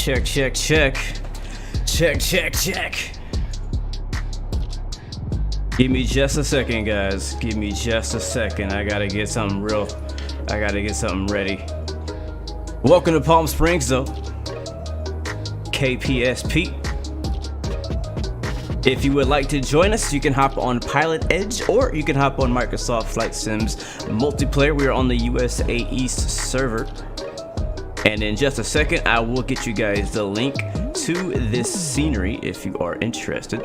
Check, check, check. Check, check, check. Give me just a second, guys. Give me just a second. I gotta get something ready. Welcome to Palm Springs, though. KPSP. If you would like to join us, you can hop on Pilotedge or you can hop on Microsoft Flight Sims multiplayer. We are on the USA East server. And in just a second, I will get you guys the link to this scenery if you are interested.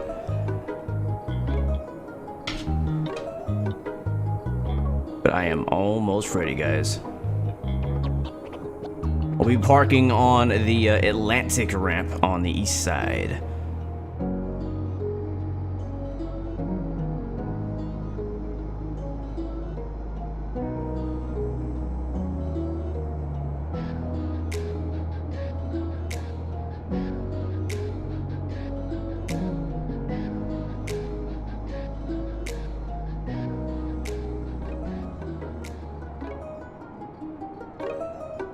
But I am almost ready, guys. We'll be parking on the Atlantic ramp on the east side.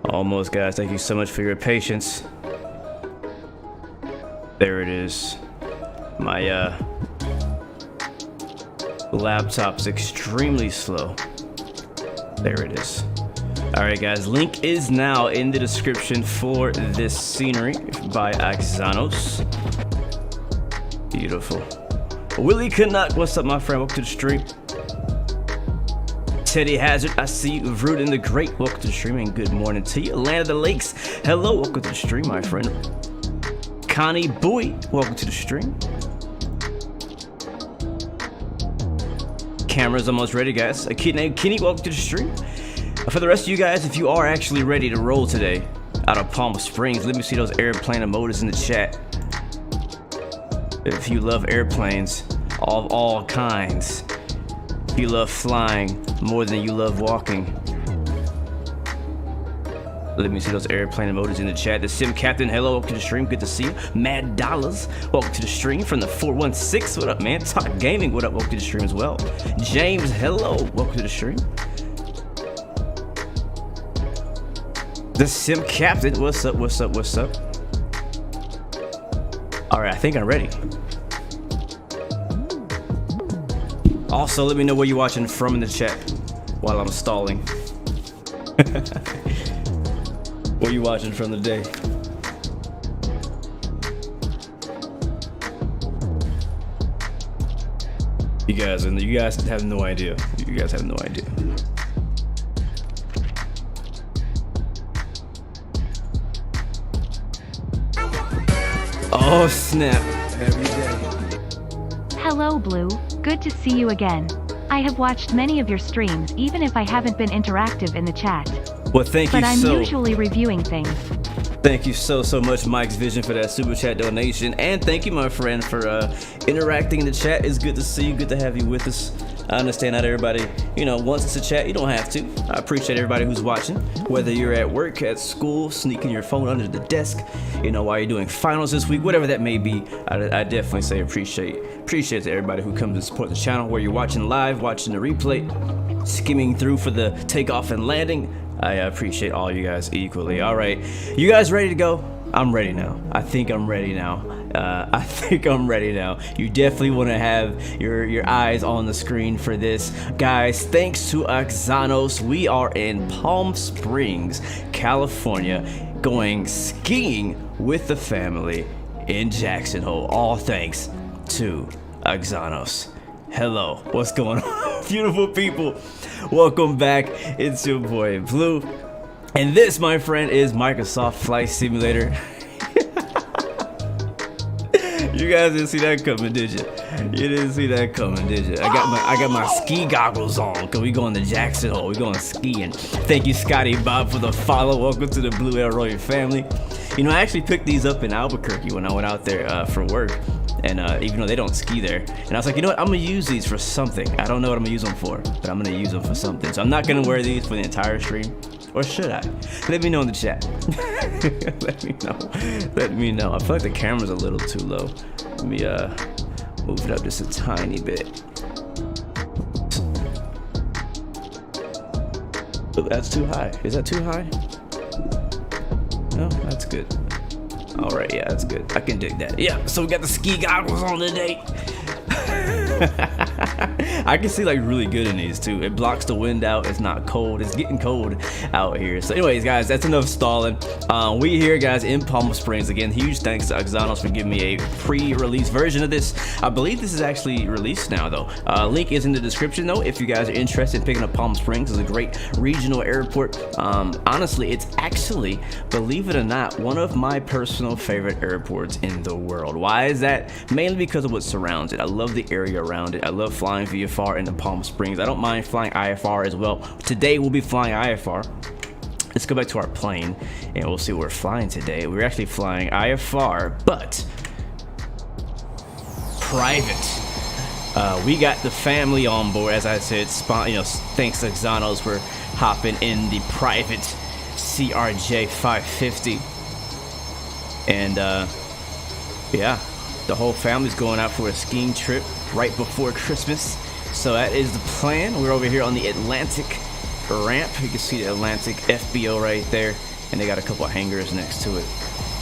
Almost, guys. Thank you so much for your patience. There it is. My laptop's extremely slow. There it is. Alright, guys. Link is now in the description for this scenery by Axonos. Beautiful. Willie Canuck, what's up, my friend? Welcome to the stream. Teddy Hazard, I see you. Rudin the Great, welcome to the stream and good morning to you. Land of the Lakes, hello, welcome to the stream, my friend. Connie Bowie, welcome to the stream. Camera's almost ready, guys. A kid named Kenny, welcome to the stream. For the rest of you guys, if you are actually ready to roll today out of Palm Springs, let me see those airplane emojis in the chat. If you love airplanes of all kinds, if you love flying more than you love walking, let me see those airplane emojis in the chat. The Sim Captain, hello, welcome to the stream. Good to see you. Mad Dollars, welcome to the stream from the 416. What up, man? Talk Gaming, what up? Welcome to the stream as well. James, hello, welcome to the stream. The Sim Captain, what's up, what's up, what's up? All right, I think I'm ready. Also, let me know where you're watching from in the chat while I'm stalling. Where you watching from today? You guys have no idea. You guys have no idea. Oh snap! Every day. Hello, Blue. Good to see you again. I have watched many of your streams, even if I haven't been interactive in the chat. Well, thank you so. But I'm usually reviewing things. Thank you so much, Mike's Vision, for that super chat donation, and thank you, my friend, for interacting in the chat. It's good to see you. Good to have you with us. I understand not everybody, wants to chat. You don't have to. I appreciate everybody who's watching, whether you're at work, at school, sneaking your phone under the desk, while you're doing finals this week, whatever that may be. I definitely say appreciate to everybody who comes to support the channel, where you're watching live, watching the replay, skimming through for the takeoff and landing. I appreciate all you guys equally. All right, you guys ready to go? I'm ready now. I think I'm ready now. You definitely want to have your eyes on the screen for this. Guys, thanks to Axonos, we are in Palm Springs, California, going skiing with the family in Jackson Hole. All thanks to Axonos. Hello, what's going on, beautiful people? Welcome back. It's your boy Blue, and this, my friend, is Microsoft Flight Simulator. You guys didn't see that coming, did you? You didn't see that coming, did you? I got my ski goggles on, cause we going to Jackson Hole. We going skiing. Thank you, Scotty Bob, for the follow. Welcome to the Blue Air Royal family. I actually picked these up in Albuquerque when I went out there for work. And even though they don't ski there, and I was like, you know what, I'm gonna use these for something. I don't know what I'm gonna use them for, but I'm gonna use them for something. So I'm not gonna wear these for the entire stream, or should I? Let me know in the chat. Let me know. I feel like the camera's a little too low. Let me move it up just a tiny bit. Oh, that's too high. Is that too high? No, that's good. All right, yeah, that's good. I can dig that. Yeah, so we got the ski goggles on today. I can see like really good in these too. It blocks the wind out. It's not cold. It's getting cold out here. So anyways, guys, that's enough stalling. We here, guys, in Palm Springs. Again, huge thanks to Axonos for giving me a pre-release version of this. I believe this is actually released now though. Link is in the description though if you guys are interested in picking up Palm Springs. It's a great regional airport. Honestly, it's actually, believe it or not, one of my personal favorite airports in the world. Why is that? Mainly because of what surrounds it. I love the area around it. I love flying VFR into Palm Springs. I don't mind flying IFR as well. Today we'll be flying IFR. Let's go back to our plane and we'll see what we're flying today. We're actually flying IFR, but private. We got the family on board, as I said. Thanks to Axonos for hopping in the private CRJ 550, and yeah, the whole family's going out for a skiing trip right before Christmas. So that is the plan. We're over here on the Atlantic ramp. You can see the Atlantic FBO right there, and they got a couple of hangars next to it.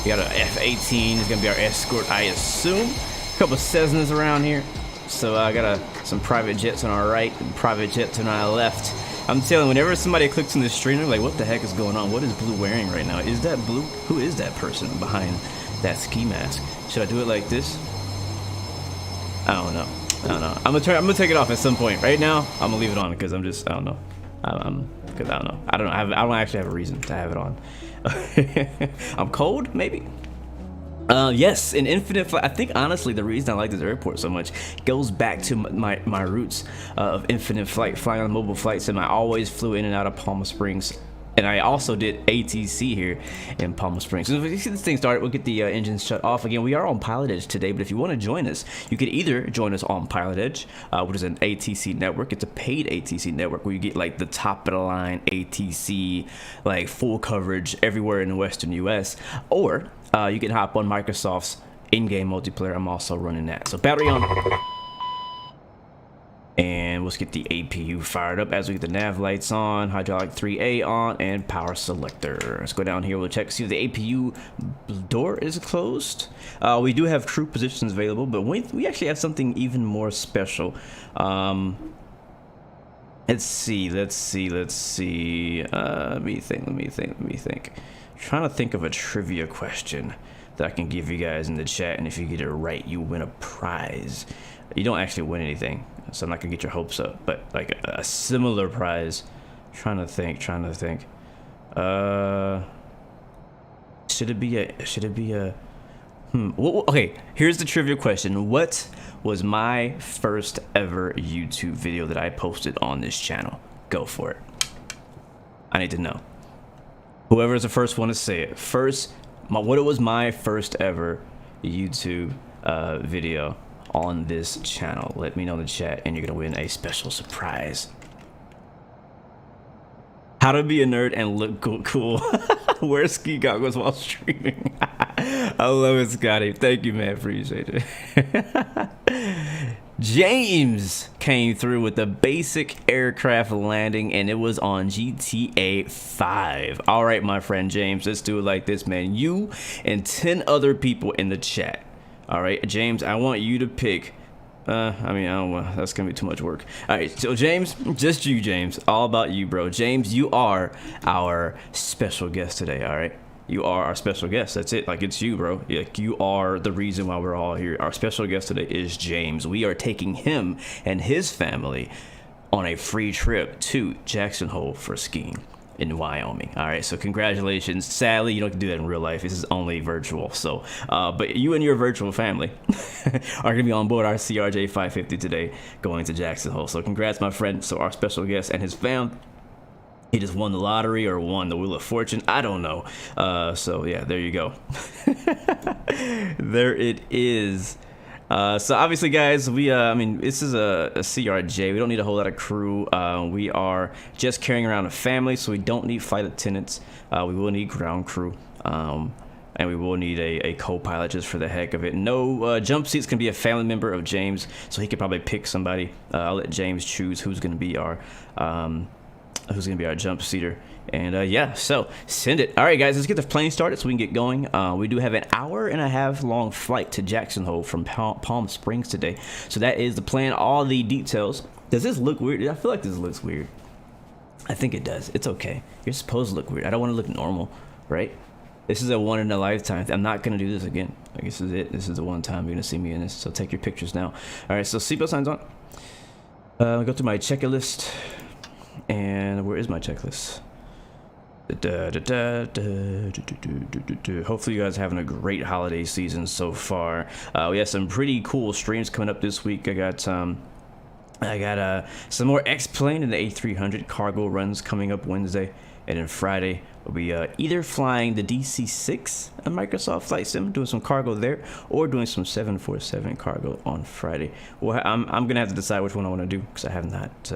We got an F-18. It's gonna be our escort, I assume. A couple of Cessnas around here. So I got some private jets on our right and private jets on our left. I'm telling you, whenever somebody clicks on the stream, they're like, what the heck is going on? What is Blue wearing right now? Is that Blue? Who is that person behind that ski mask? Should I do it like this? I don't know. I'm gonna take it off at some point. Right now, I'm gonna leave it on because I'm just, I don't know. Because I don't know. I don't actually have a reason to have it on. I'm cold, maybe. Yes, in Infinite Flight. I think honestly the reason I like this airport so much goes back to my roots of Infinite Flight, flying on mobile flight sim. I always flew in and out of Palm Springs. And I also did ATC here in Palm Springs. So if you see this thing started, we'll get the engines shut off. Again, we are on Pilotedge today, but if you want to join us, you could either join us on Pilotedge, which is an ATC network. It's a paid ATC network where you get like the top of the line ATC, like full coverage everywhere in the Western US. Or you can hop on Microsoft's in-game multiplayer. I'm also running that. So battery on. And let's get the APU fired up as we get the nav lights on, hydraulic 3A on, and power selector. Let's go down here. We'll check, see if the APU door is closed. We do have crew positions available, but we actually have something even more special. Let's see. Let me think. Trying to think of a trivia question that I can give you guys in the chat, and if you get it right, you win a prize. You don't actually win anything, so I'm not gonna get your hopes up, but like a similar prize. Trying to think. Should it be a okay, here's the trivia question. What was my first ever YouTube video that I posted on this channel? Go for it. I need to know. Whoever's the first one to say it. What was my first ever YouTube video on this channel? Let me know in the chat, and you're gonna win a special surprise. How to be a nerd and look cool. Wear ski goggles while streaming. I love it, Scotty. Thank you, man. Appreciate it. James came through with a basic aircraft landing, and it was on GTA 5. All right, my friend James, let's do it like this, man. You and 10 other people in the chat. All right, James, I want you to pick. I don't want. That's gonna be too much work. All right, so James, just you, James. All about you, bro. James, you are our special guest today. All right, you are our special guest. That's it. Like, it's you, bro. You are the reason why we're all here. Our special guest today is James. We are taking him and his family on a free trip to Jackson Hole for skiing in Wyoming. All right, so congratulations. Sadly, you don't do that in real life. This is only virtual. So but you and your virtual family are gonna be on board our CRJ 550 today, going to Jackson Hole. So congrats, my friend. So our special guest and his fam, he just won the lottery or won the Wheel of Fortune. I don't know. So yeah, there you go. There it is. So obviously, guys, this is a CRJ. We don't need a whole lot of crew. We are just carrying around a family, so we don't need flight attendants. We will need ground crew, and we will need a co-pilot just for the heck of it. No jump seats. Can be a family member of James, so he could probably pick somebody. I'll let James choose who's going to be our who's gonna be our jump seater. And yeah, so send it. All right, guys, let's get the plane started so we can get going. We do have an 1.5-hour long flight to Jackson Hole from Palm Springs today. So that is the plan. All the details. Does this look weird? I feel like this looks weird. I think it does. It's okay. You're supposed to look weird. I don't want to look normal, right? This is a one in a lifetime. I'm not gonna do this again. Like, this is it. This is the one time you're gonna see me in this. So take your pictures now. All right. So seatbelt signs on. I'll go through my checklist. And where is my checklist? Hopefully you guys are having a great holiday season so far. We have some pretty cool streams coming up this week. I got some more X-Plane and the A300 cargo runs coming up Wednesday, and then Friday we'll be either flying the DC-6 on Microsoft Flight Sim, doing some cargo there, or doing some 747 cargo on Friday. Well, I'm gonna have to decide which one I want to do because I have not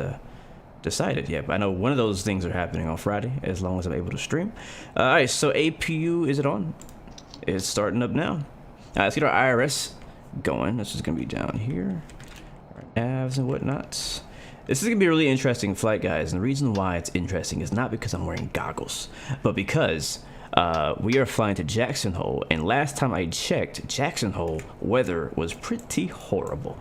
decided yet, but I know one of those things are happening on Friday as long as I'm able to stream. All right, so APU, is it on? It's starting up now. All right, let's get our IRS going. This is gonna be down here, our navs and whatnot. This is gonna be a really interesting flight, guys, and the reason why it's interesting is not because I'm wearing goggles, but because we are flying to Jackson Hole, and last time I checked, Jackson Hole weather was pretty horrible.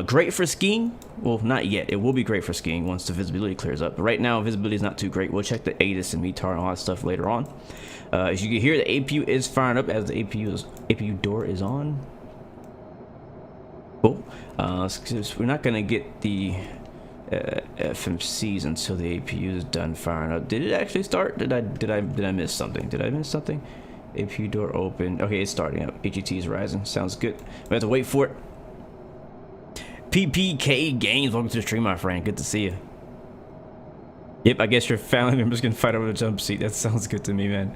Great for skiing. Well, not yet. It will be great for skiing once the visibility clears up. But right now, visibility is not too great. We'll check the ATIS and METAR and all that stuff later on. As you can hear, the APU is firing up as the APU door is on. Cool. We're not gonna get the FMCs until the APU is done firing up. Did it actually start? Did I miss something? Did I miss something? APU door open. Okay, it's starting up. HET is rising. Sounds good. We have to wait for it. PPK Games, welcome to the stream, my friend. Good to see you. Yep, I guess your family members can fight over the jump seat. That sounds good to me, man.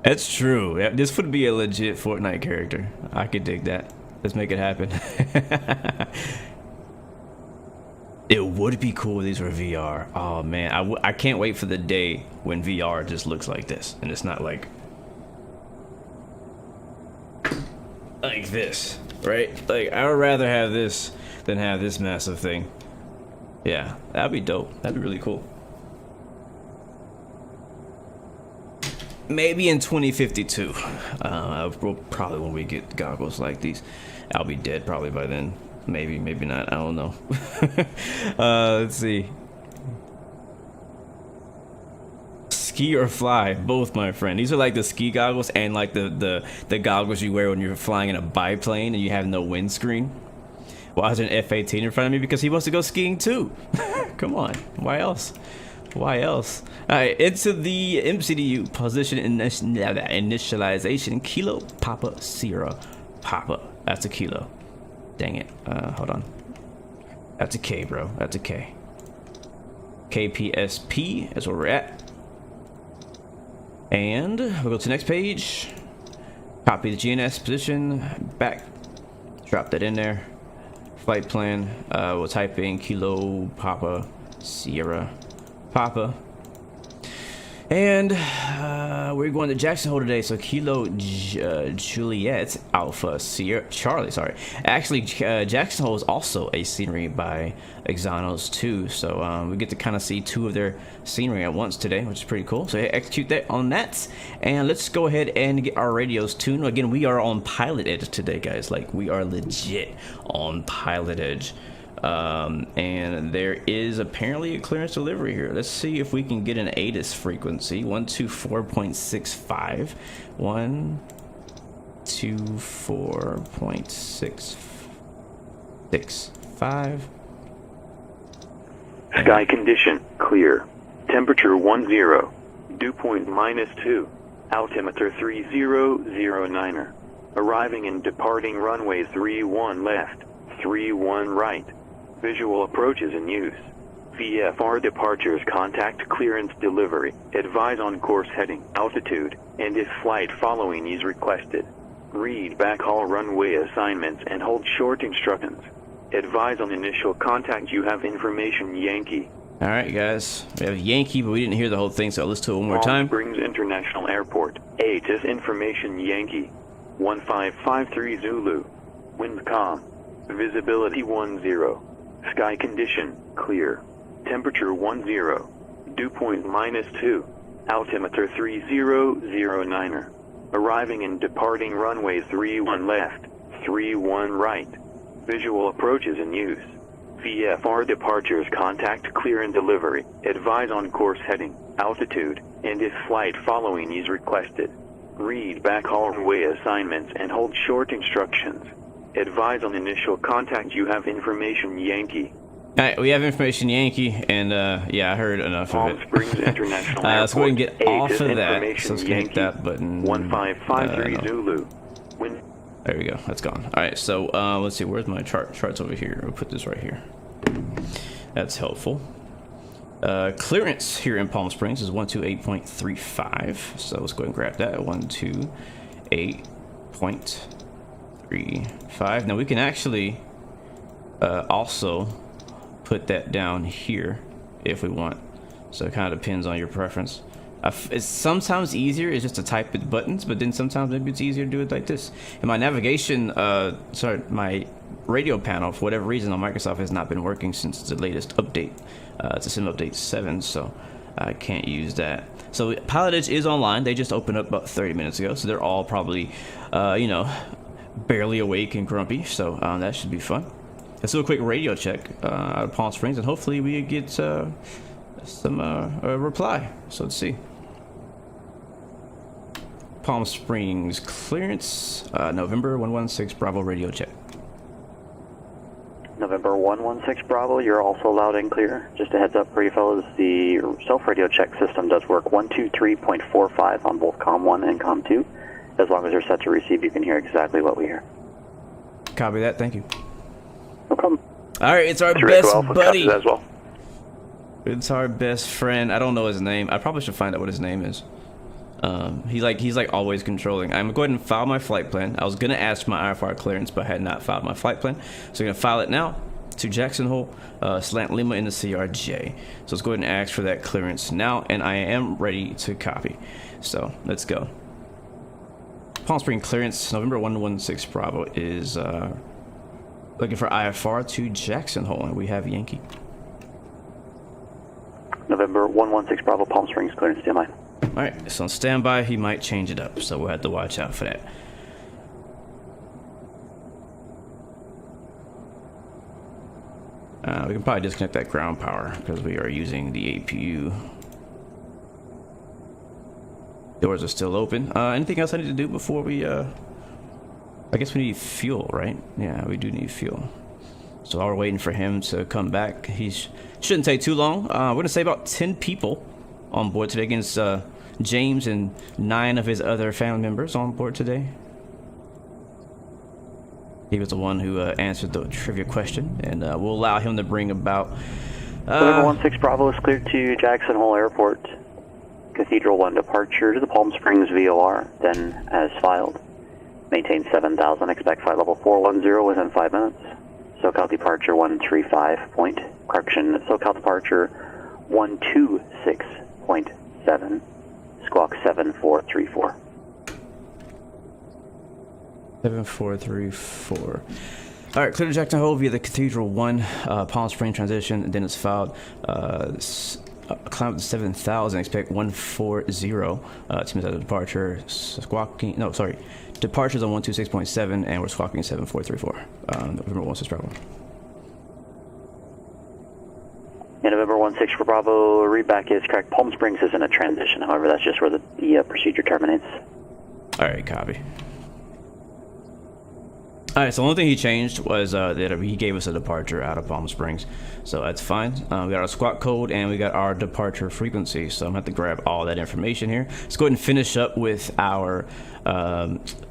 That's true. This would be a legit Fortnite character. I could dig that. Let's make it happen. It would be cool if these were VR. Oh man, I can't wait for the day when VR just looks like this and it's not like this, right? Like, I would rather have this than have this massive thing. Yeah, that'd be dope. That'd be really cool. Maybe in 2052. Probably when we get goggles like these, I'll be dead probably by then. Maybe, maybe not. I don't know. Let's see. Ski or fly, both, my friend. These are like the ski goggles and like the goggles you wear when you're flying in a biplane and you have no windscreen. Why is there an F-18 in front of me? Because he wants to go skiing too. Come on. Why else? Why else? All right, into the MCDU position initialization. Kilo Papa Sierra Papa. That's a kilo. Dang it. Hold on. That's a K, bro. That's a K. KPSP is where we're at. And we'll go to the next page. Copy the GNS position. Back. Drop that in there. Flight plan. We'll type in Kilo Papa Sierra Papa. And we're going to Jackson Hole today, so Kilo Juliet Alpha Sierra Charlie. Sorry, actually, Jackson Hole is also a scenery by Axonos too, so we get to kind of see two of their scenery at once today, which is pretty cool. So execute that on that, and let's go ahead and get our radios tuned. Again, we are on Pilotedge today, guys. Like, we are legit on Pilotedge. And there is apparently a clearance delivery here. Let's see if we can get an ATIS frequency. 124.65. 124.665. Sky condition clear. Temperature 10. Dew point -2. Altimeter 3009er. Arriving and departing runway 31 left, 31 right. Visual approaches in use. VFR departures, contact clearance delivery. Advise on course heading, altitude, and if flight following is requested. Read backhaul runway assignments and hold short instructions. Advise on initial contact. You have information Yankee. All right, guys. We have Yankee, but we didn't hear the whole thing, so I'll listen to it one more time. Palm Springs International Airport. ATIS information Yankee. 1553 Zulu. Wind calm. Visibility 10. Sky condition clear. temperature 10, dew point -2, altimeter 3009er. Arriving and departing runway 31 left, 31 right. Visual approaches in use. VFR departures contact clear and delivery. Advise on course heading, altitude, and if flight following is requested. Read back all runway assignments and hold short instructions. Advise on initial contact. You have information Yankee. Alright, we have information Yankee, and yeah, I heard enough Palm of it. Springs International Let's go ahead and Airport. get off ASUS of that. information So let's hit Yankee. that button. 1553 Zulu. There we go. That's gone. All right. So let's see. Where's my chart? Chart's over here. We'll put this right here. That's helpful. Clearance here in Palm Springs is 128.35. So let's go ahead and grab that. 128.35. Now we can actually also put that down here if we want. So it kind of depends on your preference. It's sometimes easier is just to type it buttons, but then sometimes maybe it's easier to do it like this. And my navigation, my radio panel, for whatever reason on Microsoft has not been working since the latest update. It's a Sim Update 7, so I can't use that. So Pilotedge is online. They just opened up about 30 minutes ago, so they're all probably, you know, barely awake and grumpy. So that should be fun. Let's do a quick radio check out of Palm Springs, and hopefully we get some reply. So let's see. Palm Springs clearance, November 116 Bravo radio check. November 116 Bravo, you're also loud and clear. Just a heads up for you fellas, the self-radio check system does work 123.45 on both COM 1 and COM 2. As long as they're set to receive, you can hear exactly what we hear. Copy that, thank you. No problem. Alright, it's our Mr. best Rico Alpha buddy. copies as well. It's our best friend. I don't know his name. I probably should find out what his name is. He's like always controlling. I'm going to go ahead and file my flight plan. I was going to ask my IFR clearance, but I had not filed my flight plan. So I'm going to file it now to Jackson Hole, Slant Lima in the CRJ. So let's go ahead and ask for that clearance now, and I am ready to copy. So let's go. Palm Springs clearance, November 116 Bravo is looking for IFR to Jackson Hole, and we have Yankee. November 116 Bravo, Palm Springs clearance, stand by. Alright, so on standby, he might change it up, so we'll have to watch out for that. We can probably disconnect that ground power because we are using the APU. Doors are still open. Anything else I need to do before we, I guess we need fuel, right? Yeah, we do need fuel. So while we're waiting for him to come back, he shouldn't take too long. We're going to say about 10 people on board today against James and 9 of his other family members on board today. He was the one who answered the trivia question, and we'll allow him to bring about... November 16 Bravo is cleared to Jackson Hole Airport. Cathedral 1 departure to the Palm Springs VOR, then as filed. Maintain 7,000, expect flight level 410 within 5 minutes. SoCal departure 135 point, correction, SoCal departure 126.7, squawk 7434. 7434. All right, clear to Jackson Hole via the Cathedral 1 Palm Springs transition, and then it's filed. Climb up to 7,000. Expect 140. Team is at a departure. Squawking. No, sorry. Departures on 126.7, and we're squawking 7434. November 16 Bravo. Yeah, November 16 Bravo. Readback is correct. Palm Springs is in a transition. However, that's just where the procedure terminates. All right, copy. Alright, so the only thing he changed was that he gave us a departure out of Palm Springs. So that's fine. We got our squawk code and we got our departure frequency. So I'm going to have to grab all that information here. Let's go ahead and finish up with our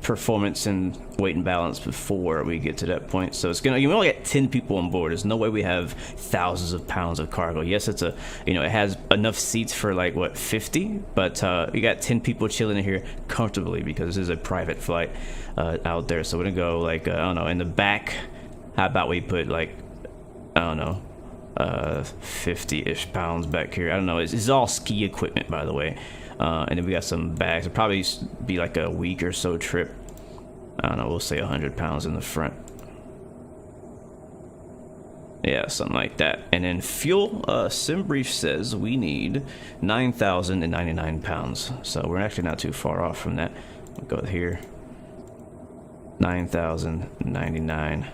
performance and weight and balance before we get to that point. So it's we only got 10 people on board. There's no way we have thousands of pounds of cargo. Yes, it's it has enough seats for like what, 50, but we got 10 people chilling in here comfortably because this is a private flight out there. So we're gonna go like I don't know, in the back. How about we put like, I don't know, 50-ish pounds back here. I don't know. It's all ski equipment, by the way. And then we got some bags. It'll probably be like a week or so trip. I don't know, we'll say 100 pounds in the front. Yeah, something like that. And then fuel, sim brief says we need 9,099 pounds. So we're actually not too far off from that. We'll go here. 9,099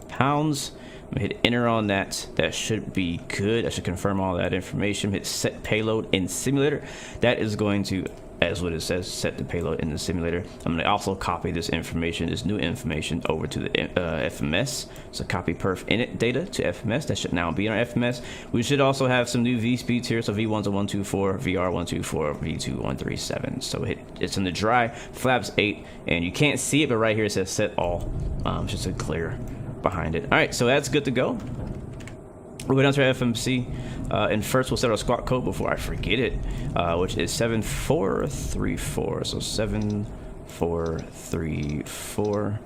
pounds. I'm gonna hit enter on that. That should be good. I should confirm all that information. Hit set payload in simulator. That is going to, as what it says, set the payload in the simulator. I'm going to also copy this information, this new information, over to the FMS. So copy perf init data to FMS. That should now be in our FMS. We should also have some new V speeds here. So V1's a 124, VR 124, V2 137. So it's in the dry, flaps 8, and you can't see it, but right here it says set all. It's just a clear behind it. All right, so that's good to go. We'll go down to our FMC, and first we'll set our squawk code before I forget it, which is 7434. So 7434.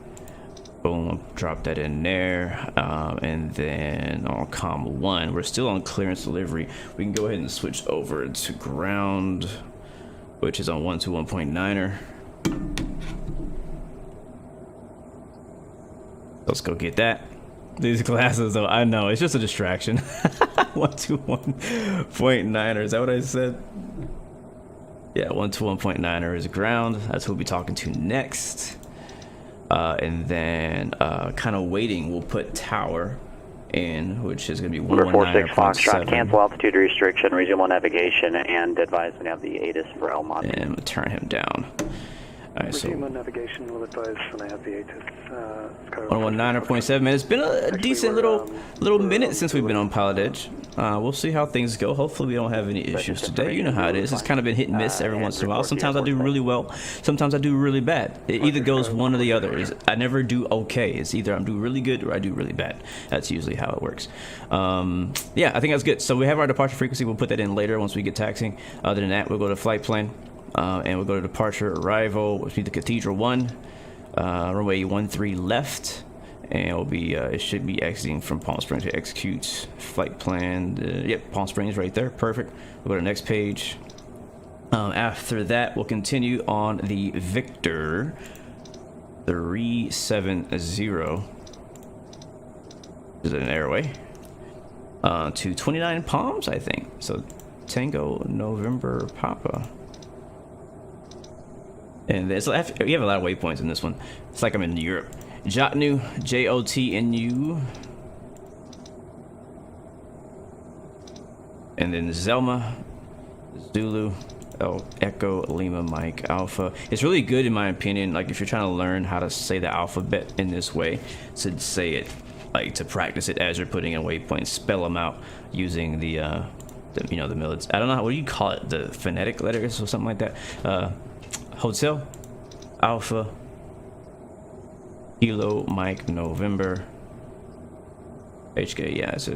Boom, I'll drop that in there. And then on comm 1, we're still on clearance delivery. We can go ahead and switch over to ground, which is on 121.9er. Let's go get that. These glasses, though, I know it's just a distraction. 121.9er, is that what I said? Yeah, 121.9er is ground. That's who we'll be talking to next. And then kind of waiting, we'll put tower in, which is going to be 119.7. Foxtrot, cancel altitude restriction, resume on navigation, and advise when you have the ATIS for Elmont. And I'm going to turn him down. All right, so navigation will advise when I have the ATIS. 119.7, man. It's been a decent little minute since we've been on Pilotedge. We'll see how things go. Hopefully we don't have any issues today. You know how it is. It's kind of been hit and miss every once in a while. Sometimes I do really well. Sometimes I do really bad. It either goes one or the other. I never do okay. It's either I do really good or I do really bad. That's usually how it works. Yeah, I think that's good. So we have our departure frequency. We'll put that in later once we get taxiing. Other than that, we'll go to flight plan. And we'll go to departure arrival, which means the Cathedral 1, runway 13 left, and it'll be it should be exiting from Palm Springs to execute flight plan. Yep, Palm Springs right there, perfect. We'll go to the next page. After that, we'll continue on the Victor 370, is it an airway, to 29 Palms, I think. So Tango November Papa. And you have a lot of waypoints in this one. It's like I'm in Europe. JOTNU, JOTNU. And then ZELMA, Zulu, Echo, Lima, Mike, Alpha. It's really good in my opinion, like if you're trying to learn how to say the alphabet in this way, to say it, like to practice it as you're putting in waypoints, spell them out using the millets. I don't know, what do you call it? The phonetic letters or something like that? Hotel, Alpha, Kilo, Mike, November, HK, yeah, so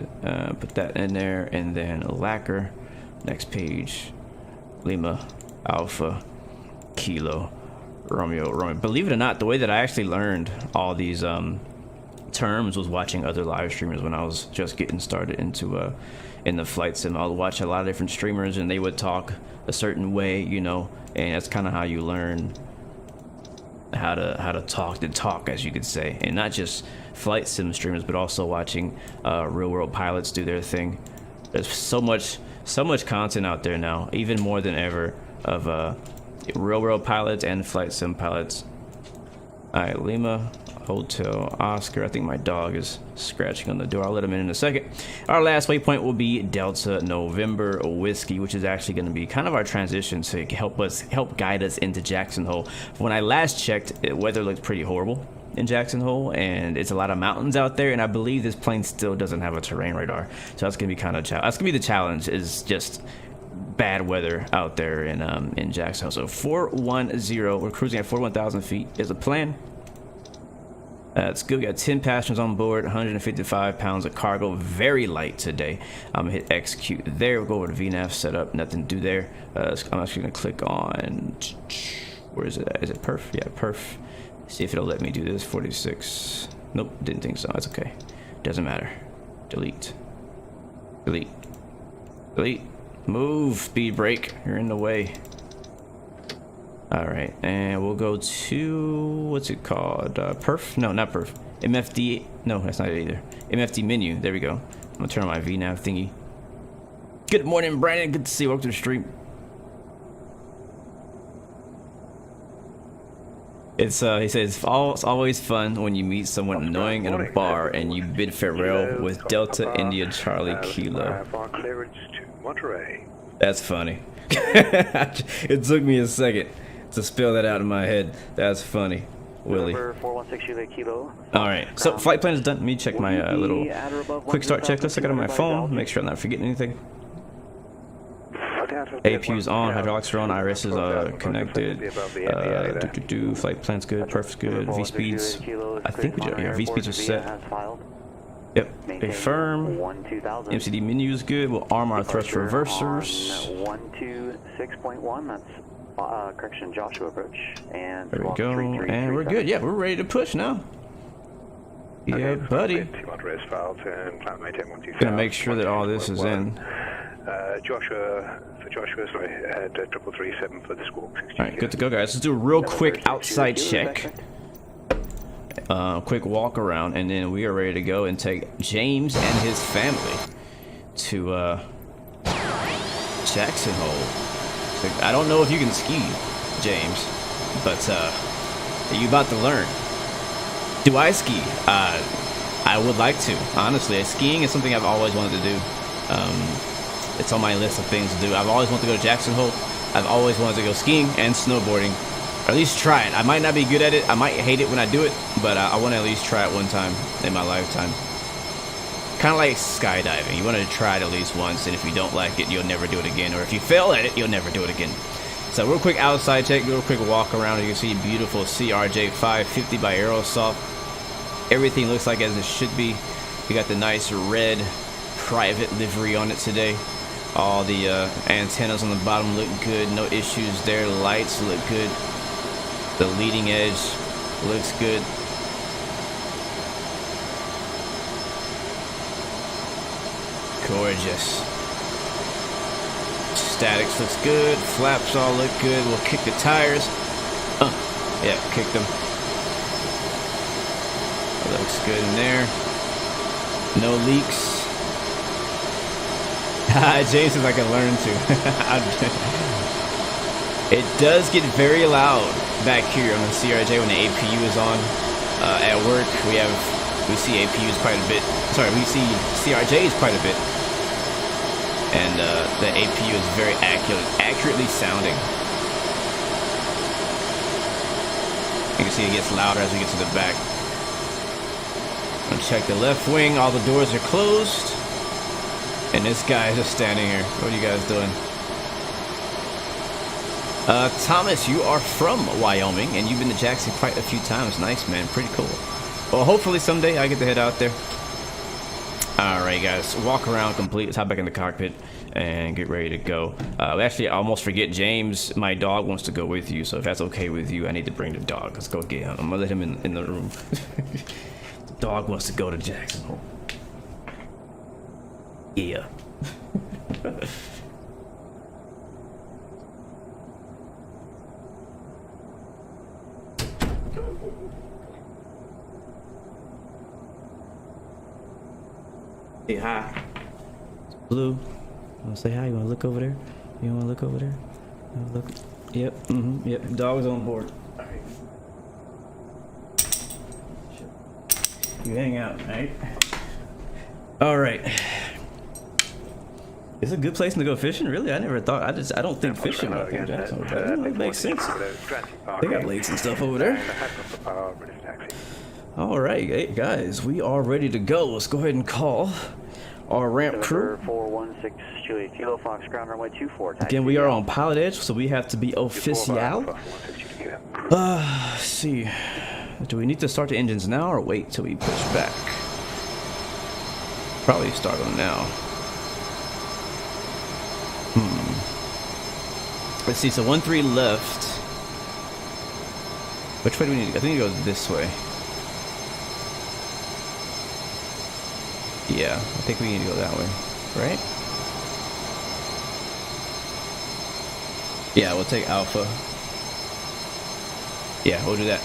put that in there, and then LAKRR, next page, Lima, Alpha, Kilo, Romeo. Believe it or not, the way that I actually learned all these terms was watching other live streamers when I was just getting started into in the flight sim. I would watch a lot of different streamers and they would talk a certain way, you know, and that's kind of how you learn how to talk the talk, as you could say. And not just flight sim streamers, but also watching real world pilots do their thing. There's so much content out there now, even more than ever, of real world pilots and flight sim pilots. All right, Lima, Hotel, Oscar. I think my dog is scratching on the door. I'll let him in a second. Our last waypoint will be Delta November Whiskey, which is actually going to be kind of our transition to help guide us into Jackson Hole. When I last checked, weather looked pretty horrible in Jackson Hole, and it's a lot of mountains out there, and I believe this plane still doesn't have a terrain radar, so that's gonna be kind of that's gonna be the challenge, is just bad weather out there in Jackson Hole. So 410, we're cruising at 41,000 feet is the plan. It's good. We got 10 passengers on board, 155 pounds of cargo, very light today. I'm gonna hit execute there. We'll go over to VNAV setup, nothing to do there. I'm actually gonna click on, where is it at? Is it perf? Yeah, perf. See if it'll let me do this. 46. Nope, didn't think so. That's okay. Doesn't matter. Delete. Delete. Delete. Move. Speed brake. You're in the way. All right, and we'll go to, what's it called? Perf? No, not perf. MFD. No, that's not it either. MFD menu. There we go. I'm gonna turn on my VNav thingy. Good morning, Brandon. Good to see you. Welcome to the stream. It's he says it's always fun when you meet someone annoying in a bar and you bid farewell with Delta India Charlie Kilo. That's funny. It took me a second to spell that out in my head. That's funny, Willie. All right, so flight plan is done. Let me check my little quick start checklist I got on my phone. Make sure I'm not forgetting anything. APU's on, hydraulics are on, Iris is connected. Flight plan's good, perf's good. V speeds, I think we do. Yeah, V speeds are set. Yep, affirm. MCD menu is good. We'll arm our thrust reversers. 126.1. That's correction, Joshua approach. And there we go, and we're good. Yeah, we're ready to push now. Yeah, buddy. Gonna make sure that all this is in. Joshua, sorry, 3337 for the squawk. Alright, good to go, guys. Let's do a real quick outside check. Quick walk around, and then we are ready to go and take James and his family to Jackson Hole. So, I don't know if you can ski, James, but you about to learn. Do I ski? I would like to, honestly. Skiing is something I've always wanted to do. It's on my list of things to do. I've always wanted to go to Jackson Hole. I've always wanted to go skiing and snowboarding. Or at least try it. I might not be good at it. I might hate it when I do it, but I want to at least try it one time in my lifetime. Kind of like skydiving. You want to try it at least once, and if you don't like it, you'll never do it again. Or if you fail at it, you'll never do it again. So real quick outside check, real quick walk around. You can see beautiful CRJ 550 by Aerosoft. Everything looks like as it should be. We got the nice red private livery on it today. All the antennas on the bottom look good, no issues there. Lights look good. The leading edge looks good. Gorgeous. Statics looks good. Flaps all look good. We'll kick the tires. Yeah, kick them. That looks good in there. No leaks. James says I can learn to. It does get very loud back here on the CRJ when the APU is on. At work, we see APUs quite a bit. Sorry, we see CRJs quite a bit, and the APU is very accurately sounding. You can see it gets louder as we get to the back. I'm gonna check the left wing. All the doors are closed. And this guy is just standing here. What are you guys doing? Thomas, you are from Wyoming, and you've been to Jackson quite a few times. Nice, man. Pretty cool. Well, hopefully someday I get to head out there. Alright, guys. Walk around complete. Let's hop back in the cockpit and get ready to go. Actually, I almost forget. James, my dog, wants to go with you, so if that's okay with you, I need to bring the dog. Let's go get him. I'm going to let him in the room. The dog wants to go to Jackson Hole. Yeah. Say hi. It's Blue. You wanna say hi? You wanna look over there? You wanna look over there? You wanna look? Yep. Yep. Dog's on board. All right. You hang out, right? All right. It's a good place to go fishing, really. I never thought. I don't think fishing up in Jackson. That makes sense. They got lakes and stuff over there. All right, hey, guys, we are ready to go. Let's go ahead and call our ramp crew. 416 Julia Kilo Fox ground runway 24. Again, we are on Pilotedge, so we have to be official. Let's see. Do we need to start the engines now or wait till we push back? Probably start them now. Let's see, so 1-3 left. Which way do we need to go? I think we go this way. Yeah, I think we need to go that way, right? Yeah, we'll take Alpha. Yeah, we'll do that.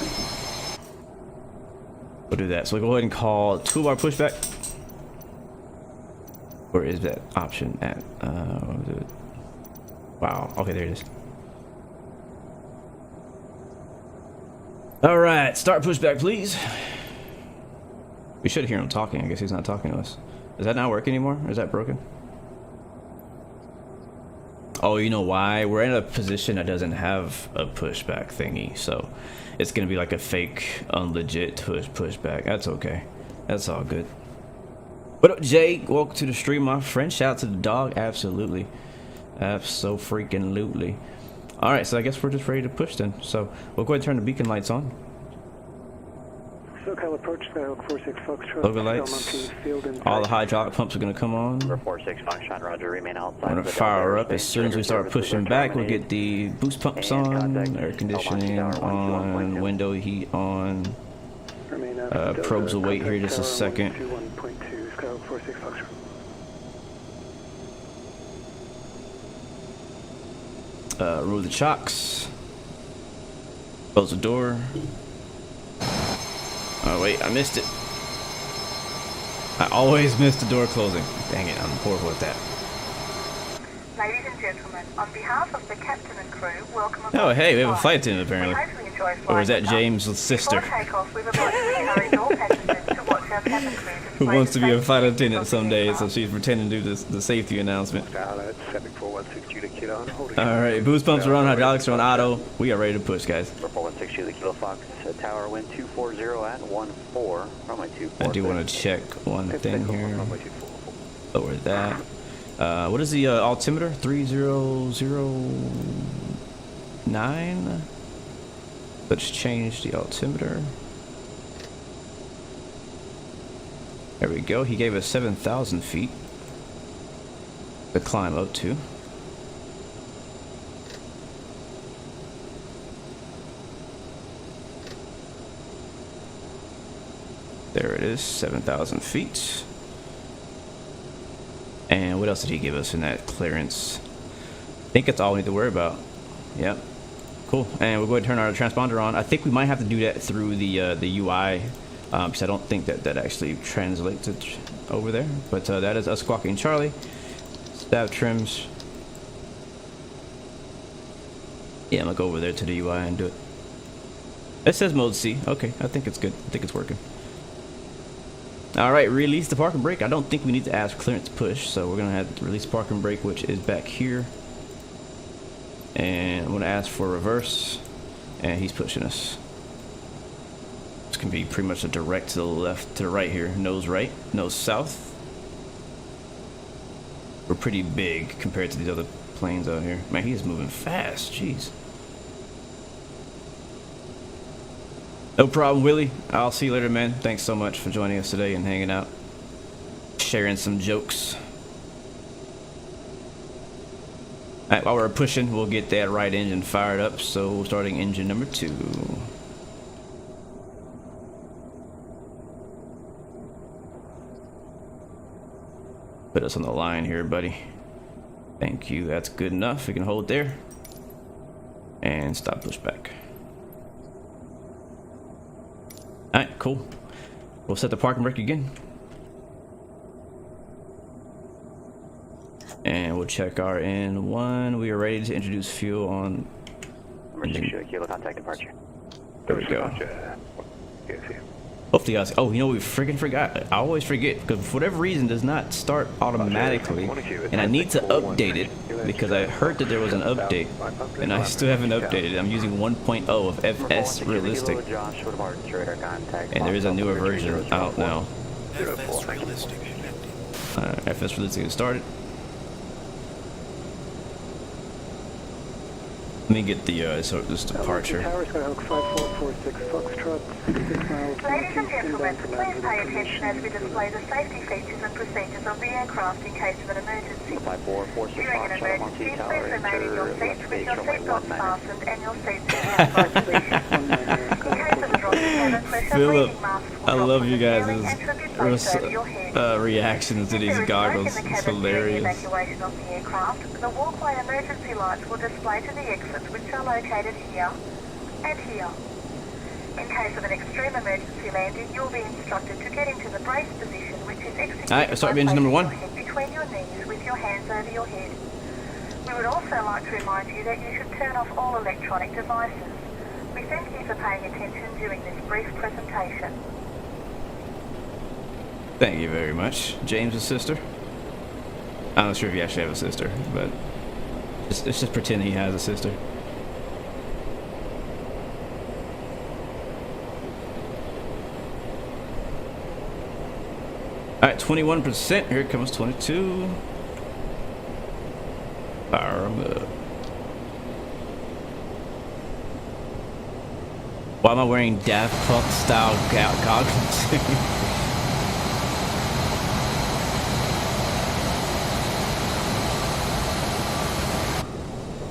We'll do that. So we'll go ahead and call toolbar pushback. Where is that option at? Wow. Okay, there it is. All right, start pushback, please. We should hear him talking. I guess he's not talking to us. Does that not work anymore? Is that broken? Oh, you know why? We're in a position that doesn't have a pushback thingy, so it's gonna be like a fake, unlegit pushback. That's okay. That's all good. What up, Jake? Welcome to the stream, my friend. Shout out to the dog. Absolutely. Abso-freaking-lutely. All right, so I guess we're just ready to push then. So we'll go ahead and turn the beacon lights on. SoCal approach, Skyhawk 46 Foxtrot. Logo lights. All the hydraulic pumps are gonna come on. 46 function, roger, remain outside. I'm gonna fire up as soon as we start pushing back. We'll get the boost pumps on, air conditioning on, window heat on. Probes will wait here just a second. Remove the chocks. Close the door. Oh wait, I missed it. I always miss the door closing. Dang it, I'm horrible at that. Ladies and gentlemen, on behalf of the captain and crew, welcome aboard. Oh hey, we have a flight attendant apparently. We hope you enjoy flying Or is that with us. James' sister? Before takeoff, we would like to encourage all passengers to watch our cabin crew Who display wants to the be a safety flight features attendant of the someday, so aircraft. she's pretending to do the safety announcement. That's 7416 Judah Kilo. Alright, boost pumps are on, hydraulics are on auto. We are ready to push, guys. 4160 Judah Kilo Fox, tower wind 240 at 14, runway 24. I do want to check one thing here. Lower that. What is the altimeter? 3009? Let's change the altimeter. There we go. He gave us 7,000 feet to climb up to. There it is, 7,000 feet. And what else did he give us in that clearance? I think that's all we need to worry about. Yep. Cool. And we'll go ahead and turn our transponder on. I think we might have to do that through the UI, because I don't think that actually translates it over there. But that is us squawking Charlie. Staff trims. Yeah, I'm gonna go over there to the UI and do it. It says mode C. Okay, I think it's good. I think it's working. All right, release the parking brake. I don't think we need to ask clearance to push, so we're gonna have to release parking brake, which is back here. And I'm gonna ask for reverse, and he's pushing us. This can be pretty much a direct to the left, to the right here. Nose right, nose south. We're pretty big compared to these other planes out here. Man, he is moving fast. Jeez. No problem, Willie. I'll see you later, man. Thanks so much for joining us today and hanging out, sharing some jokes. All right, while we're pushing, we'll get that right engine fired up. So starting engine number 2. Put us on the line here, buddy. Thank you. That's good enough. We can hold there. And stop pushback. Alright, cool. We'll set the parking brake again. And we'll check our N1. We are ready to introduce fuel on engine. Kilo contact departure. There we go. Hopefully guys, oh, you know, we freaking forgot. I always forget, because for whatever reason it does not start automatically, and I need to update it because I heard that there was an update and I still haven't updated it. I'm using 1.0 of FS Realistic, and there is a newer version out now. FS Realistic. FS Realistic is started. Let me get the this departure. Ladies and gentlemen, please pay attention as we display the safety features and procedures of the aircraft in case of an emergency. During an emergency, please remain in your seats with your seatbelts fastened and your seats in the upright position. In case of a drop in cabin pressure, Philip, breathing masks will I drop love from you the ceiling guys' and should be placed over your head. reactions to these If there is goggles. smoke in the It's cabin during the hilarious. evacuation of the aircraft, the walkway emergency lights will display to the exits, which are located here and here. In case of an extreme emergency landing, you'll be instructed to get into the brace position, which is executed Alright, start by engine number placing 1. your head between your knees with your hands over your head. We would also like to remind you that you should turn off all electronic devices. We thank you for paying attention during this brief presentation. Thank you very much. James' sister. I'm not sure if you actually have a sister, but let's just pretend he has a sister. Alright, 21%. Here comes 22. Fire 'em up. Why am I wearing Daft Punk style goggles?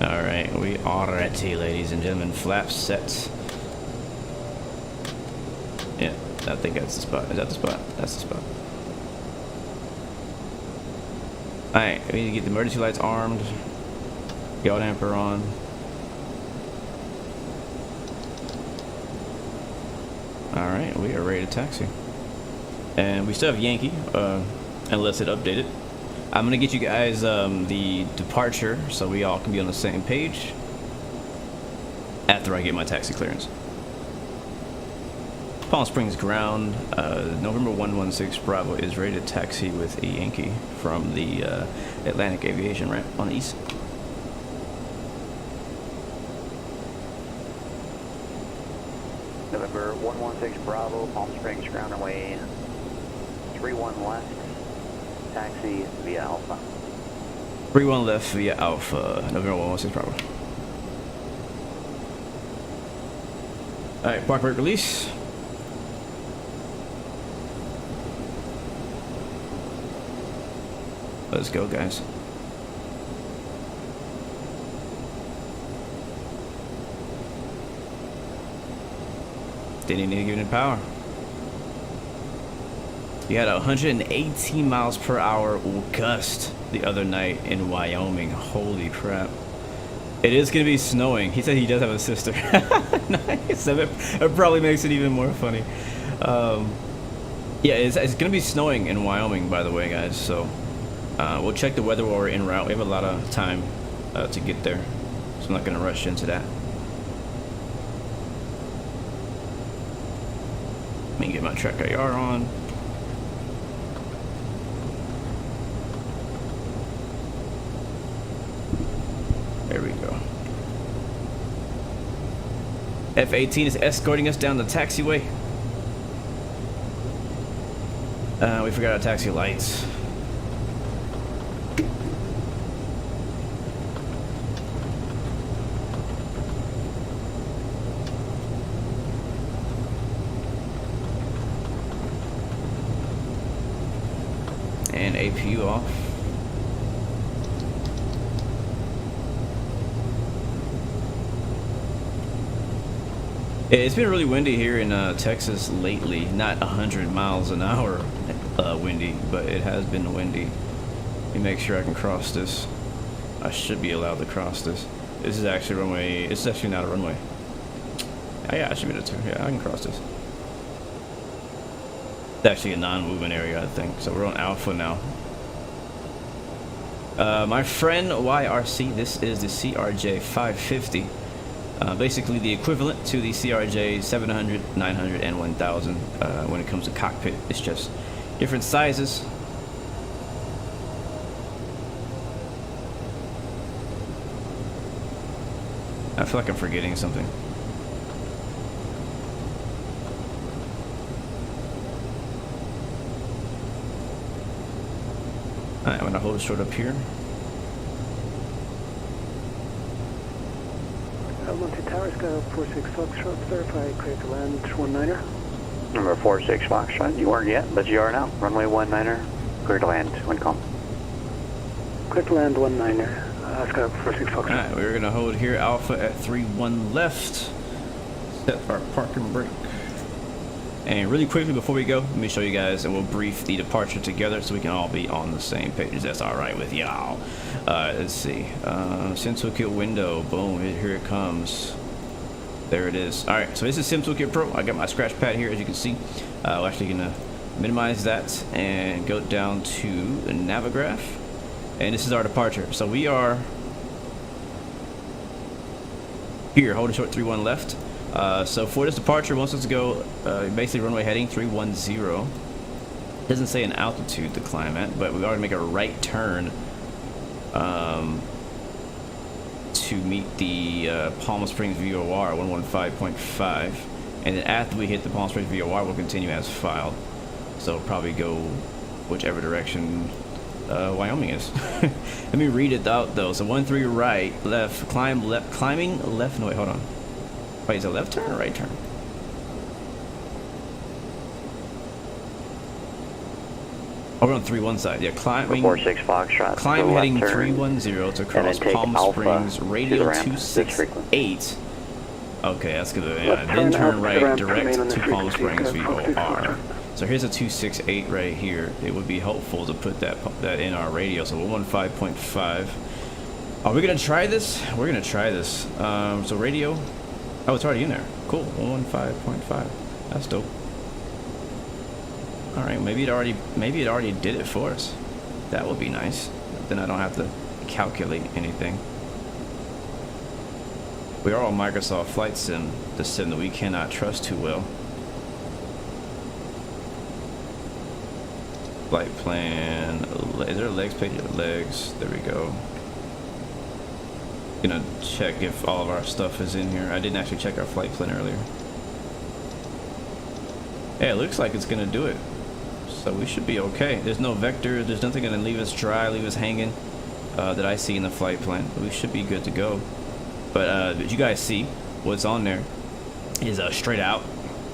Alright, we are ready, ladies and gentlemen. Flaps set. Yeah, I think that's the spot. Is that the spot? That's the spot. Alright, we need to get the emergency lights armed. Yaw damper on. Alright, we are ready to taxi. And we still have Yankee, unless it updated. I'm gonna get you guys the departure so we all can be on the same page after I get my taxi clearance. Palm Springs ground, November 116 Bravo is ready to taxi with a Yankee from the Atlantic Aviation ramp on the east. November 116 Bravo, Palm Springs ground away 31 left, taxi via Alpha. 31 left via Alpha, November 116 Bravo. Alright, park brake release. Let's go, guys. Didn't need to give it power. You had a 118 miles per hour gust the other night in Wyoming. Holy crap. It is going to be snowing. He said he does have a sister. Nice. It probably makes it even more funny. Yeah, it's going to be snowing in Wyoming, by the way, guys. So we'll check the weather while we're en route. We have a lot of time to get there, so I'm not going to rush into that. Let me get my track IR on. There we go. F-18 is escorting us down the taxiway. We forgot our taxi lights. And APU off. It's been really windy here in Texas lately. Not 100 miles an hour windy, but it has been windy. Let me make sure I can cross this. I should be allowed to cross this. This is actually runway. It's actually not a runway. Oh, yeah, I should be able to. Yeah, I can cross this. It's actually a non-movement area, I think. So we're on Alpha now. My friend YRC, this is the CRJ 550. Basically the equivalent to the CRJ 700, 900, and 1000 when it comes to cockpit. It's just different sizes. I feel like I'm forgetting something. Alright, I'm gonna hold it short up here. Monte Tower, Sky 46 Foxtrot, verify clear to land 19er. Number 46 Foxtrot, you weren't yet, but you are now. Runway 19er, clear to land, wind calm. Clear to land 19er, Sky 46 Foxtrot. Alright, we're gonna hold here Alpha at 31 left. Set our parking brake. And really quickly before we go, let me show you guys and we'll brief the departure together so we can all be on the same page. That's alright with y'all. Let's see. Central kill window. Boom. Here it comes. There it is. All right, so this is Sim Toolkit Pro. I got my scratch pad here, as you can see. We're actually gonna minimize that and go down to Navigraph. And this is our departure. So we are here, holding short 31 left. So for this departure, it wants us to go basically runway heading 310. Doesn't say an altitude to climb at, but we ought to make a right turn to meet the Palm Springs VOR 115.5, and then after we hit the Palm Springs VOR, we'll continue as filed. So we'll probably go whichever direction Wyoming is. Let me read it out though. So 13 right, left, climbing left. No, wait, hold on. Wait, is it a left turn or right turn? Oh, we're on 31 side. Yeah, climbing. 46 Foxtrot. Climb heading 310 to cross Palm Springs, radio 268. Okay, that's good. Yeah, then turn right direct to Palm Springs VOR. So here's a 268 right here. It would be helpful to put that in our radio. So 115.5. Are we gonna try this? We're gonna try this. So radio. Oh, it's already in there. Cool. 115.5. That's dope. All right, maybe it already did it for us. That would be nice. Then I don't have to calculate anything. We are on Microsoft Flight Sim, the sim that we cannot trust too well. Flight plan. Is there a legs page? Legs. There we go. Gonna check if all of our stuff is in here. I didn't actually check our flight plan earlier. Yeah, it looks like it's gonna do it. So we should be okay. There's no vector. There's nothing gonna leave us dry, leave us hanging that I see in the flight plan. We should be good to go. But you guys see what's on there is straight out,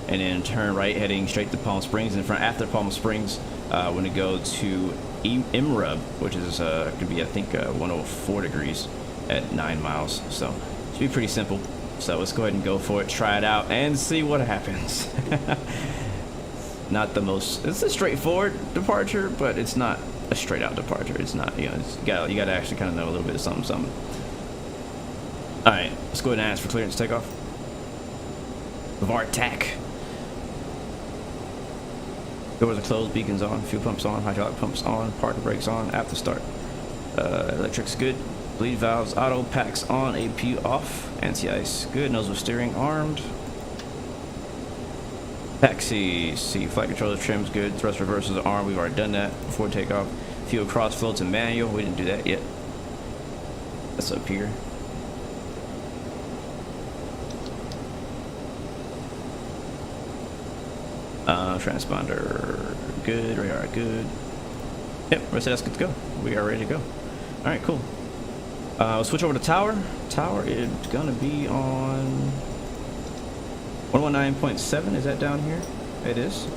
and then turn right heading straight to Palm Springs. And after Palm Springs, we're gonna go to IMRUB, which is could be I think 104 degrees at 9 miles. So it should be pretty simple. So let's go ahead and go for it, try it out, and see what happens. Not the most, it's a straightforward departure, but it's not a straight out departure. It's not, you know, you gotta actually kind of know a little bit of something. All right, let's go ahead and ask for clearance to take off. VAR TAC. Doors are closed, beacons on, fuel pumps on, hydraulic pumps on, parking brakes on, after start. Electrics good. Bleed valves, auto packs on, AP off, anti-ice good, nozzle steering armed. Taxi, see, flight controller trims good, thrust reversers are armed, we've already done that before takeoff. Fuel cross flow to manual, we didn't do that yet. That's up here. Transponder good, radar good. Yep, rest of that's good to go. We are ready to go. All right, cool. We'll switch over to tower. Tower is gonna be on 119.7. Is that down here? It is.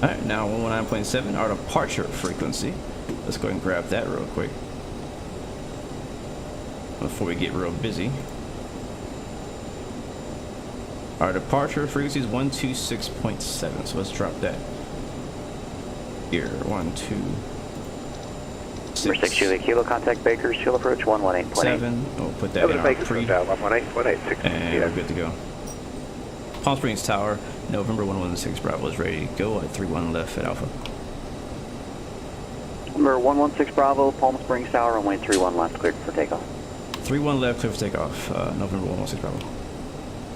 All right, now 119.7, our departure frequency. Let's go ahead and grab that real quick before we get real busy. Our departure frequency is 126.7. So let's drop that here. 126. Number 6 Juliet Kilo, contact Baker's fuel approach 118.8. 7. We'll put that in our pre. And we're good to go. Palm Springs Tower, November 116 Bravo is ready to go at 31 left at Alpha. Number 116 Bravo, Palm Springs Tower, runway 31 left, cleared for takeoff. 31 left, clear for takeoff. November 116 Bravo.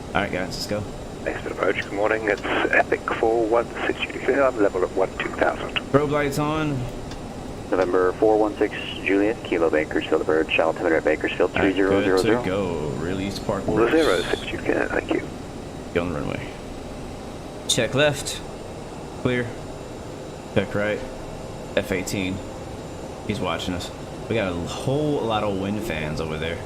All right, guys, let's go. Next approach, good morning. It's Epic 416 Juliet. I'm level at 12,000. Strobe lights on. November 416 Juliet, Kilo Bakersfield, bird, shell altimeter at Bakersfield 3000. Good to go. Release park orders. 06 Juliet, thank you. Go on the runway. Check left. Clear. Check right. F-18. He's watching us. We got a whole lot of wind fans over there.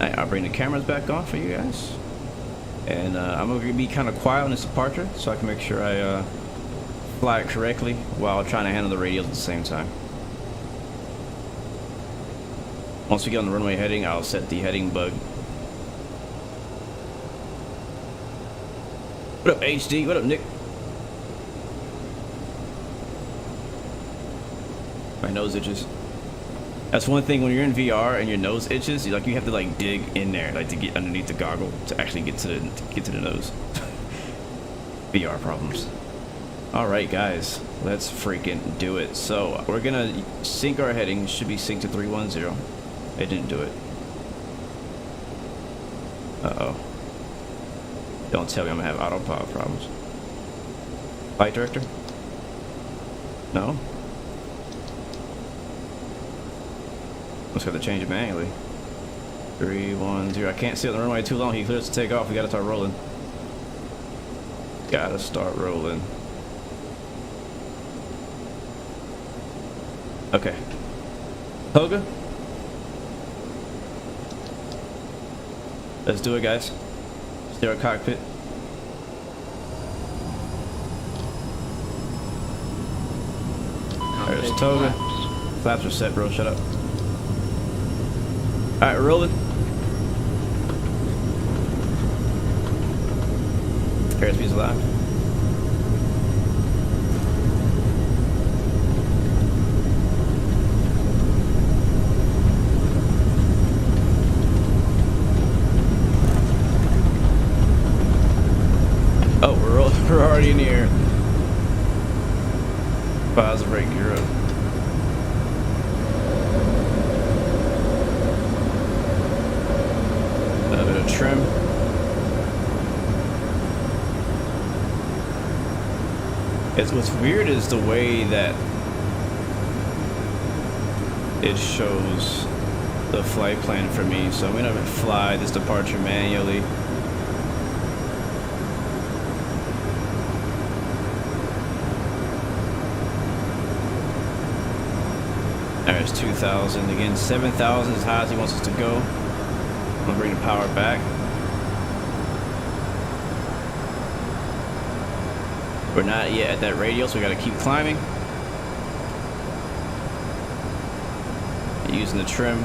I'll bring the cameras back on for you guys, and I'm going to be kind of quiet on this departure so I can make sure I fly it correctly while trying to handle the radios at the same time. Once we get on the runway heading, I'll set the heading bug. What up, HD? What up, Nick? My nose itches. That's one thing when you're in VR and your nose itches. You have to like dig in there, like to get underneath the goggle to actually get to the nose. VR problems. All right, guys, let's freaking do it. So we're gonna sync our heading. Should be synced to 310. It didn't do it. Uh-oh. Don't tell me I'm gonna have autopilot problems. Flight director? No? Just have to change it manually. 310. I can't sit on the runway too long. He clears to take off. We gotta start rolling. Gotta start rolling. Okay. Hoga? Let's do it, guys. Steer our cockpit. There's Toga. Flaps are set, bro. Shut up. Alright, we're rolling. Airspeed's alive. Oh, we're already in the air. Files of brake, you're up. A bit of trim. What's weird is the way that it shows the flight plan for me. So I'm gonna fly this departure manually. There's 2,000. Again, 7,000 is as high as he wants us to go. I'm gonna bring the power back. We're not yet at that radial, so we gotta keep climbing. Using the trim.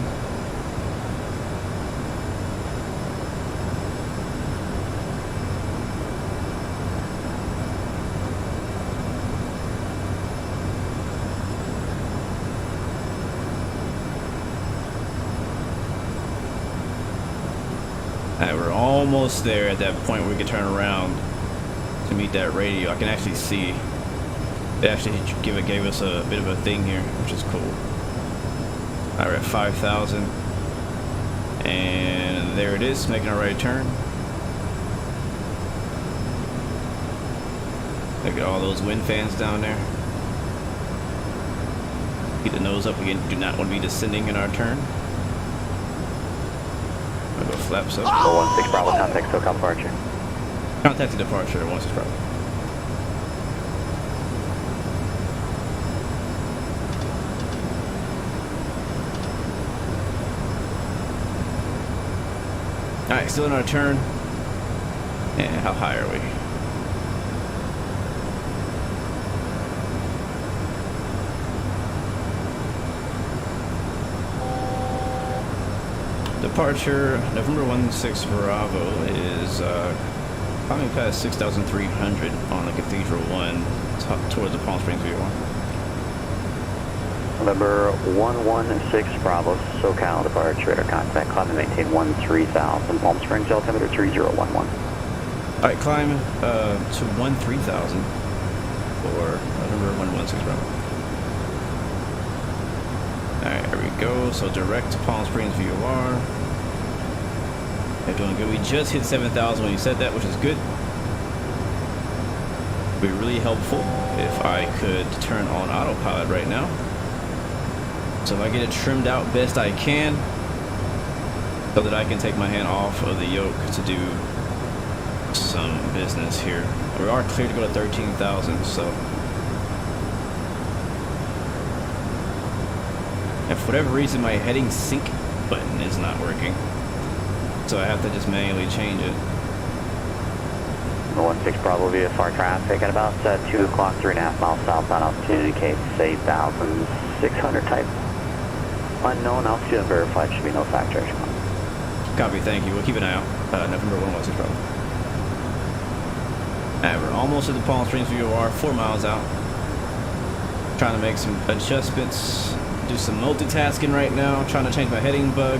Alright, we're almost there at that point where we can turn around to meet that radio. I can actually see it actually gave us a bit of a thing here, which is cool. Alright, we're at 5,000 and there it is, making our right turn. Look at all those wind fans down there. Keep the nose up again. Do not want to be descending in our turn. I'll go flaps up. 416 Bravo, contact SoCal departure. Contact the departure at 16 Bravo. Alright, still in our turn. And how high are we? Departure November 16 Bravo is climbing past 6,300 on the Cathedral 1 towards the Palm Springs V1. November 116 Bravo, SoCal departure, radar contact, climb and maintain 13,000, Palm Springs, altimeter 3011. Alright, climb to 13,000 for November 116 Bravo. Alright, here we go. So direct to Palm Springs VOR. They're doing good. We just hit 7,000 when you said that, which is good. It'd be really helpful if I could turn on autopilot right now. So if I get it trimmed out best I can, so that I can take my hand off of the yoke to do some business here. We are clear to go to 13,000, so. And for whatever reason, my heading sync button is not working. So I have to just manually change it. 16 Bravo VFR traffic at about 2 o'clock, 3.5 miles southbound altitude, indicates 8,600 type. unknown, altitude unverified, should be no factor. Copy, thank you. We'll keep an eye out. November 116 Bravo. Alright, we're almost at the Palm Springs VOR, 4 miles out. Trying to make some adjustments, do some multitasking right now, trying to change my heading bug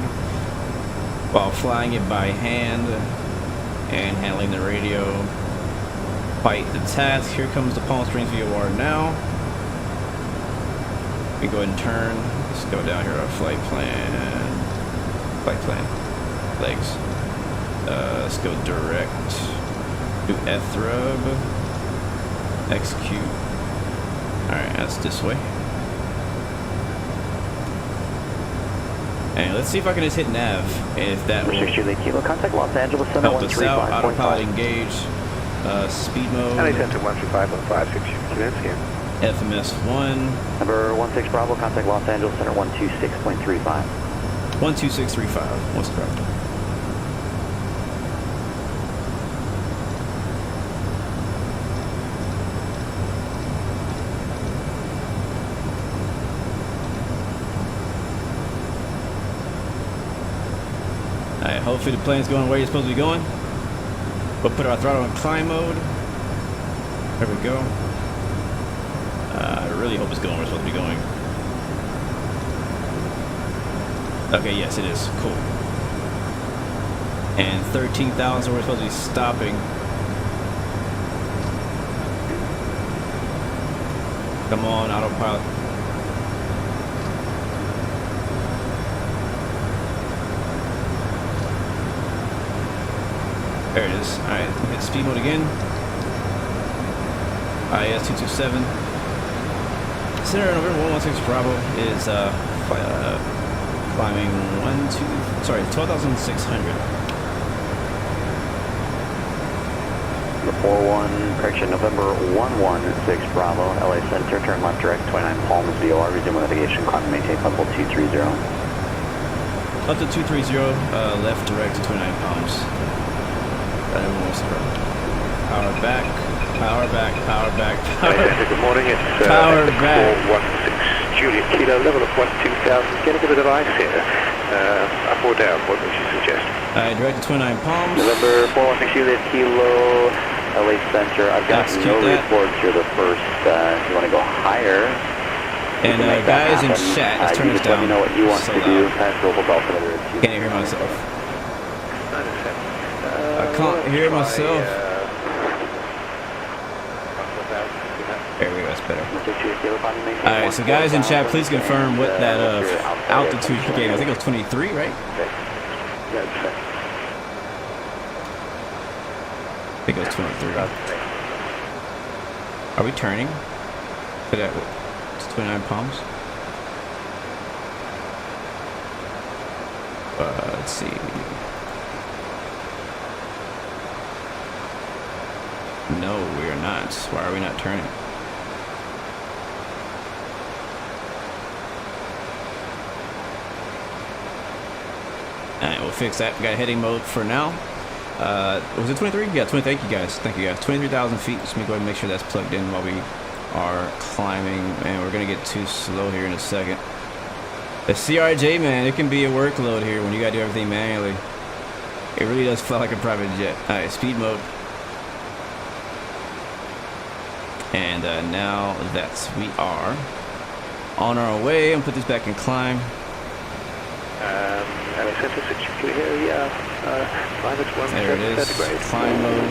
while flying it by hand and handling the radio. Quite the task. Here comes the Palm Springs VOR now. We go ahead and turn. Let's go down here, our flight plan. Legs. Let's go direct. Do F-Thrub. Execute. Alright, that's this way. And let's see if I can just hit nav. If that will contact Los Angeles Center help us out. Autopilot engage. Speed mode. LA Center 135.56 units here. FMS 1. Number 16 Bravo, contact Los Angeles Center 126.35. 12635. What's the problem? Alright, hopefully the plane's going where you're supposed to be going. We'll put our throttle in climb mode. There we go. I really hope it's going where it's supposed to be going. Okay, yes it is. Cool. And 13,000, so we're supposed to be stopping. Come on, autopilot. There it is. Alright, hit speed mode again. IS 227. Center November 116 Bravo is climbing 12,600. The 41, correction, November 116 Bravo, LA Center, turn left direct, 29 Palms VOR, resume navigation, climb and maintain level 230. Up to 230, left direct to 29 Palms. Power back, power back, power back, power back. Good morning, it's power back. 416 Juliet Kilo, level of 12,000. Getting a bit of ice here. Up or down, what would you suggest? Alright, direct to 29 Palms. November 416 Juliet Kilo, LA Center. I've got no reports. You're the first. You want to go higher? And guys in chat, let's turn this down. Let me know what you want to do. Pass Global Golf. Can't hear myself. I can't hear myself. There we go, that's better. Alright, so guys in chat, please confirm what that altitude he gave. I think it was 23, right? I think it was 23. Are we turning? To 29 Palms? Let's see. No, we are not. Why are we not turning? Alright, we'll fix that. We got heading mode for now. Was it 23? Yeah, 20. Thank you guys. 23,000 feet. Just let me go ahead and make sure that's plugged in while we are climbing. And we're going to get too slow here in a second. The CRJ, man, it can be a workload here when you got to do everything manually. It really does feel like a private jet. Alright, speed mode. And now that we are on our way, I'm put this back in climb. LA Center 62 here, yeah. There it is. Climb mode.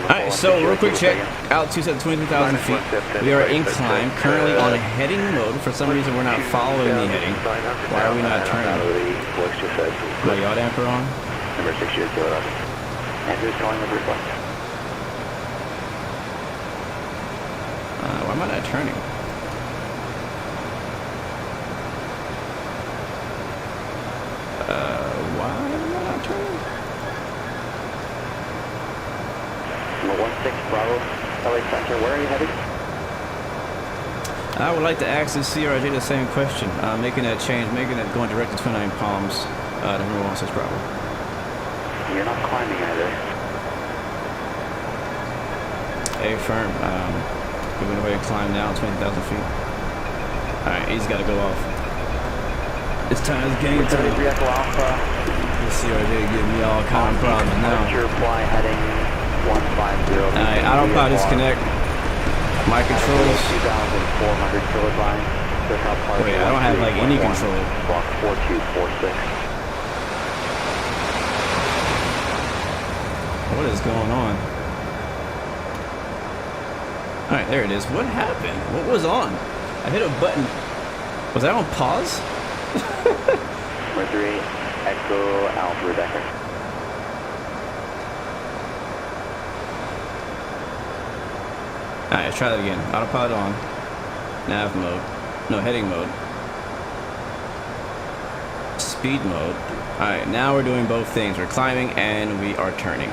Alright, so real quick check. Altitude at 23,000 feet. We are in climb, currently on heading mode. For some reason, we're not following the heading. Why are we not turning? My yaw damper on? Number 6 years ago. Andrew's calling the report. Why am I not turning? Why am I not turning? Number 16 Bravo, LA Center, where are you headed? I would like to ask the CRJ the same question. Making that change, making it going direct to 29 Palms. Number 16 Bravo. You're not climbing either. Hey, firm. We're going to go ahead and climb now, 20,000 feet. Alright, he's got to go off. It's time, it's game time. 73 Echo Alpha. This CRJ giving me all kind of problems now. Departure fly heading 150. Alright, autopilot disconnect. My controls. 2,400 kilobits. Wait, I don't have like any control. Block 4246. What is going on? Alright, there it is. What happened? What was on? I hit a button. Was I on pause? Mercury, Echo Alpha Rebecca. Alright, let's try that again. Autopilot on. Nav mode. No, heading mode. Speed mode. Alright, now we're doing both things. We're climbing and we are turning.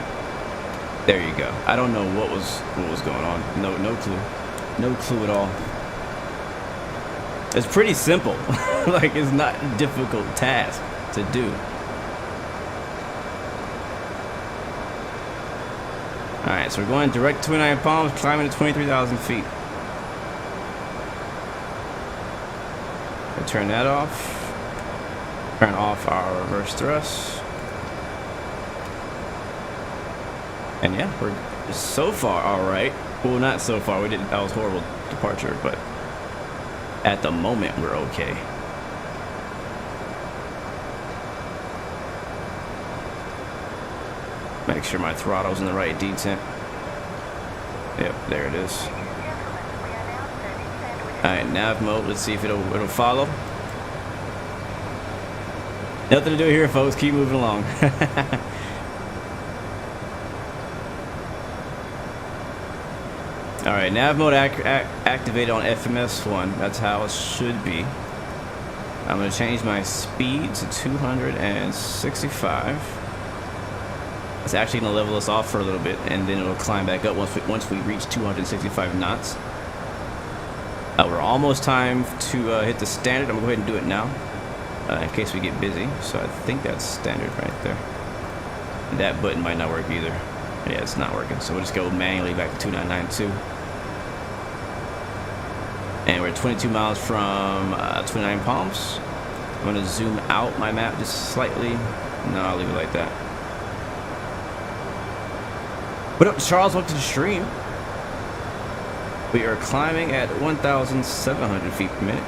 There you go. I don't know what was going on. No clue. No clue at all. It's pretty simple. Like, it's not a difficult task to do. Alright, so we're going direct 29 Palms, climbing to 23,000 feet. We'll turn that off. Turn off our reverse thrust. And yeah, we're so far alright. Well, not so far. That was horrible departure, but at the moment we're okay. Make sure my throttle's in the right detent. Yep, there it is. Alright, nav mode. Let's see if it'll follow. Nothing to do here, folks. Keep moving along. Alright, nav mode activated on FMS1. That's how it should be. I'm going to change my speed to 265. It's actually going to level us off for a little bit, and then it'll climb back up once we reach 265 knots. We're almost time to hit the standard. I'm going to go ahead and do it now, in case we get busy. So I think that's standard right there. That button might not work either. Yeah, it's not working. So we'll just go manually back to 2992. And we're 22 miles from 29 Palms. I'm going to zoom out my map just slightly. No, I'll leave it like that. What up, Charles? Welcome to the stream. We are climbing at 1,700 feet per minute.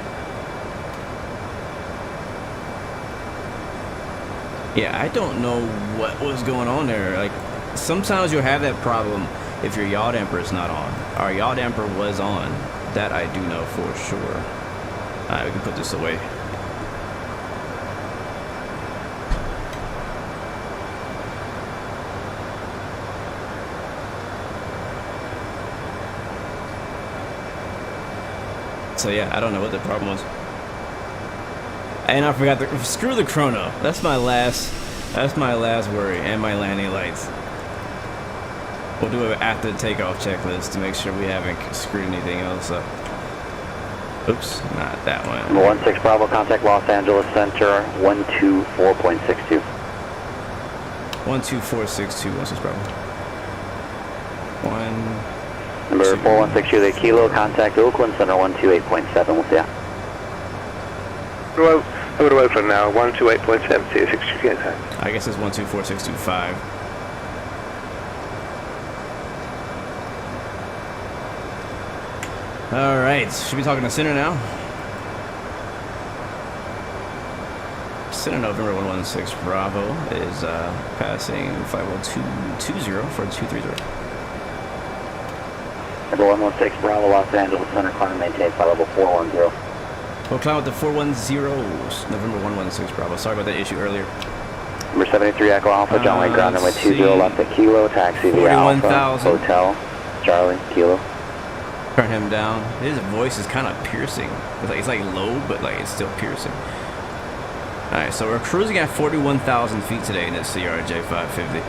Yeah, I don't know what was going on there. Like, sometimes you'll have that problem if your yaw damper is not on. Our yaw damper was on. That I do know for sure. Alright, we can put this away. So yeah, I don't know what the problem was. And I forgot to screw the chrono. That's my last worry, and my landing lights. We'll do it after the takeoff checklist to make sure we haven't screwed anything else up. Oops, not that one. Number 16 Bravo, contact Los Angeles Center 124.62. 12462, 16 Bravo. Number 416 Juliet Kilo, contact Oakland Center 128.7. We'll see ya. Over to Oakland now, 128.7, 6 again. I guess it's 124625. Alright, should be talking to center now. Center November 116 Bravo is passing flight level 220 for 230. Number 116 Bravo, Los Angeles Center, climb maintain flight level 410. We'll climb with the 410s, November 116 Bravo. Sorry about that issue earlier. Number 73 Echo Alpha, John Wayne ground runway 20 left at Kilo, taxi via Alpha, Hotel, Charlie, Kilo. Turn him down. His voice is kind of piercing. It's like low, but like it's still piercing. Alright, so we're cruising at 41,000 feet today in this CRJ 550.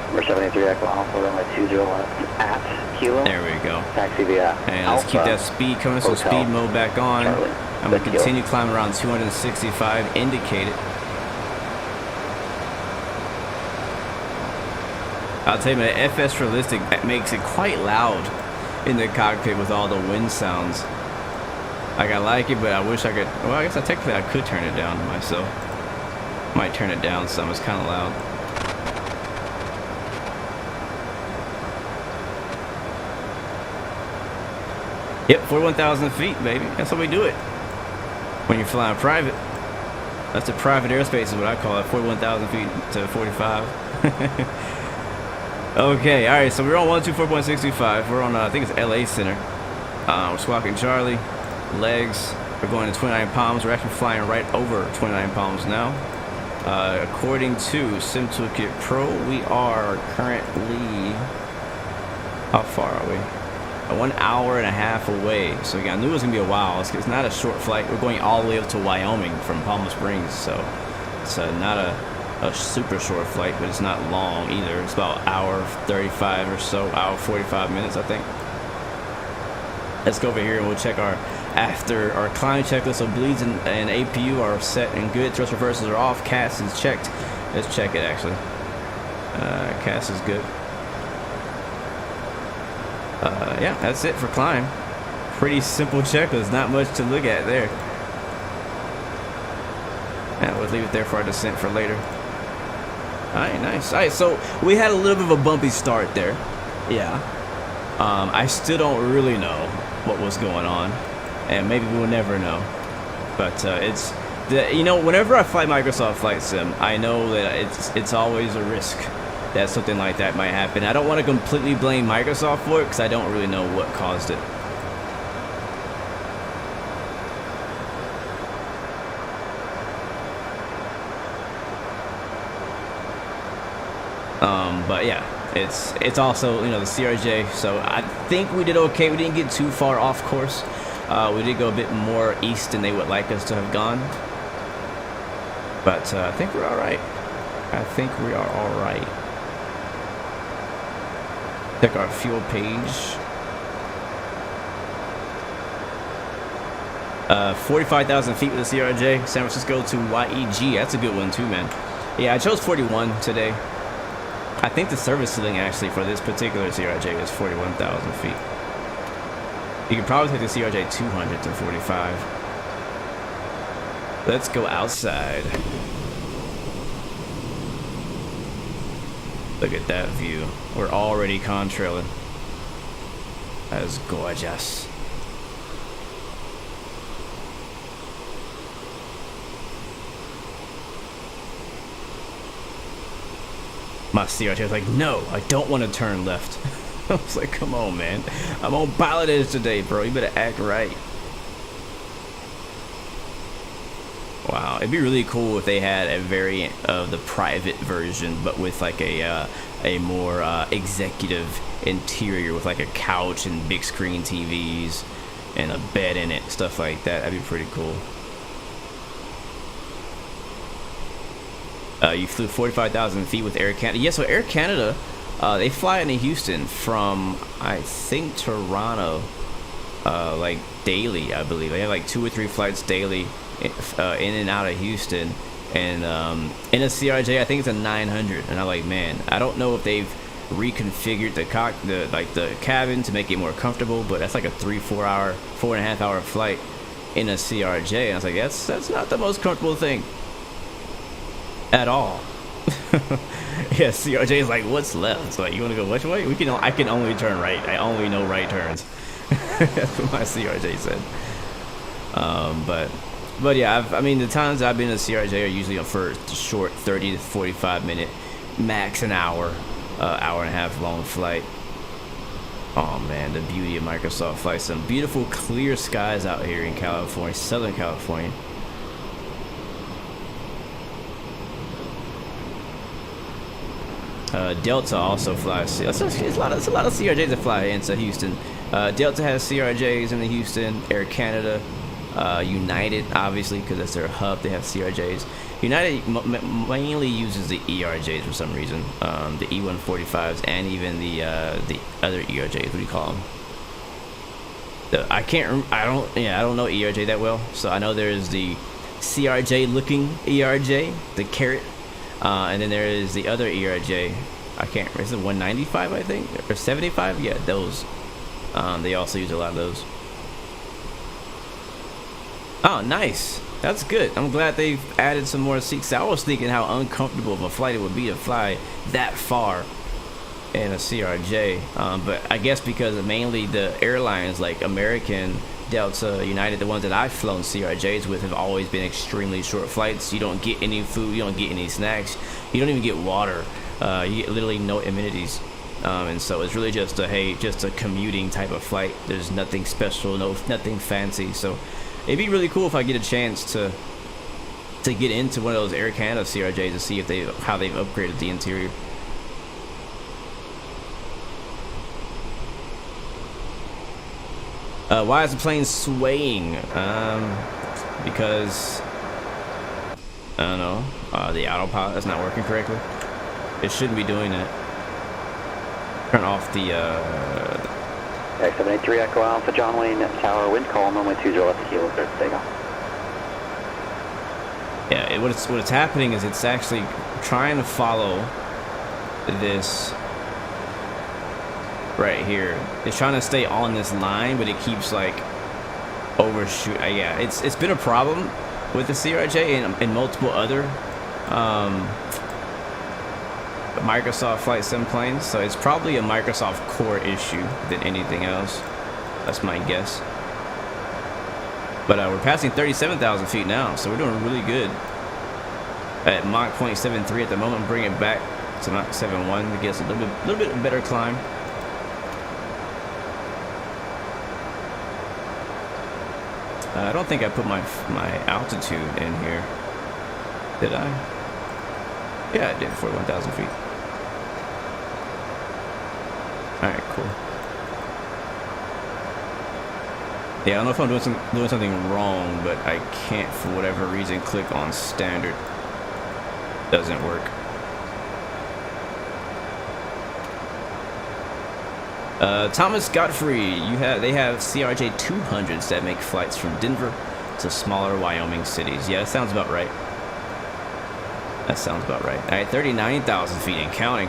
Number 73 Echo Alpha, runway 20 left at Kilo. There we go. Taxi via And Alpha, let's keep that speed coming, so Hotel, speed mode back on. Charlie, I'm going to continue climbing around 265, indicated. I'll tell you, man, FS Realistic makes it quite loud in the cockpit with all the wind sounds. Like I like it, but I wish I could. Well, I guess technically I could turn it down myself. Might turn it down some. It's kind of loud. Yep, 41,000 feet, baby. That's how we do it. When you're flying private. That's a private airspace is what I call it. 41,000 feet to 45. Okay, all right. So we're on 124.625. We're on, I think it's LA Center. We're squawking Charlie. Legs. We're going to 29 Palms. We're actually flying right over 29 Palms now. According to Sim Toolkit Pro, we are currently. How far are we? 1 hour and a half away. So again, I knew it was gonna be a while. It's not a short flight. We're going all the way up to Wyoming from Palm Springs, so it's not a super short flight, but it's not long either. It's about hour 35 or so, hour 45 minutes, I think. Let's go over here and we'll check our climb checklist. So bleeds and APU are set and good. Thrust reversals are off. CAS is checked. Let's check it actually. CAS is good. Yeah, that's it for climb. Pretty simple checklist, not much to look at there. Yeah, we'll leave it there for our descent for later. Alright, nice. Alright, so we had a little bit of a bumpy start there. Yeah. I still don't really know what was going on, and maybe we'll never know. But it's you know, whenever I fly Microsoft Flight Sim, I know that it's always a risk that something like that might happen. I don't want to completely blame Microsoft for it because I don't really know what caused it. But yeah, it's also, you know, the CRJ. So I think we did okay. We didn't get too far off course. We did go a bit more east than they would like us to have gone. But I think we're all right. I think we are all right. Check our fuel page. 45,000 feet with the CRJ. San Francisco to YEG. That's a good one too, man. Yeah, I chose 41 today. I think the service ceiling actually for this particular CRJ is 41,000 feet. You could probably take the CRJ 200 to 45. Let's go outside. Look at that view. We're already contrailing. That is gorgeous. My CRT was like, no, I don't want to turn left. I was like, come on, man. I'm on Pilotedge today, bro. You better act right. Wow, it'd be really cool if they had a variant of the private version, but with like a more executive interior with like a couch and big screen TVs and a bed in it, stuff like that. That'd be pretty cool. You flew 45,000 feet with Air Canada. Yeah, so Air Canada, they fly into Houston from, I think, Toronto, like daily, I believe. They have like 2 or 3 flights daily in and out of Houston. And in a CRJ, I think it's a 900. And I'm like, man, I don't know if they've reconfigured the cabin to make it more comfortable, but that's like a 4.5 hour flight in a CRJ. And I was like, that's not the most comfortable thing at all. Yeah, CRJ is like, what's left? It's like, you want to go which way? I can only turn right. I only know right turns. That's what my CRJ said. But yeah, I mean, the times I've been in a CRJ are usually for short 30 to 45 minute, max an hour, hour and a half long flight. Oh man, the beauty of Microsoft Flight Sim. Beautiful clear skies out here in California, Southern California. Delta also flies. It's a lot of CRJs that fly into Houston. Delta has CRJs in the Houston. Air Canada, United, obviously, because that's their hub. They have CRJs. United mainly uses the ERJs for some reason. The E145s and even the other ERJs. What do you call them? I don't know ERJ that well. So I know there's the CRJ looking ERJ, the carrot. And then there is the other ERJ. I can't remember. Is it 195, I think? Or 75? Yeah, those. They also use a lot of those. Oh, nice. That's good. I'm glad they've added some more seats. I was thinking how uncomfortable of a flight it would be to fly that far in a CRJ. But I guess because mainly the airlines like American, Delta, United, the ones that I've flown CRJs with have always been extremely short flights. You don't get any food, you don't get any snacks, you don't even get water. You get literally no amenities. And so it's really just a commuting type of flight. There's nothing special, nothing fancy. So it'd be really cool if I get a chance to get into one of those Air Canada CRJs to see if how they've upgraded the interior. Why is the plane swaying? Because I don't know. The autopilot is not working correctly. It shouldn't be doing that. Turn off the X783 Echo Alpha, John Wayne Tower, wind calm, runway 20 left kilo, clear for takeoff. Yeah, what's happening is it's actually trying to follow this right here. It's trying to stay on this line, but it keeps like overshoot. Yeah, it's been a problem with the CRJ and multiple other Microsoft Flight Sim planes, so it's probably a Microsoft core issue than anything else. That's my guess. But we're passing 37,000 feet now, so we're doing really good at Mach 0.73 at the moment. Bring it back to Mach 7.1 to get us a little bit better climb. I don't think I put my altitude in here. Did I? Yeah, I did, 41,000 feet. Alright, cool. Yeah, I don't know if I'm doing something wrong, but I can't, for whatever reason, click on standard. Doesn't work. Thomas Godfrey, they have CRJ 200s that make flights from Denver to smaller Wyoming cities. Yeah, that sounds about right. That sounds about right. All right, 39,000 feet and counting.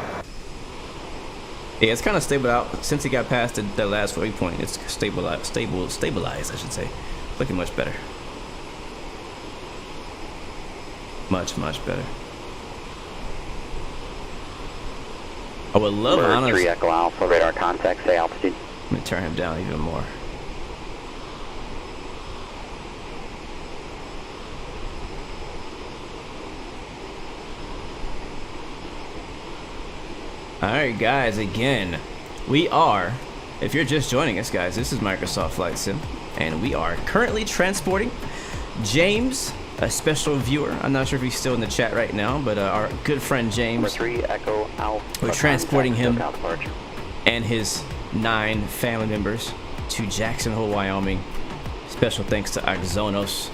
Yeah, it's kind of stable out since it got past the last waypoint. It's stabilized, I should say. Looking much better. Much better. I would love, honestly. 3 Echo Alpha, radar contact, say altitude. Let me turn him down even more. Alright guys, again, we are, if you're just joining us guys, this is Microsoft Flight Sim, and we are currently transporting James, a special viewer. I'm not sure if he's still in the chat right now, but our good friend James, 3 Echo Alpha, we're transporting him and his 9 family members to Jackson Hole, Wyoming. Special thanks to Axonos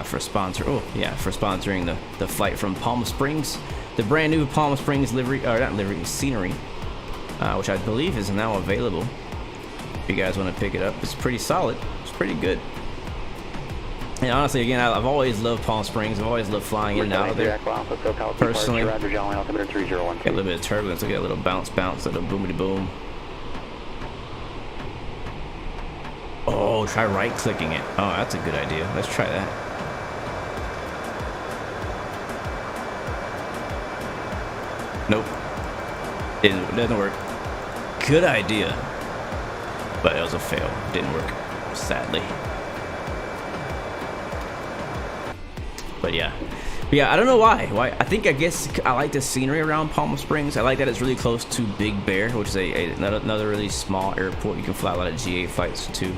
for sponsoring the flight from Palm Springs. The brand new Palm Springs scenery, which I believe is now available. If you guys want to pick it up, it's pretty solid. It's pretty good. And honestly, again, I've always loved Palm Springs. I've always loved flying in and out of there. Personally, got a little bit of turbulence. Look at a little bounce, little boomity boom. Oh, try right-clicking it. Oh, that's a good idea. Let's try that. Nope. Doesn't work. Good idea. But it was a fail. Didn't work, sadly. But yeah. I don't know why. I guess I like the scenery around Palm Springs. I like that it's really close to Big Bear, which is another really small airport. You can fly a lot of GA flights too.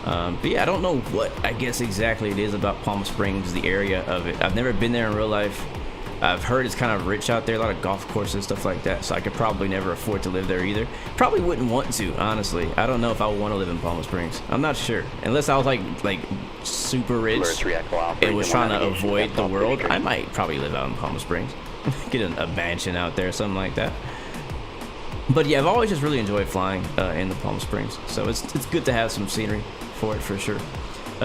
But yeah, I don't know what I guess exactly it is about Palm Springs, the area of it. I've never been there in real life. I've heard it's kind of rich out there, a lot of golf courses, stuff like that, so I could probably never afford to live there either. Probably wouldn't want to, honestly. I don't know if I would want to live in Palm Springs. I'm not sure. Unless I was like super rich and was trying to avoid the world, I might probably live out in Palm Springs. Get a mansion out there, something like that. But yeah, I've always just really enjoyed flying in the Palm Springs, so it's good to have some scenery for it for sure.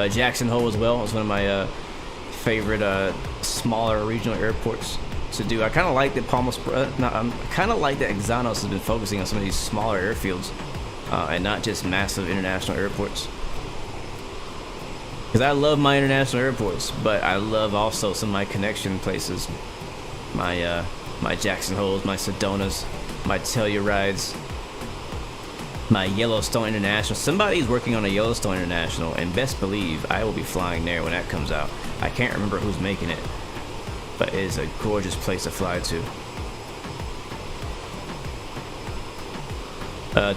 Jackson Hole as well is one of my favorite smaller regional airports to do. I kind of like that kind of like that Axonos has been focusing on some of these smaller airfields and not just massive international airports. because I love my international airports, but I love also some of my connection places. My Jackson Holes, my Sedonas, my Tellurides, my Yellowstone International. Somebody's working on a Yellowstone International, and best believe I will be flying there when that comes out. I can't remember who's making it, but it is a gorgeous place to fly to.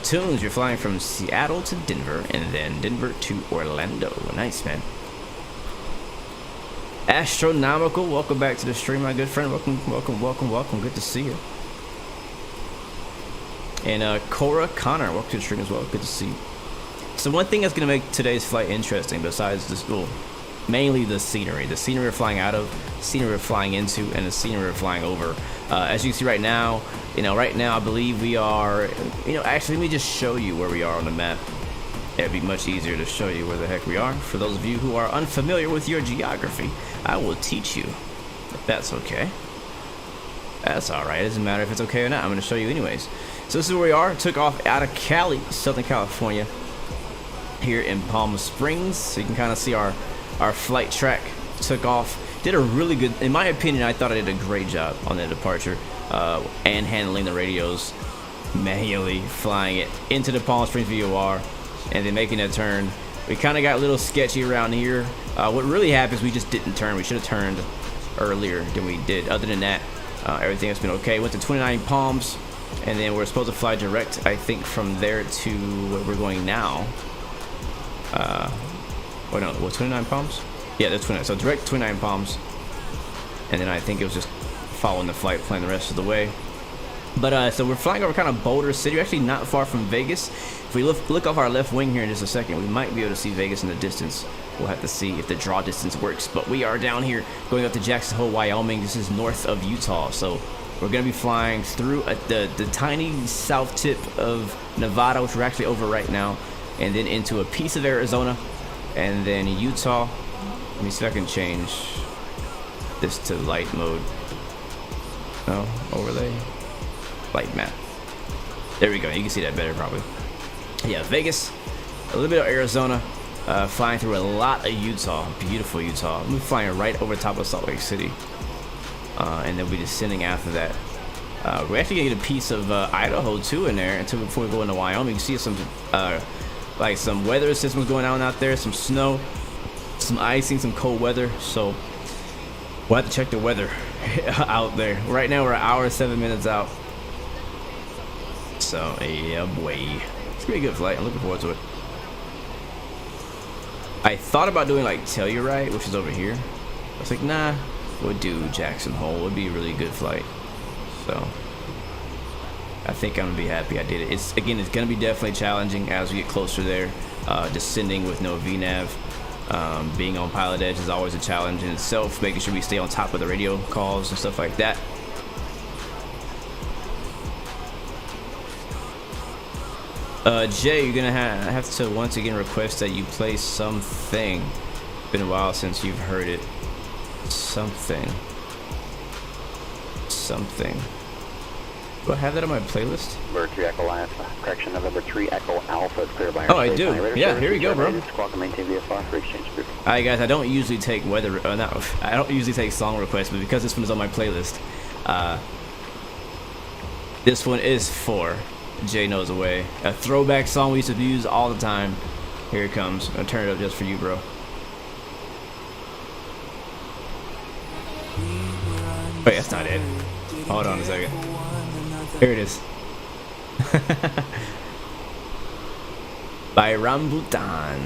Tunes, you're flying from Seattle to Denver, and then Denver to Orlando. Nice, man. Astronomical, welcome back to the stream, my good friend. Welcome. Good to see you. And Cora Connor, welcome to the stream as well. Good to see you. So one thing that's gonna make today's flight interesting, besides this, well, mainly the scenery we're flying out of, scenery we're flying into, and the scenery we're flying over. As you can see right now, I believe we are, actually let me just show you where we are on the map. It'd be much easier to show you where the heck we are. For those of you who are unfamiliar with your geography, I will teach you, if that's okay. That's alright, it doesn't matter if it's okay or not, I'm going to show you anyways. So this is where we are. Took off out of Cali, Southern California, here in Palm Springs. So you can kind of see our flight track. Took off, did a really good, in my opinion, I thought I did a great job on the departure, and handling the radios manually, flying it into the Palm Springs VOR, and then making that turn. We kind of got a little sketchy around here. What really happened is we just didn't turn. We should have turned earlier than we did. Other than that, everything has been okay. Went to 29 Palms, and then we're supposed to fly direct, I think, from there to where we're going now. Oh no, what, 29 Palms? Yeah, that's 29. So direct 29 Palms, and then I think it was just following the flight plan the rest of the way. But so we're flying over kind of Boulder City. We're actually not far from Vegas. If we look off our left wing here in just a second, we might be able to see Vegas in the distance. We'll have to see if the draw distance works. But we are down here going up to Jackson Hole, Wyoming. This is north of Utah. So we're going to be flying through the tiny south tip of Nevada, which we're actually over right now, and then into a piece of Arizona, and then Utah. Let me see if I can change this to light mode. No, overlay. Light map. There we go. You can see that better probably. Yeah, Vegas, a little bit of Arizona, flying through a lot of Utah. Beautiful Utah. We're flying right over top of Salt Lake City, and then we'll be descending after that. We're actually gonna get a piece of Idaho too in there until before we go into Wyoming. You see some like some weather systems going on out there, some snow, some icing, some cold weather. So we'll have to check the weather out there. Right now we're an hour and 7 minutes out. So yeah, boy, it's gonna be a good flight. I'm looking forward to it. I thought about doing like Telluride, which is over here. I was like, nah, we'll do Jackson Hole. It'd be a really good flight. So I think I'm gonna be happy I did it. It's gonna be definitely challenging as we get closer there. Descending with no VNAV, being on Pilotedge is always a challenge in itself. Making sure we stay on top of the radio calls and stuff like that. Jay, you're gonna have to once again request that you play something. Been a while since you've heard it. Something. Do I have that on my playlist? November 3 Echo Alpha, correction, November 3 Echo Alpha is clear by Oh, I do. Yeah, here we go, bro. Alright, guys, I don't usually take weather. I don't usually take song requests, but because this one is on my playlist, this one is for Jay Knows a Way. A throwback song we used to use all the time. Here it comes. I'm gonna turn it up just for you, bro. Wait, that's not it. Hold on a second. Here it is. By Rambutan.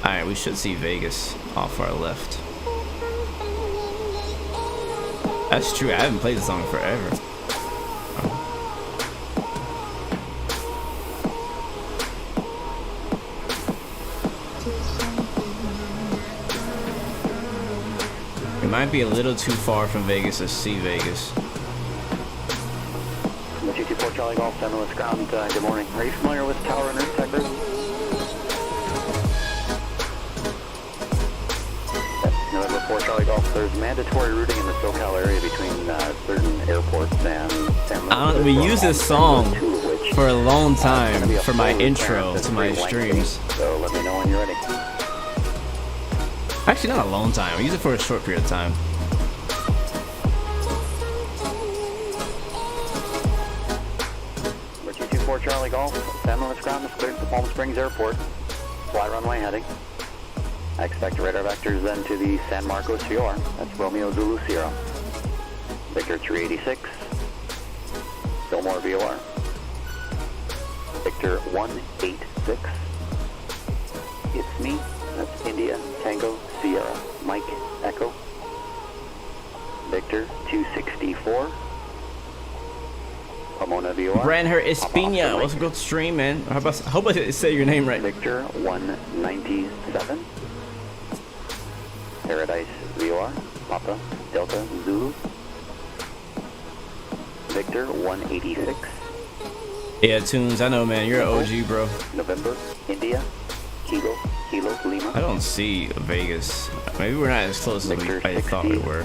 Alright, we should see Vegas off our left. That's true, I haven't played the song forever. We might be a little too far from Vegas to see Vegas. 224 Charlie Golf, 7 West Ground, good morning. Are you familiar with Tower and Earth Tech Group? November 4 Charlie Golf, there's mandatory routing in the SoCal area between certain airports and San Luis. We use this song for a long time for my intro to my streams. So let me know when you're ready. Actually, not a long time. I use it for a short period of time. Number 224 Charlie Golf, 10 minutes ground is cleared to Palm Springs Airport. Fly runway heading. I expect radar vectors then to the San Marcos VOR. That's Romeo Zulu Sierra. Victor 386. Fillmore VOR. Victor 186. It's me. That's India Tango Sierra Mike Echo. Victor 264. Pomona VOR. Branher Espina, what's a good stream, man? I hope I say your name right. Victor 197. Paradise VOR. Papa Delta Zulu. Victor 186. Yeah, Tunes, I know, man. You're an OG, bro. November, India, Kilo Lima. I don't see Vegas. Maybe we're not as close as I thought we were.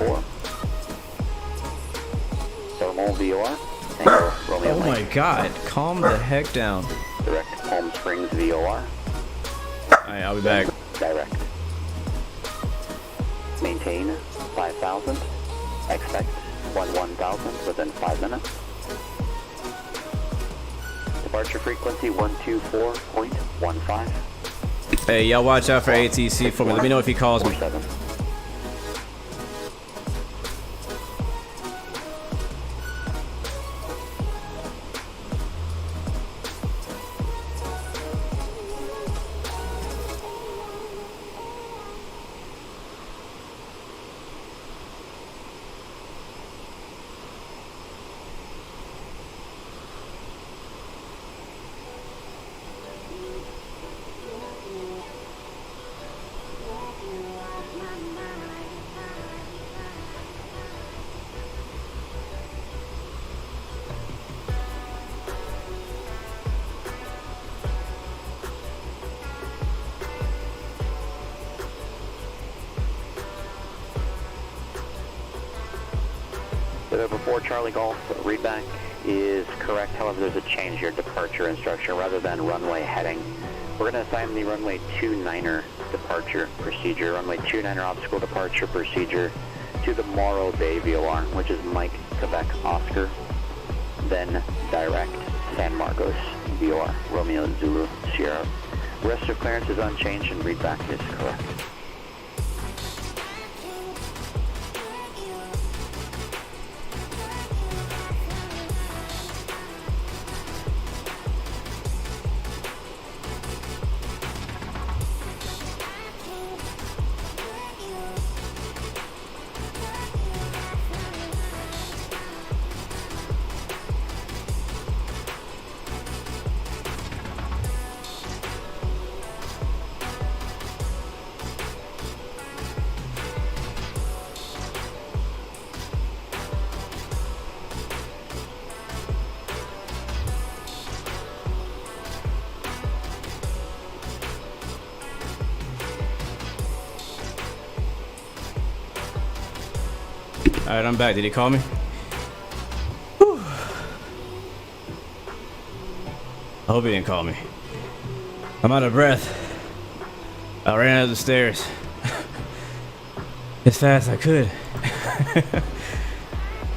Thermal VOR. Tango Romeo Oh my god, calm the heck down. Direct Palm Springs VOR. Alright, I'll be back. Direct. Maintain 5,000. Expect 1,000 within 5 minutes. Departure frequency 124.15. Hey, y'all watch out for ATC for me. Let me know if he calls me. 47. Before Charlie Golf, readback is correct. However, there's a change here, departure instruction. Rather than runway heading, we're going to assign the runway 29er departure procedure, runway 29er obstacle departure procedure to the Morro Bay VOR, which is Mike, Quebec, Oscar, then direct San Marcos VOR, Romeo, Zulu, Sierra. Rest of clearance is unchanged and readback is correct. Alright, I'm back. Did he call me? Whew. I hope he didn't call me. I'm out of breath. I ran up the stairs as fast as I could.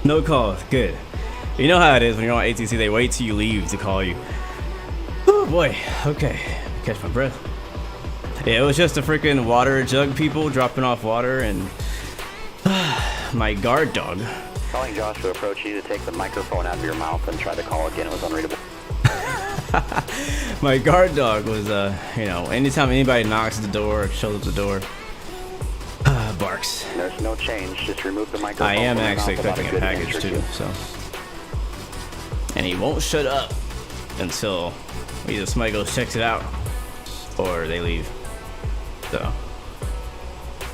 No calls. Good. You know how it is when you're on ATC. They wait till you leave to call you. Oh boy. Okay. Catch my breath. Yeah, it was just a freaking water jug people dropping off water and my guard dog. Calling Josh to approach you to take the microphone out of your mouth and try to call again. It was unreadable. My guard dog was, you know, anytime anybody knocks at the door or shows up the door, barks. There's no change. Just remove the microphone. I am actually expecting a package too, so. And he won't shut up until either somebody goes checks it out or they leave. So.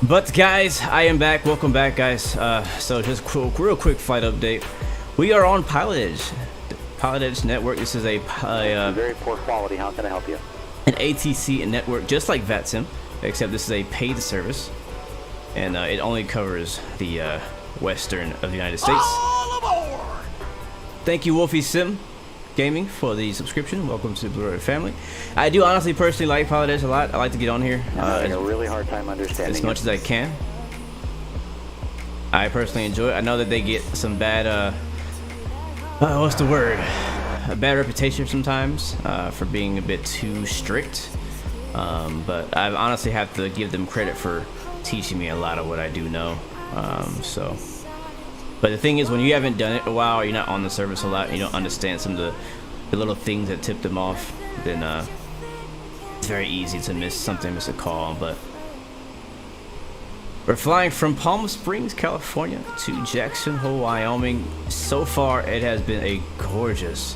But guys, I am back. Welcome back, guys. So just real quick flight update. We are on Pilotedge. Pilotedge network. This is a very poor quality. How can I help you? An ATC network, just like VATSIM, except this is a paid service, and it only covers the western of the United States. All aboard! Thank you, Wolfie Sim. Gaming for the subscription. Welcome to the Blu-ray family. I do honestly personally like Pilotedge a lot. I like to get on here I'm having a really hard time understanding as much as I can. I personally enjoy it. I know that they get some bad what's the word? A bad reputation sometimes for being a bit too strict. But I honestly have to give them credit for teaching me a lot of what I do know. But the thing is, when you haven't done it a while, or you're not on the service a lot, and you don't understand some of the little things that tip them off, then it's very easy to miss a call. But we're flying from Palm Springs, California to Jackson Hole, Wyoming. So far, it has been a gorgeous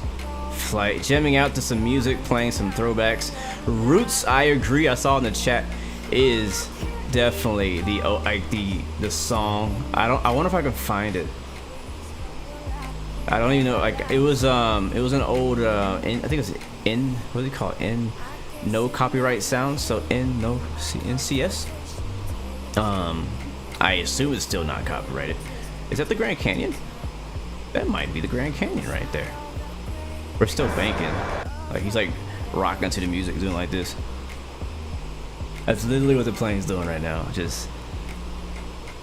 flight. Jamming out to some music, playing some throwbacks. Roots, I agree. I saw in the chat is definitely the song. I wonder if I can find it. I don't even know. Like it was an old I think it was what do you call it? No copyright sounds. So NCS. I assume it's still not copyrighted. Is that the Grand Canyon? That might be the Grand Canyon right there. We're still banking. Like he's like rocking to the music, doing like this. That's literally what the plane's doing right now.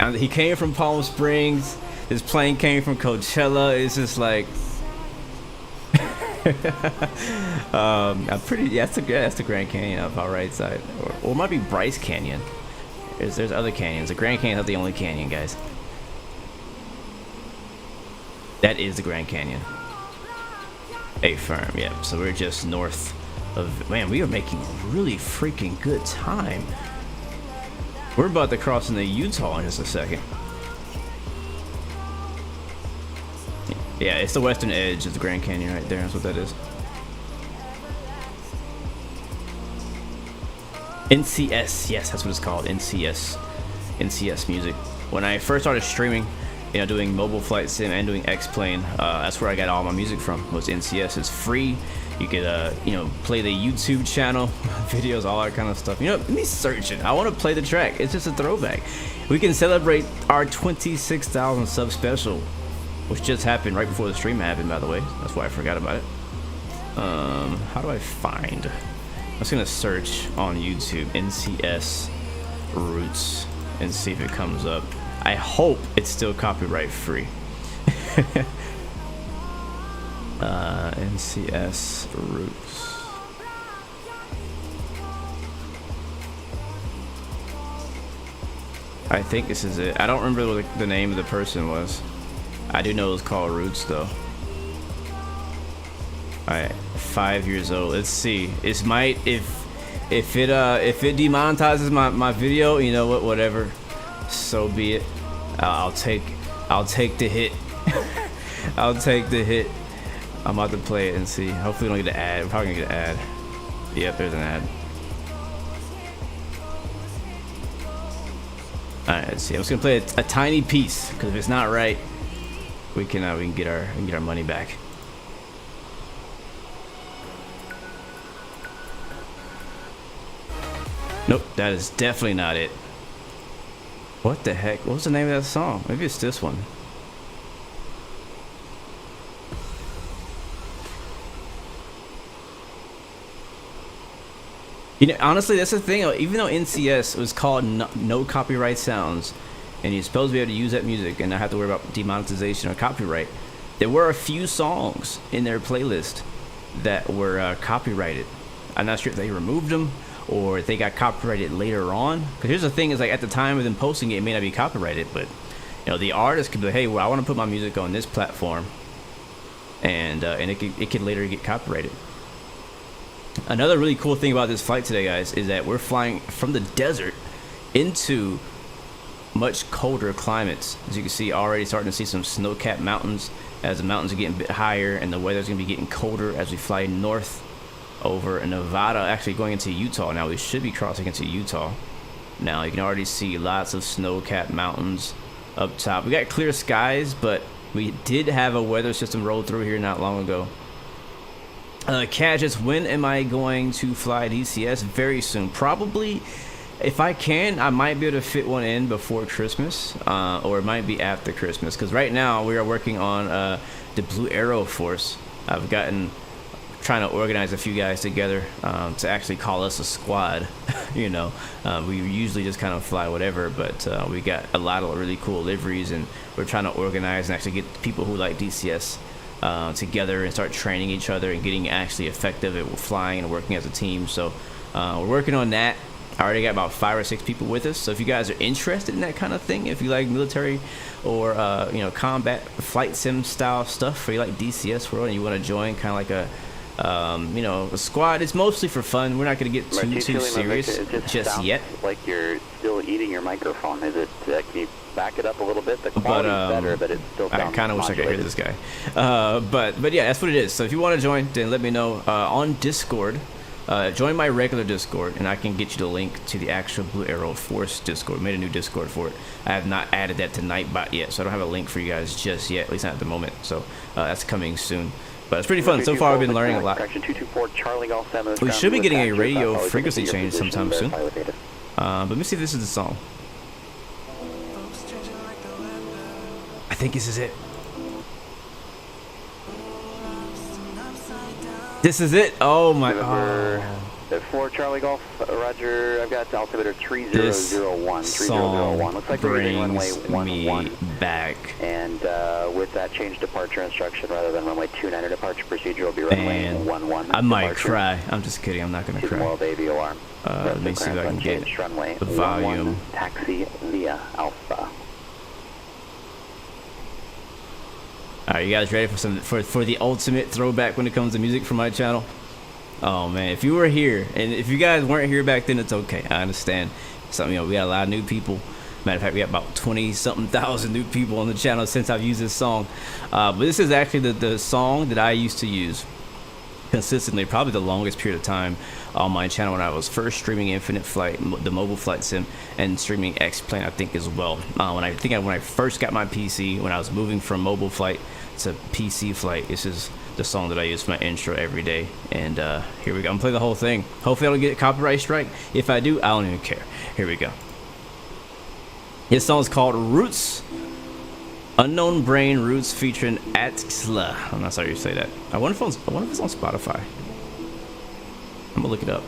And he came from Palm Springs. His plane came from Coachella. It's just like, I'm pretty. Yeah, that's the Grand Canyon up our right side, or it might be Bryce Canyon. There's other canyons. The Grand Canyon's not the only canyon, guys. That is the Grand Canyon. A firm, yeah. So we're just north of. Man, we are making really freaking good time. We're about to cross into Utah in just a second. Yeah, it's the western edge of the Grand Canyon right there. That's what that is. NCS, yes, that's what it's called. NCS music. When I first started streaming, you know, doing mobile flight sim and doing X-Plane, that's where I got all my music from. Was NCS. It's free. You could, you know, play the YouTube channel, videos, all that kind of stuff. You know, let me search it. I want to play the track. It's just a throwback. We can celebrate our 26,000 sub special, which just happened right before the stream happened, by the way. That's why I forgot about it. How do I find? I'm just gonna search on YouTube NCS roots and see if it comes up. I hope it's still copyright free. NCS roots. I think this is it. I don't remember what the name of the person was. I do know it was called Roots though. Alright, 5 years old. Let's see. It might if it demonetizes my video, you know what, whatever. So be it. I'll take the hit. I'll take the hit. I'm about to play it and see. Hopefully we don't get an ad. We're probably gonna get an ad. Yep, there's an ad. Alright, let's see. I'm just gonna play a tiny piece, because if it's not right, we can get our money back. Nope, that is definitely not it. What the heck? What was the name of that song? Maybe it's this one. You know, honestly, that's the thing. Even though NCS was called no copyright sounds, and you're supposed to be able to use that music and not have to worry about demonetization or copyright, there were a few songs in their playlist that were copyrighted. I'm not sure if they removed them or if they got copyrighted later on. Because here's the thing: is like at the time of them posting it, it may not be copyrighted, but you know, the artist could be, hey, well, I want to put my music on this platform, and it could later get copyrighted. Another really cool thing about this flight today, guys, is that we're flying from the desert into much colder climates. As you can see, already starting to see some snow-capped mountains as the mountains are getting a bit higher and the weather's going to be getting colder as we fly north over Nevada, actually going into Utah. Now we should be crossing into Utah. Now you can already see lots of snow-capped mountains up top. We got clear skies, but we did have a weather system roll through here not long ago. Cadges, when am I going to fly DCS? Very soon. Probably, if I can, I might be able to fit one in before Christmas, or it might be after Christmas. Because right now we are working on the Blue Arrow Force. I've gotten trying to organize a few guys together to actually call us a squad. You know, we usually just kind of fly whatever, but we got a lot of really cool liveries, and we're trying to organize and actually get people who like DCS together and start training each other and getting actually effective at flying and working as a team. So we're working on that. I already got about 5 or 6 people with us. So if you guys are interested in that kind of thing, if you like military or you know, combat flight sim style stuff, or you like DCS world and you want to join kind of like a you know, a squad, it's mostly for fun. We're not going to get too serious just yet. Like you're still eating your microphone. Is it? Can you back it up a little bit? The quality's better, but it still sounds I kind of wish I could hear this guy. But yeah, that's what it is. So if you want to join, then let me know on Discord. Join my regular Discord, and I can get you the link to the actual Blue Arrow Force Discord. Made a new Discord for it. I have not added that to Nightbot yet, so I don't have a link for you guys just yet, at least not at the moment. So that's coming soon. But it's pretty fun. So far, we've been learning a lot. We should be getting a radio frequency change sometime soon. But let me see if this is the song. I think this is it. This is it. Oh my. Oh. 4 Charlie Golf, Roger. I've got altimeter 3001. 3001. Looks like we're getting runway 11 back. And with that change departure instruction, rather than runway 29 departure procedure, will be runway 11. I might cry. I'm just kidding. I'm not gonna cry. World AVOR. Let me see if I can get the volume. Taxi via Alpha. Alright, you guys ready for some for the ultimate throwback when it comes to music for my channel? Oh man, if you were here, and if you guys weren't here back then, it's okay. I understand. So, you know, we got a lot of new people. Matter of fact, we got about 20-something thousand new people on the channel since I've used this song. But this is actually the song that I used to use consistently, probably the longest period of time on my channel when I was first streaming Infinite Flight, the mobile flight sim, and streaming X-Plane, I think, as well. When I first got my PC, when I was moving from mobile flight to PC flight, this is the song that I use for my intro every day. And here we go. I'm gonna play the whole thing. Hopefully I don't get a copyright strike. If I do, I don't even care. Here we go. This song is called Roots. Unknown Brain Roots featuring Axla. I'm not sorry you say that. I wonder if it's on Spotify. I'm gonna look it up.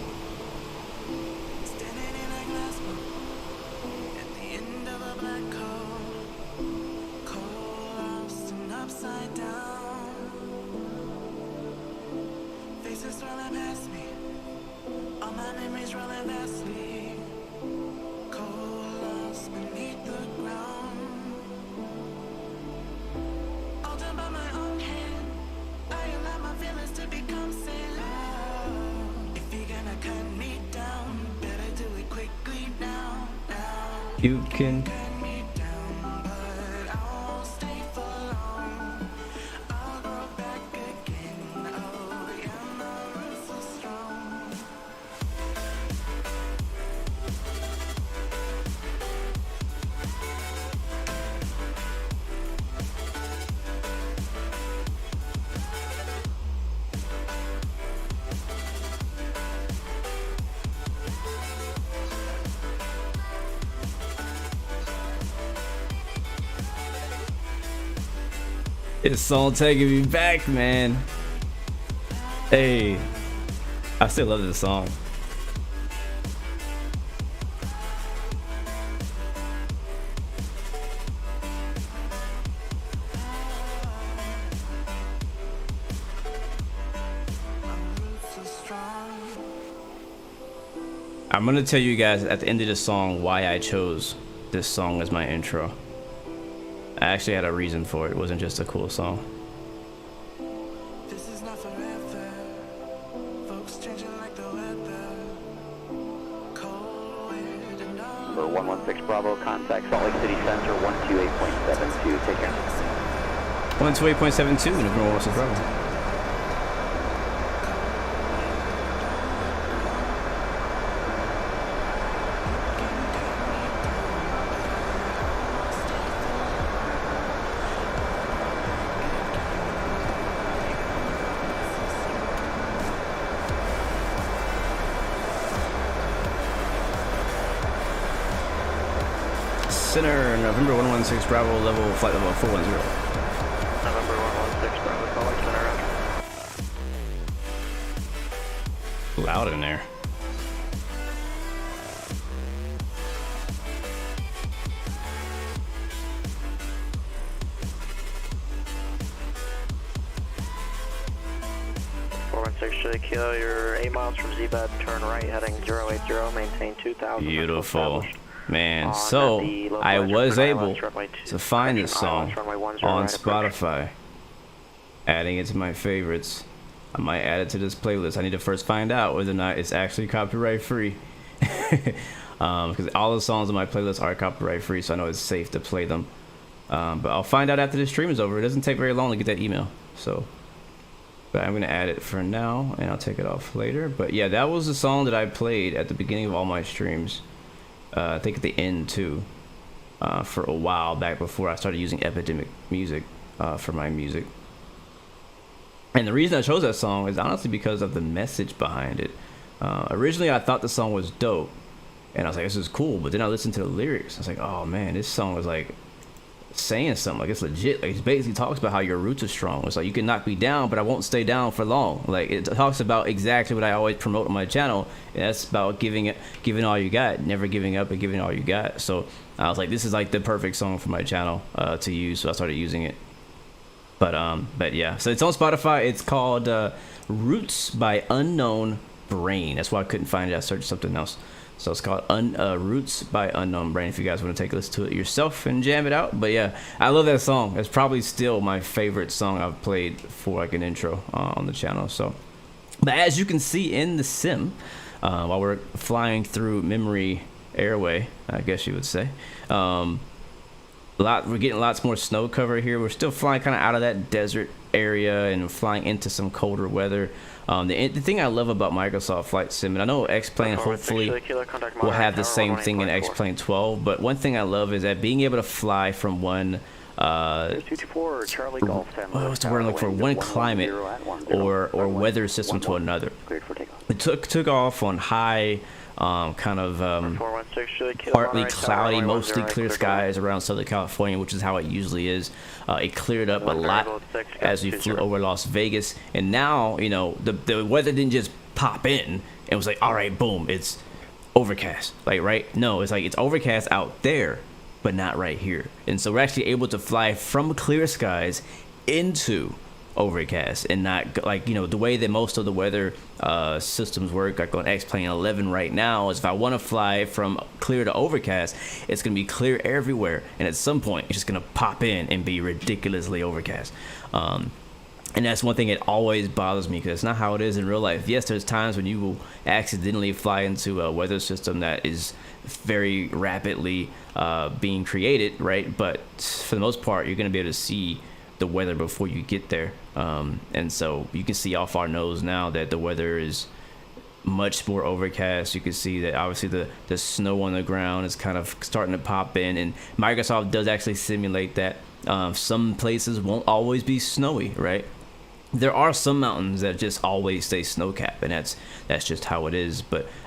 You can. It's song taking me back, man. Hey, I still love this song. I'm gonna tell you guys at the end of this song why I chose this song as my intro. I actually had a reason for it. It wasn't just a cool song. This is not forever. Folks changing like the weather. Cold wind and all. Number 116 Bravo, contact Salt Lake City Center 128.72. Take care. 128.72, November 116 Bravo. Center, November 116 Bravo, flight level 410. November 116 Bravo, Salt Lake Center, roger. Loud in there. Kilo, you're 8 miles from ZBAD, turn right heading 080, maintain 2000. Beautiful. Man, so I was able to find this song on Spotify, adding it to my favorites. I might add it to this playlist. I need to first find out whether or not it's actually copyright free. Because all the songs on my playlist are copyright free, so I know it's safe to play them. But I'll find out after the stream is over. It doesn't take very long to get that email. So, but I'm going to add it for now, and I'll take it off later. But yeah, that was the song that I played at the beginning of all my streams. I think at the end too, for a while back before I started using Epidemic Music for my music. And the reason I chose that song is honestly because of the message behind it. Originally, I thought the song was dope, and I was like, this is cool. But then I listened to the lyrics. I was like, oh man, this song was like saying something. Like, it's legit. Like, it basically talks about how your roots are strong. It's like, you can knock me down, but I won't stay down for long. Like, it talks about exactly what I always promote on my channel, and that's about giving all you got, never giving up, and giving all you got. So I was like, this is like the perfect song for my channel to use. So I started using it. But yeah, so it's on Spotify. It's called Roots by Unknown Brain. That's why I couldn't find it. I searched something else. So it's called Roots by Unknown Brain, if you guys want to take a listen to it yourself and jam it out. But yeah, I love that song. It's probably still my favorite song I've played for like an intro on the channel. So, but as you can see in the sim, while we're flying through memory airway, I guess you would say, we're getting lots more snow cover here. We're still flying kind of out of that desert area and flying into some colder weather. The thing I love about Microsoft Flight Sim, and I know X-Plane hopefully will have the same thing in X-Plane 12, but one thing I love is that being able to fly from one what's the word I'm looking for? One climate or weather system to another. It took off on high kind of partly cloudy, mostly clear skies around Southern California, which is how it usually is. It cleared up a lot as we flew over Las Vegas, and now, you know, the weather didn't just pop in and was like, all right, boom, it's overcast, like, right? No, it's like it's overcast out there, but not right here. And so we're actually able to fly from clear skies into overcast, and not like, you know, the way that most of the weather systems work, like on X-Plane 11 right now, is if I want to fly from clear to overcast, it's going to be clear everywhere, and at some point it's just going to pop in and be ridiculously overcast. And that's one thing that always bothers me, because it's not how it is in real life. Yes, there's times when you will accidentally fly into a weather system that is very rapidly being created, right? But for the most part, you're going to be able to see the weather before you get there, and so you can see off our nose now that the weather is much more overcast. You can see that obviously the snow on the ground is kind of starting to pop in, and Microsoft does actually simulate that. Some places won't always be snowy, right? There are some mountains that just always stay snow-capped, and that's just how it is.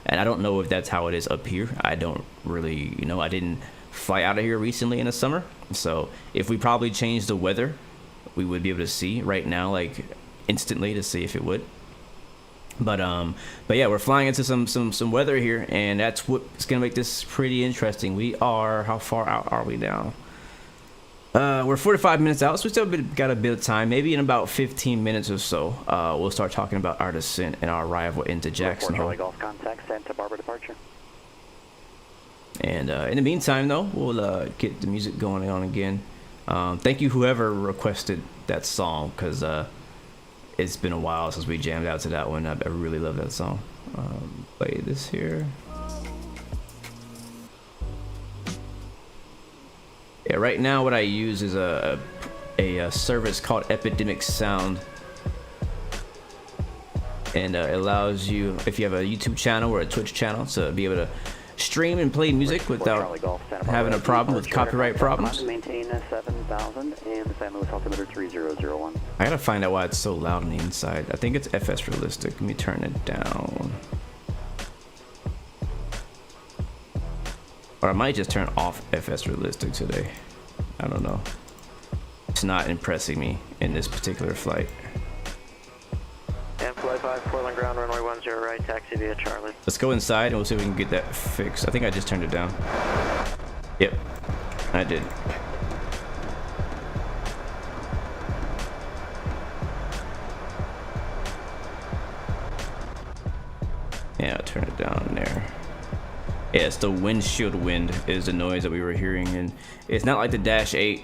And I don't know if that's how it is up here. I don't really, you know, I didn't fly out of here recently in the summer, so if we probably changed the weather, we would be able to see right now, like instantly, to see if it would. But yeah, we're flying into some weather here, and that's what's gonna make this pretty interesting. We are, how far out are we now? We're 45 minutes out, so we still got a bit of time. Maybe in about 15 minutes or so, we'll start talking about our descent and our arrival into Jackson Hole. Golf contact, Santa Barbara departure. And in the meantime, though, we'll get the music going on again. Thank you whoever requested that song, because it's been a while since we jammed out to that one. I really love that song. Play this here. Yeah, right now what I use is a service called Epidemic Sound, and it allows you, if you have a YouTube channel or a Twitch channel, to be able to stream and play music without having a problem with copyright problems. Maintain 7,000 and the San Luis altimeter 3001. I gotta find out why it's so loud on the inside. I think it's FS Realistic. Let me turn it down. Or I might just turn off FS Realistic today. I don't know. It's not impressing me in this particular flight. And flight 5, Portland ground, runway 10 right, taxi. taxi via Charlie. Let's go inside and we'll see if we can get that fixed. I think I just turned it down. Yep, I did. Yeah, I'll turn it down there. Yeah, it's the windshield wind is the noise that we were hearing, and it's not like the Dash 8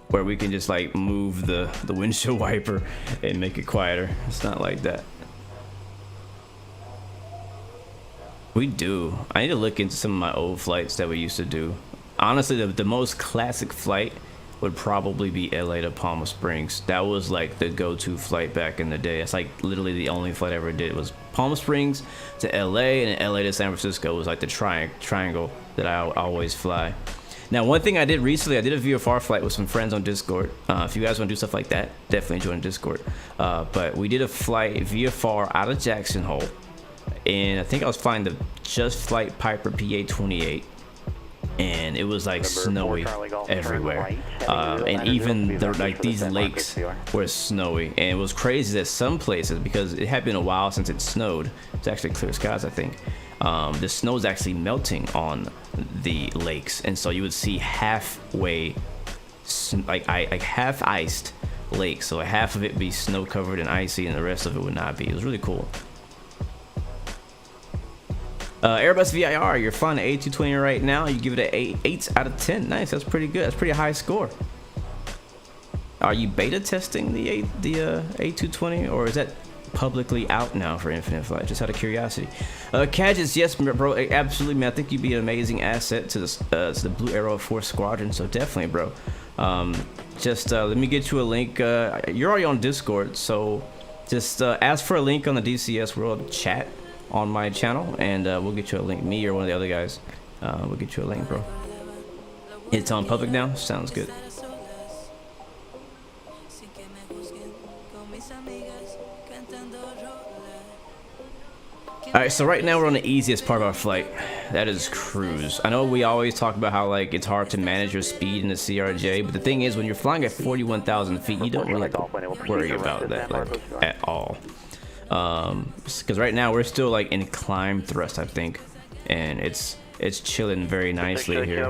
where we can just like move the windshield wiper and make it quieter. It's not like that. We do. I need to look into some of my old flights that we used to do. Honestly, the most classic flight would probably be LA to Palm Springs. That was like the go-to flight back in the day. It's like literally the only flight I ever did was Palm Springs to LA, and LA to San Francisco was like the triangle that I always fly. Now, one thing I did recently, I did a VFR flight with some friends on Discord. If you guys want to do stuff like that, definitely join Discord. But we did a flight VFR out of Jackson Hole, and I think I was flying the Just Flight Piper PA-28. And it was like snowy everywhere, and even like these lakes were snowy, and it was crazy that some places, because it had been a while since it snowed, it's actually clear skies I think, the snow is actually melting on the lakes, and so you would see halfway like half iced lakes, so half of it be snow covered and icy and the rest of it would not be. It was really cool. Airbus VIR, you're flying an A220 right now. You give it an 8 out of 10. Nice, that's pretty good. That's pretty high score. Are you beta testing the A220, or is that publicly out now for Infinite Flight? Just out of curiosity. Cadges, yes, bro, absolutely, man. I think you'd be an amazing asset to the Blue Arrow Force Squadron. So definitely, bro. Just let me get you a link. You're already on Discord, so just ask for a link on the DCS World chat on my channel, and we'll get you a link. Me or one of the other guys, we'll get you a link, bro. It's on public now. Sounds good. Alright, so right now we're on the easiest part of our flight. That is cruise. I know we always talk about how like it's hard to manage your speed in the CRJ, but the thing is, when you're flying at 41,000 feet, you don't really worry about that like at all. Because right now we're still like in climb thrust, I think, and it's chilling very nicely here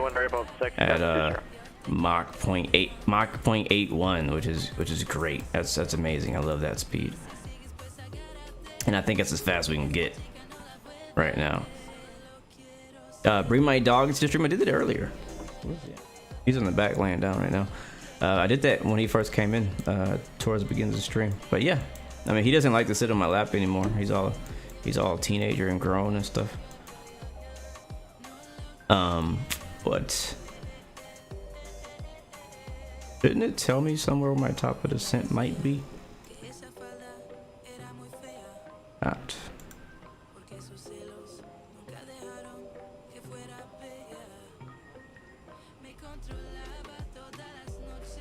at Mach 0.81, which is great. That's amazing. I love that speed, and I think that's as fast as we can get right now. Bring my dog into the stream. I did it earlier. He's in the back laying down right now. I did that when he first came in towards the beginning of the stream, but yeah. I mean, he doesn't like to sit on my lap anymore. He's all teenager and grown and stuff. But didn't it tell me somewhere where my top of descent might be? Not.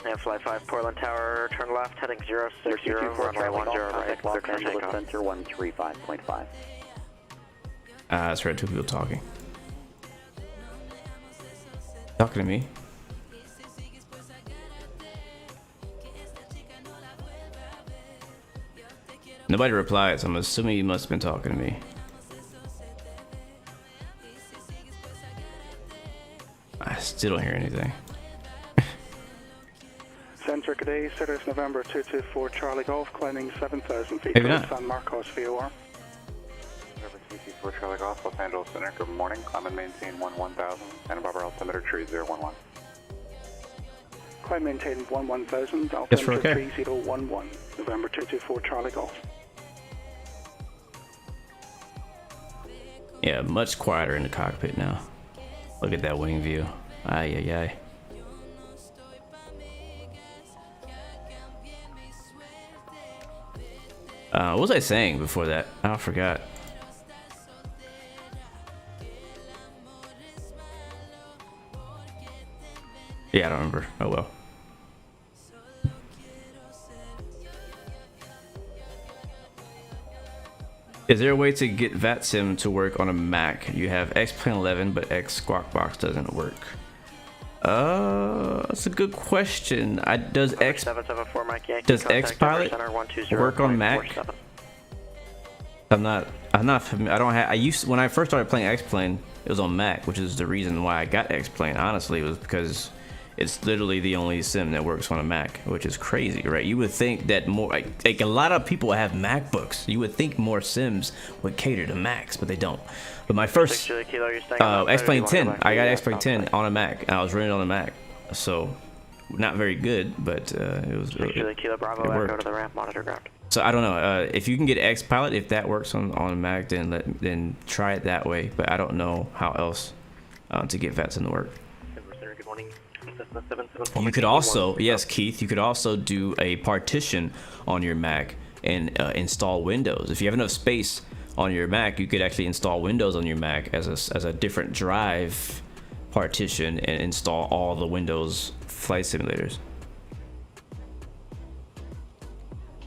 And flight 5, Portland Tower, turn left, heading 060, runway 10 right, Los Angeles Center 135.5. That's right, two people talking. Talking to me? Nobody replied, so I'm assuming you must have been talking to me. I still don't hear anything. Center today, Cirrus November 224 Charlie Golf, climbing 7,000 feet. Maybe not. San Marcos VOR. November 224 Charlie Golf, Los Angeles Center, good morning. Climb and maintain 1000, Santa Barbara altimeter tree 011. Climb maintain 11,000, Yes, altimeter okay. 3011, November 224 Charlie Golf. Yeah, much quieter in the cockpit now. Look at that wing view. Ay, ay, ay. What was I saying before that? I forgot. Yeah, I don't remember. Oh well. Is there a way to get VATSIM to work on a Mac? You have X-Plane 11, but X Squawk Box doesn't work. That's a good question. Does Xpilot work on Mac? I I'm not. I don't have. I used when I first started playing X-Plane, it was on Mac, which is the reason why I got X-Plane. Honestly, it was because it's literally the only sim that works on a Mac, which is crazy, right? You would think that more like a lot of people have MacBooks. You would think more sims would cater to Macs, but they don't. But my first X-Plane 10, I got X-Plane 10 on a Mac, and I was running on a Mac, so not very good, but it was. It worked. The ramp, monitor ground. So I don't know if you can get Xpilot, if that works on a Mac, then try it that way. But I don't know how else to get VATSIM to work. Good morning. You could also, yes, Keith, you could also do a partition on your Mac and install Windows. If you have enough space on your Mac, you could actually install Windows on your Mac as a different drive partition and install all the Windows flight simulators.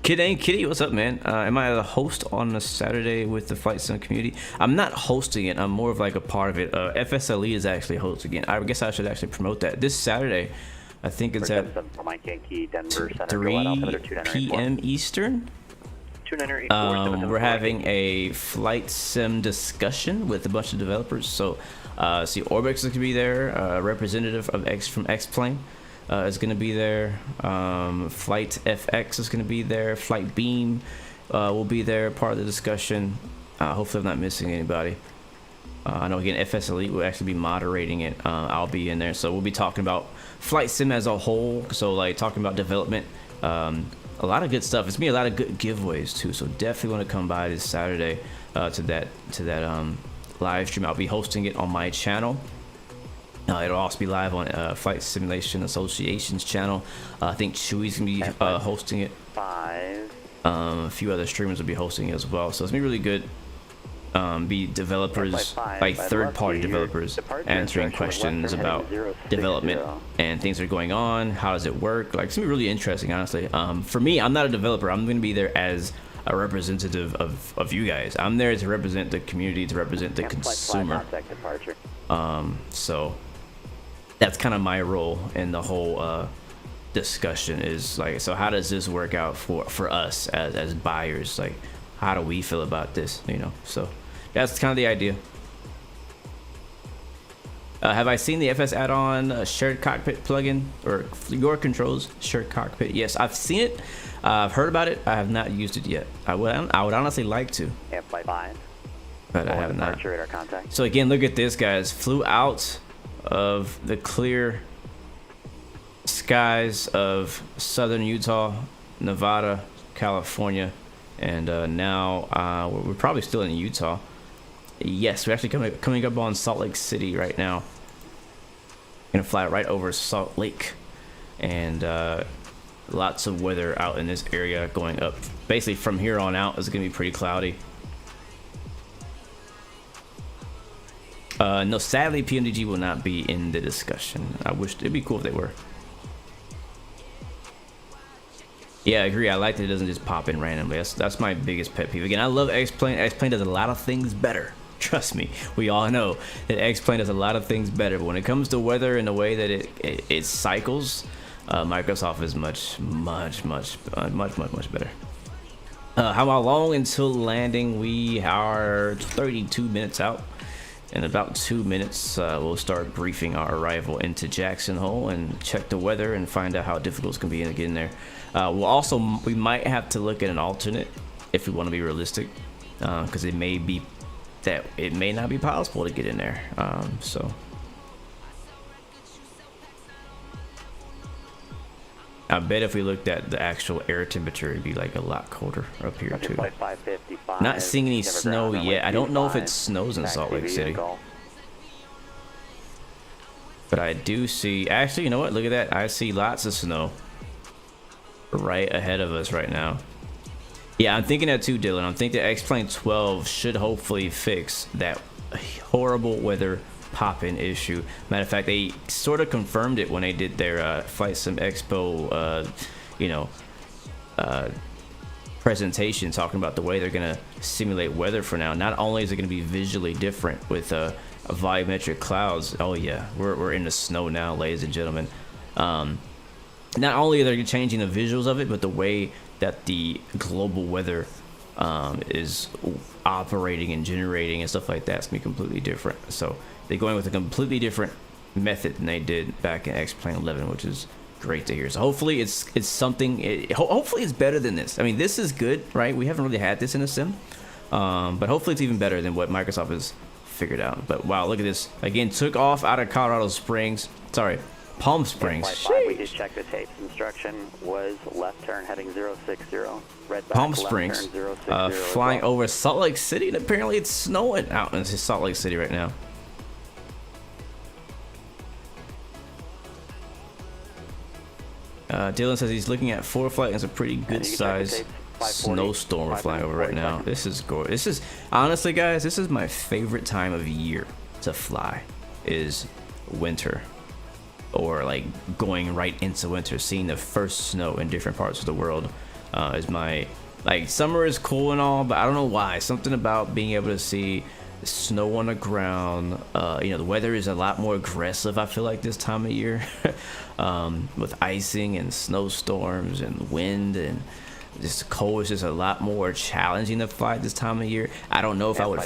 Kitty, what's up, man? Am I a host on a Saturday with the flight sim community? I'm not hosting it. I'm more of like a part of it. FSLE is actually hosting it. I guess I should actually promote that. This Saturday, I think it's at 3 p.m. Eastern. We're having a flight sim discussion with a bunch of developers. So, see, Orbix is gonna be there. Representative of from X-Plane. Is going to be there. Flight FX is going to be there. Flight Beam will be there, part of the discussion. Hopefully I'm not missing anybody. I know, again, FS Elite will actually be moderating it. I'll be in there, so we'll be talking about flight sim as a whole, so like talking about development. A lot of good stuff. It's going to be a lot of good giveaways too, so definitely want to come by this Saturday to that live stream. I'll be hosting it on my channel. It'll also be live on Flight Simulation Association's channel. I think Chewy's gonna be hosting it. A few other streamers will be hosting it as well. So it's gonna be really good. Be developers, like third-party developers, answering questions about development and things that are going on. How does it work? Like, it's gonna be really interesting, honestly. For me, I'm not a developer. I'm gonna be there as a representative of you guys. I'm there to represent the community, to represent the consumer. So that's kind of my role in the whole discussion, is like, so how does this work out for us as buyers? Like, how do we feel about this, you know? So that's kind of the idea. Have I seen the FS add-on shared cockpit plugin, or your controls shared cockpit? Yes, I've seen it. I've heard about it. I have not used it yet. I would honestly like to, but I have not. So again, look at this, guys. Flew out of the clear skies of southern Utah, Nevada, California, and now we're probably still in Utah. Yes, we're actually coming up on Salt Lake City right now. Gonna fly right over Salt Lake, and lots of weather out in this area going up. Basically, from here on out, it's gonna be pretty cloudy. No, sadly, PMDG will not be in the discussion. I wish it'd be cool if they were. Yeah, I agree. I like that it doesn't just pop in randomly. That's my biggest pet peeve. Again, I love X-Plane. X-Plane does a lot of things better. Trust me, we all know that X-Plane does a lot of things better. But when it comes to weather and the way that it cycles, Microsoft is much better. How long until landing? We are 32 minutes out. In about 2 minutes, we'll start briefing our arrival into Jackson Hole and check the weather and find out how difficult it's gonna be to get in there. We might have to look at an alternate if we want to be realistic, because it may not be possible to get in there. So I bet if we looked at the actual air temperature, it'd be like a lot colder up here too. Not seeing any snow yet. I don't know if it snows in Salt Lake City, but I do see, actually, you know what, look at that. I see lots of snow right ahead of us right now. Yeah, I'm thinking that too, Dylan. I'm thinking that X-Plane 12 should hopefully fix that horrible weather pop-in issue. Matter of fact, they sort of confirmed it when they did their Flight Sim Expo, presentation, talking about the way they're gonna simulate weather for now. Not only is it gonna be visually different with volumetric clouds. Oh yeah, we're in the snow now, ladies and gentlemen. Not only are they changing the visuals of it, but the way that the global weather is operating and generating and stuff like that. It's gonna be completely different. So they're going with a completely different method than they did back in X-Plane 11, which is great to hear. So hopefully it's something. Hopefully it's better than this. I mean, this is good, right? We haven't really had this in a sim, but hopefully it's even better than what Microsoft has figured out. But wow, look at this again. Took off out of Colorado Springs. Sorry, Palm Springs. We just checked the tapes. Instruction was left turn heading 060. Red back, Palm Springs. Flying over Salt Lake City, and apparently it's snowing out in Salt Lake City right now. Dylan says he's looking at forward flight. It's a pretty good size snowstorm we're flying over right now. This is gorgeous. This is honestly, guys, this is my favorite time of year to fly. Is winter, or like going right into winter, seeing the first snow in different parts of the world. Is my, like, summer is cool and all, but I don't know why. Something about being able to see snow on the ground. You know, the weather is a lot more aggressive, I feel like, this time of year. With icing and snowstorms and wind, and just cold is just a lot more challenging to fly this time of year. I don't know if I would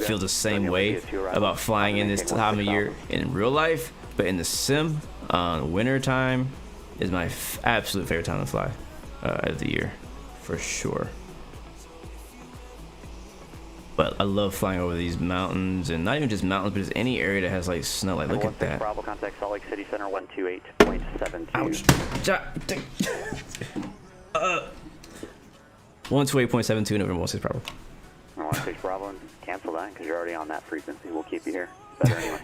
feel the same way about flying in this time of year in real life, but in the sim, winter time is my absolute favorite time to fly of the year, for sure. But I love flying over these mountains, and not even just mountains, but just any area that has like snow. Like, look at that. Bravo, contact Salt Lake City Center 128.72. Ouch. 128.72 November 16 Bravo. 16 Bravo, cancel that because you're already on that frequency. We'll keep you here. Better anyway.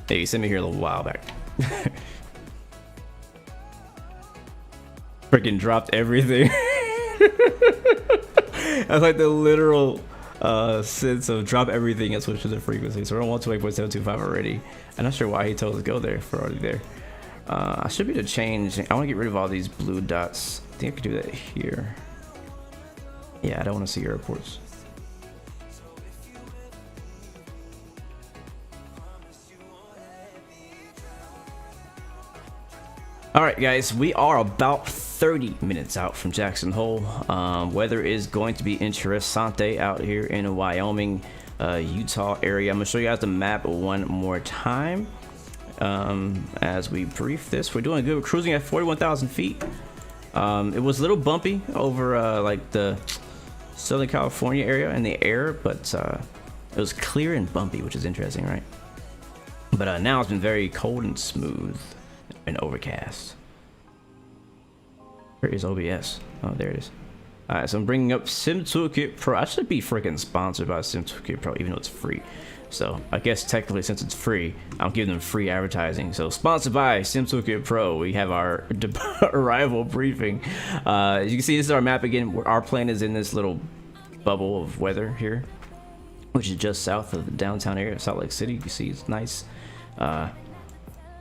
Hey, you sent me here a little while back. Freaking dropped everything. That's like the literal sense of drop everything and switch to the frequency. So we're on 128.725 already. I'm not sure why he told us to go there if we're already there. I should be able to change. I want to get rid of all these blue dots. I think I could do that here. Yeah, I don't want to see airports. All right, guys, we are about 30 minutes out from Jackson Hole. Weather is going to be interessante out here in Wyoming, Utah area. I'm gonna show you guys the map one more time as we brief this. We're doing good. We're cruising at 41,000 feet. It was a little bumpy over like the Southern California area in the air, but it was clear and bumpy, which is interesting, right? But now it's been very cold and smooth and overcast. Where is OBS? Oh, there it is. Alright, so I'm bringing up Sim Toolkit Pro. I should be freaking sponsored by Sim Toolkit Pro, even though it's free. So I guess technically, since it's free, I'll give them free advertising. So sponsored by Sim Toolkit Pro, we have our arrival briefing. As you can see, this is our map again. Our plane is in this little bubble of weather here, which is just south of the downtown area of Salt Lake City. You can see it's nice.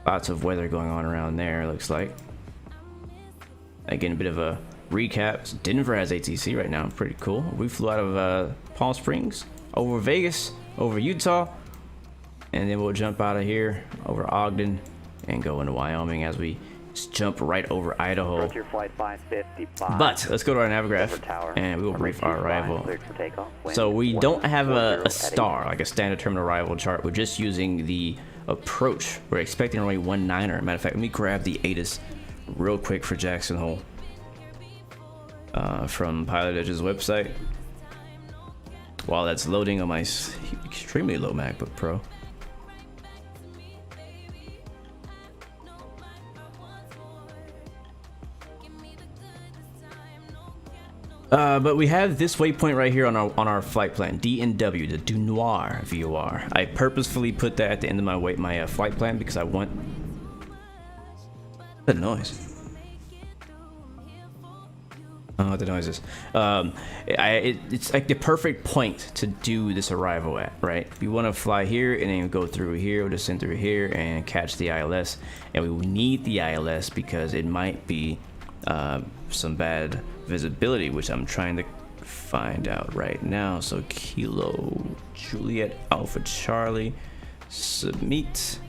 Lots of weather going on around there, looks like. Again, a bit of a recap. Denver has ATC right now, pretty cool. We flew out of Palm Springs, over Vegas, over Utah, and then we'll jump out of here over Ogden and go into Wyoming as we just jump right over Idaho. Flight 555. But let's go to our Navigraph and we will brief our arrival. So we don't have a star, like a standard terminal arrival chart. We're just using the approach. We're expecting only 19er. Matter of fact, let me grab the ATIS real quick for Jackson Hole from Pilotedge's website while that's loading on my extremely low MacBook Pro. But we have this waypoint right here on our flight plan, DNW, the Du Noir VOR. I purposefully put that at the end of my flight plan because I want the noise. Oh, the noises. It's like the perfect point to do this arrival at, right? We want to fly here and then go through here, we'll descend through here and catch the ILS. And we need the ILS because it might be some bad visibility, which I'm trying to find out right now. So Kilo Juliet Alpha Charlie submit.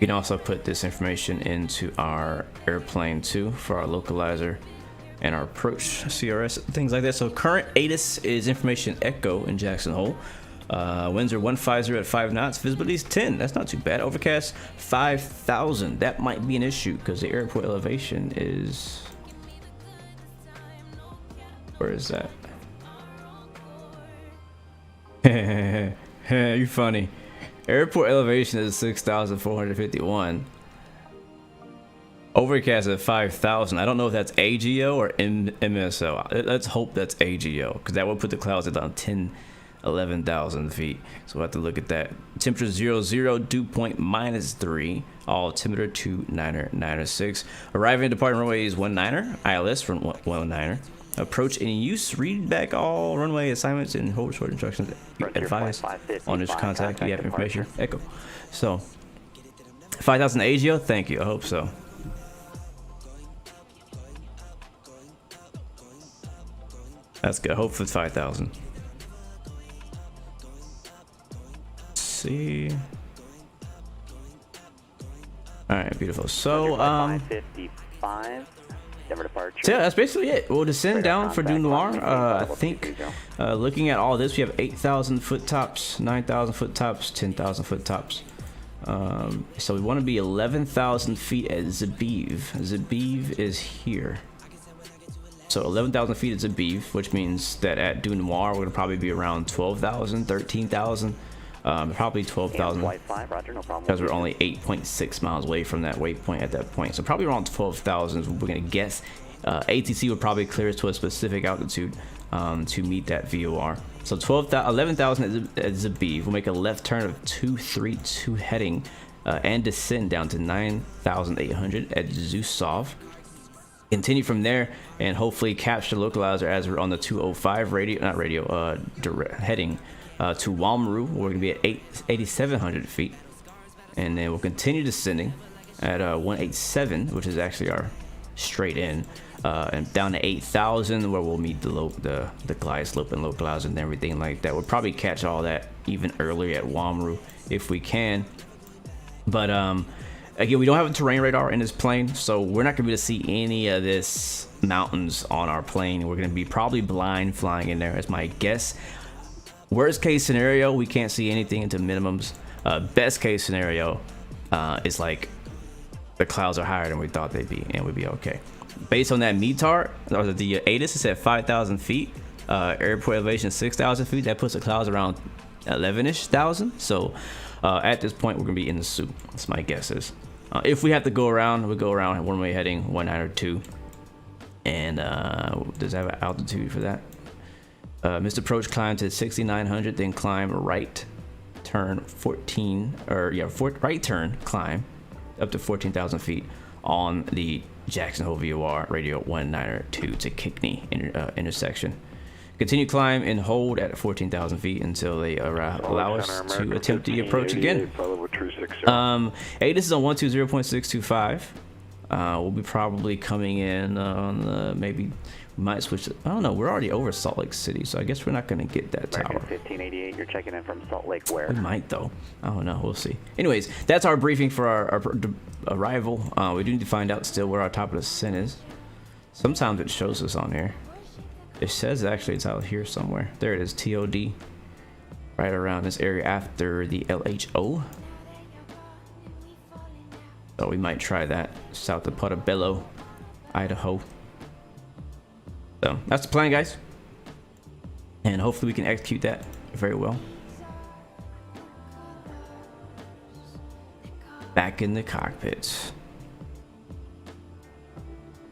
You can also put this information into our airplane too for our localizer and our approach CRS, things like that. So current ATIS is information echo in Jackson Hole. Winds are 150 at 5 knots. Visibility is 10. That's not too bad. Overcast 5,000. That might be an issue because the airport elevation is... Where is that? You funny. Airport elevation is 6,451. Overcast at 5,000. I don't know if that's AGO or MSO. Let's hope that's AGO because that would put the clouds at around 11,000 feet. So we'll have to look at that. Temperature 00, dew point -3. Altimeter 2996. Arriving and departing runways 19er. ILS from 19er. Approach in use. Read back all runway assignments and hold short instructions. Advise on this contact. You have information. Echo. So 5,000 AGO. Thank you. I hope so. That's good. Hope for 5,000. See. All right, beautiful. So 555. So yeah, that's basically it. We'll descend down for Du Noir. I think looking at all this, we have 8,000 foot tops, 9,000 foot tops, 10,000 foot tops. So we want to be 11,000 feet at Zabiv. Zabiv is here. So 11,000 feet at Zabiv, which means that at Du Noir, we're going to probably be around 12,000, 13,000. Probably 12,000 because we're only 8.6 miles away from that waypoint at that point. So probably around 12,000 we're going to guess. ATC would probably clear us to a specific altitude to meet that VOR. So 11,000 at Zabiv. We'll make a left turn of 232 heading and descend down to 9,800 at Zusov. Continue from there and hopefully capture localizer as we're on the 205 heading to Walmaru. We're going to be at 8,700 feet, and then we'll continue descending at 187, which is actually our straight in, and down to 8,000, where we'll meet the glide slope and localizer and everything like that. We'll probably catch all that even earlier at Walmaru if we can, but again, we don't have a terrain radar in this plane, so we're not going to be able to see any of this mountains on our plane. We're going to be probably blind flying in there, as my guess. Worst case scenario, we can't see anything into minimums. Best case scenario is like the clouds are higher than we thought they'd be, and we'd be okay. Based on that METAR, or the ATIS is at 5,000 feet. Airport elevation 6,000 feet. That puts the clouds around 11-ish thousand. So at this point, we're gonna be in the soup. That's my guess is. If we have to go around, we'll go around at one-way heading 192. And does it have an altitude for that? Missed approach climb to 6,900, then climb right turn 14, or yeah, right turn climb up to 14,000 feet on the Jackson Hole VOR radio 192 to Kickney intersection. Continue climb and hold at 14,000 feet until they allow us to attempt the approach again. ATIS is on 120.625. We'll be probably coming in on the, maybe we might switch I don't know, we're already over Salt Lake City, so I guess we're not going to get that tower. 1588, you're checking in from Salt Lake where? We might though. I don't know, we'll see. Anyways, that's our briefing for our arrival. We do need to find out still where our top of the ascent is. Sometimes it shows us on here. It says actually it's out here somewhere. There it is, TOD. Right around this area after the LHO. So we might try that. South of Portobello, Idaho. So that's the plan, guys. And hopefully we can execute that very well. Back in the cockpits.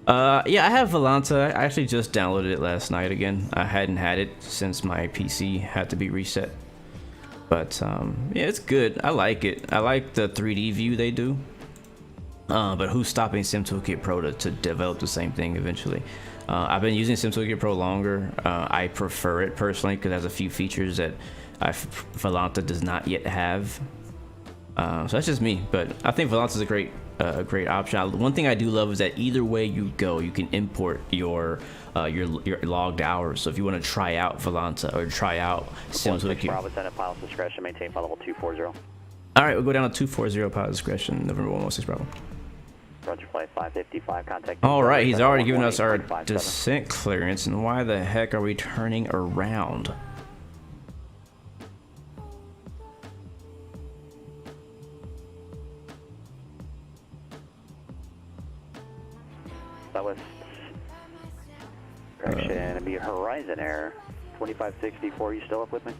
Yeah, I have Volanta. I actually just downloaded it last night again. I hadn't had it since my PC had to be reset. But yeah, it's good. I like it. I like the 3D view they do. But who's stopping SimToolkit Pro to develop the same thing eventually? I've been using SimToolkit Pro longer. I prefer it personally because it has a few features that Volanta does not yet have. So that's just me, but I think Volanta is a great option. One thing I do love is that either way you go, you can import your logged hours. So if you want to try out Volanta or try out SimToolkit, Bravo, send a pilot's discretion, maintain flight level 240. All right, we'll go down to 240 pilot discretion, November 116 Bravo. Roger, flight 555, contact. All right, he's already given us our descent clearance, and why the heck are we turning around? That was correction, it'd be Horizon Air 2564. You still up with me?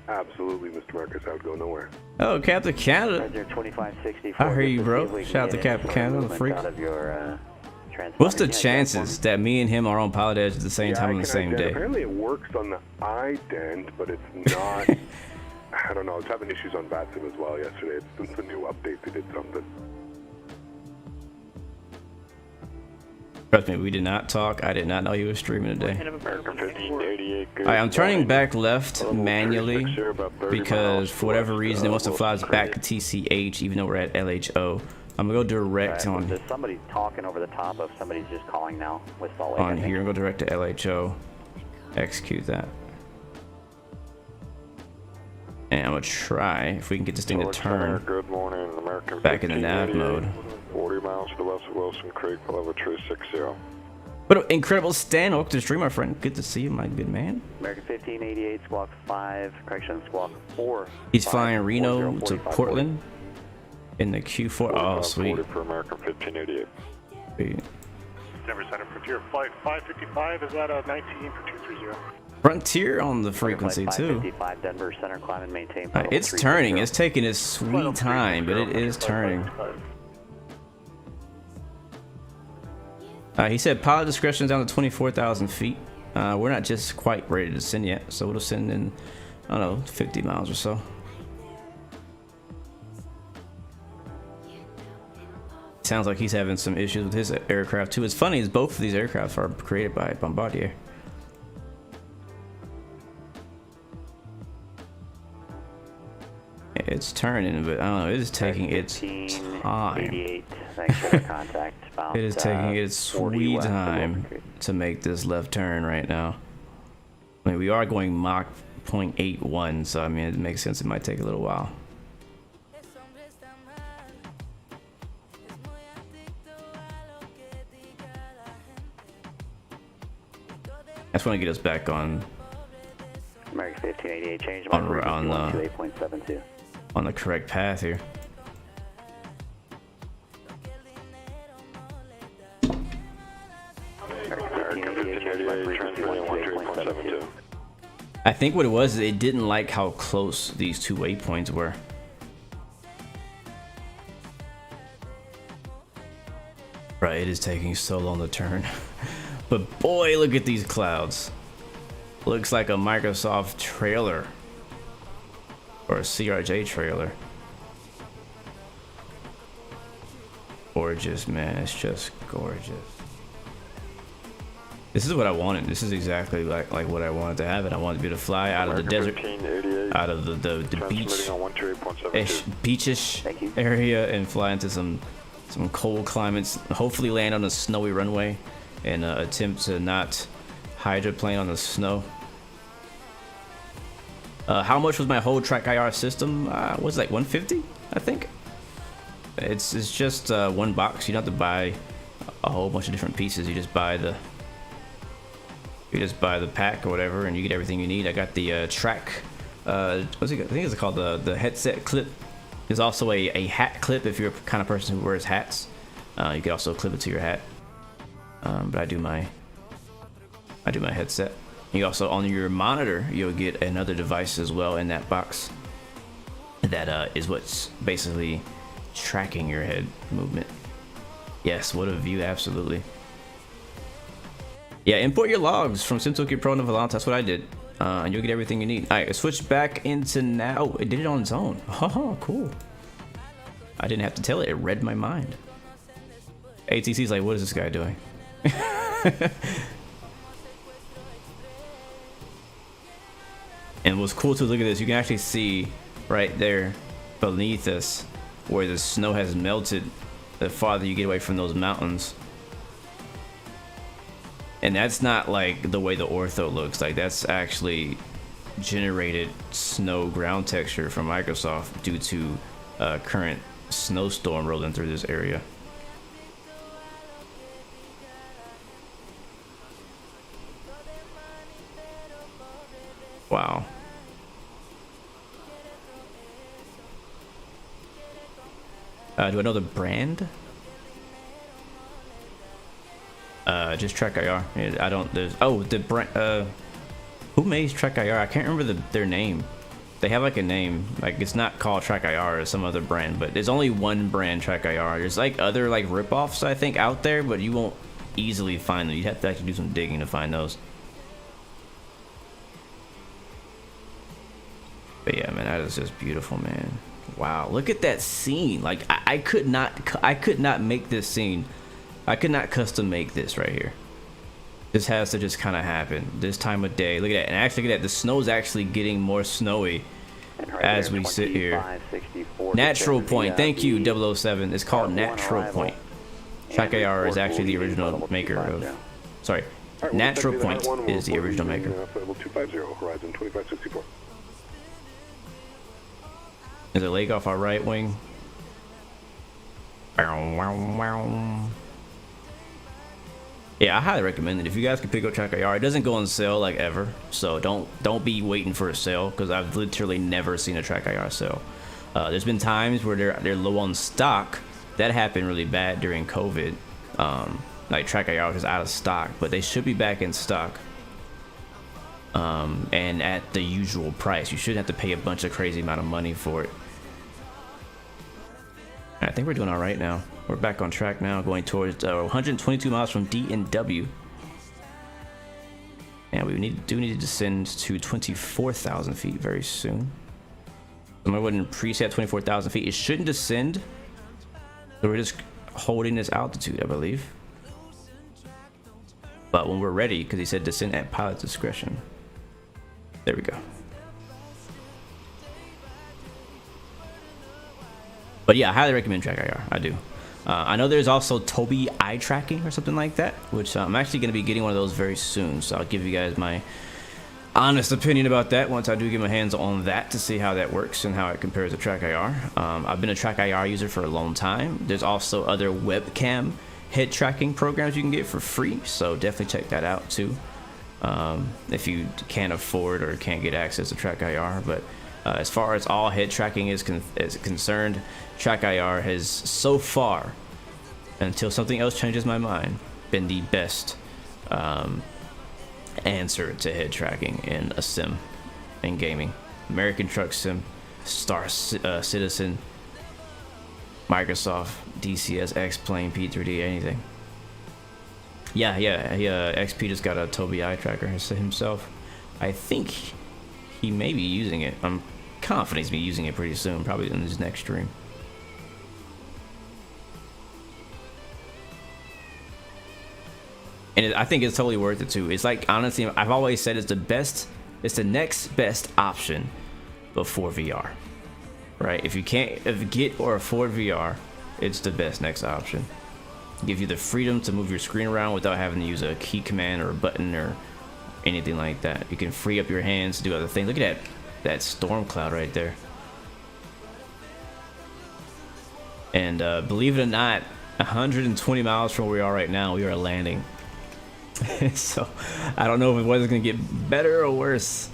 Absolutely, Mr. Marcus. I would go nowhere. Oh, Captain Canada. Roger, 2564. I hear you, bro. Shout out to Captain Canada, the freak. What's the chances that me and him are on Pilotedge at the same time on the same day? Apparently it works on the ident, but it's not. I don't know. It's having issues on VATSIM as well yesterday. Since the new update, they did something. Trust me, we did not talk. I did not know you were streaming today. Alright, I'm turning back left manually because for whatever reason it wants to fly us back to TCH even though we're at LHO. I'm gonna go direct on. There's somebody talking over the top of somebody's just calling now with Salt Lake. On here, I'm gonna go direct to LHO. Execute that. And I'm gonna try if we can get this thing to turn back in the nav mode. 40 miles to the west of Wilson Creek, we'll have a true 60. What an incredible stand. Welcome to the stream, my friend. Good to see you, my good man. American 1588, Squawk 5, correction, Squawk 4. He's flying Reno to Portland in the Q4. Oh, sweet. For American 1588. Sweet. Denver Center Frontier Flight 555, is that a 19 for 230? Frontier on the frequency too. Denver Center, climb and maintain. It's turning. It's taking its sweet time, but it is turning. He said pilot discretion is down to 24,000 feet. We're not just quite ready to descend yet, so we'll descend in, I don't know, 50 miles or so. Sounds like he's having some issues with his aircraft too. It's funny is both of these aircraft are created by Bombardier. It's turning, but I don't know. It is taking its time. Thanks for the contact. It is taking its sweet time to make this left turn right now. I mean, we are going Mach 0.81, so I mean, it makes sense. It might take a little while. I just want to get us back on. American 1588, change on the correct path here. I think what it was is it didn't like how close these two waypoints were. Right, it is taking so long to turn. But boy, look at these clouds. Looks like a Microsoft trailer. Or a CRJ trailer. Gorgeous, man. It's just gorgeous. This is what I wanted. This is exactly like what I wanted to have it. I wanted to be able to fly out of the desert, out of the beachish area and fly into some cold climates. Hopefully land on a snowy runway and attempt to not hydroplane on the snow. How much was my whole track IR system? Was it like 150? I think. It's just one box. You don't have to buy a whole bunch of different pieces. You just buy the pack or whatever, and you get everything you need. I got the track. What's it? I think it's called the headset clip. There's also a hat clip if you're a kind of person who wears hats. You can also clip it to your hat. But I do my headset. You also on your monitor you'll get another device as well in that box. That is what's basically tracking your head movement. Yes, what a view! Absolutely. Yeah, import your logs from SimToolKit Pro and Valance. That's what I did. And you'll get everything you need. Alright, switch back into now. It did it on its own. Oh, cool. I didn't have to tell it. It read my mind. ATC's like, what is this guy doing? And what's cool to look at this, you can actually see right there beneath us where the snow has melted the farther you get away from those mountains. And that's not like the way the ortho looks. Like that's actually generated snow ground texture from Microsoft due to current snowstorm rolling through this area. Wow. Do I know the brand? Just TrackIR. I don't. There's. Oh, the brand. Who made TrackIR? I can't remember their name. They have like a name. Like it's not called TrackIR or some other brand, but there's only one brand TrackIR. There's like other like ripoffs I think out there, but you won't easily find them. You'd have to actually do some digging to find those. But yeah, man, that is just beautiful, man. Wow, look at that scene. Like I could not make this scene. I could not custom make this right here. This has to just kind of happen this time of day. Look at that. And actually look at that. The snow's actually getting more snowy as we sit here. Natural Point. Thank you, 007. It's called Natural Point. TrackIR is actually the original maker of. Sorry. Natural Point is the original maker. Is it leg off our right wing? Yeah, I highly recommend it. If you guys can pick up TrackIR, it doesn't go on sale like ever, so don't be waiting for a sale, because I've literally never seen a TrackIR sale. There's been times where they're low on stock. That happened really bad during COVID. Like TrackIR was out of stock, but they should be back in stock. And at the usual price. You shouldn't have to pay a bunch of crazy amount of money for it. I think we're doing all right now. We're back on track now, going towards 122 miles from D&W. And we do need to descend to 24,000 feet very soon. I'm going to preset 24,000 feet. It shouldn't descend. So we're just holding this altitude, I believe. But when we're ready, because he said descend at pilot discretion. There we go. But yeah, I highly recommend TrackIR. I do. I know there's also Tobii eye tracking or something like that, which I'm actually going to be getting one of those very soon. So I'll give you guys my honest opinion about that once I do get my hands on that to see how that works and how it compares to TrackIR. I've been a TrackIR user for a long time. There's also other webcam head tracking programs you can get for free, so definitely check that out too. If you can't afford or can't get access to TrackIR. But as far as all head tracking is concerned, TrackIR has so far, until something else changes my mind, been the best answer to head tracking in a sim, in gaming. American Truck Sim, Star Citizen, Microsoft, DCS, X-Plane, P3D, anything. Yeah, XP just got a Tobii eye tracker himself. I think he may be using it. I'm confident he's be using it pretty soon, probably in his next stream. And I think it's totally worth it too. It's like, honestly, I've always said it's the next best option before VR, right? If you can't get or afford VR, it's the best next option. Give you the freedom to move your screen around without having to use a key command or a button or anything like that. You can free up your hands to do other things. Look at that storm cloud right there. And believe it or not, 120 miles from where we are right now, we are landing. So I don't know if the weather's gonna get better or worse,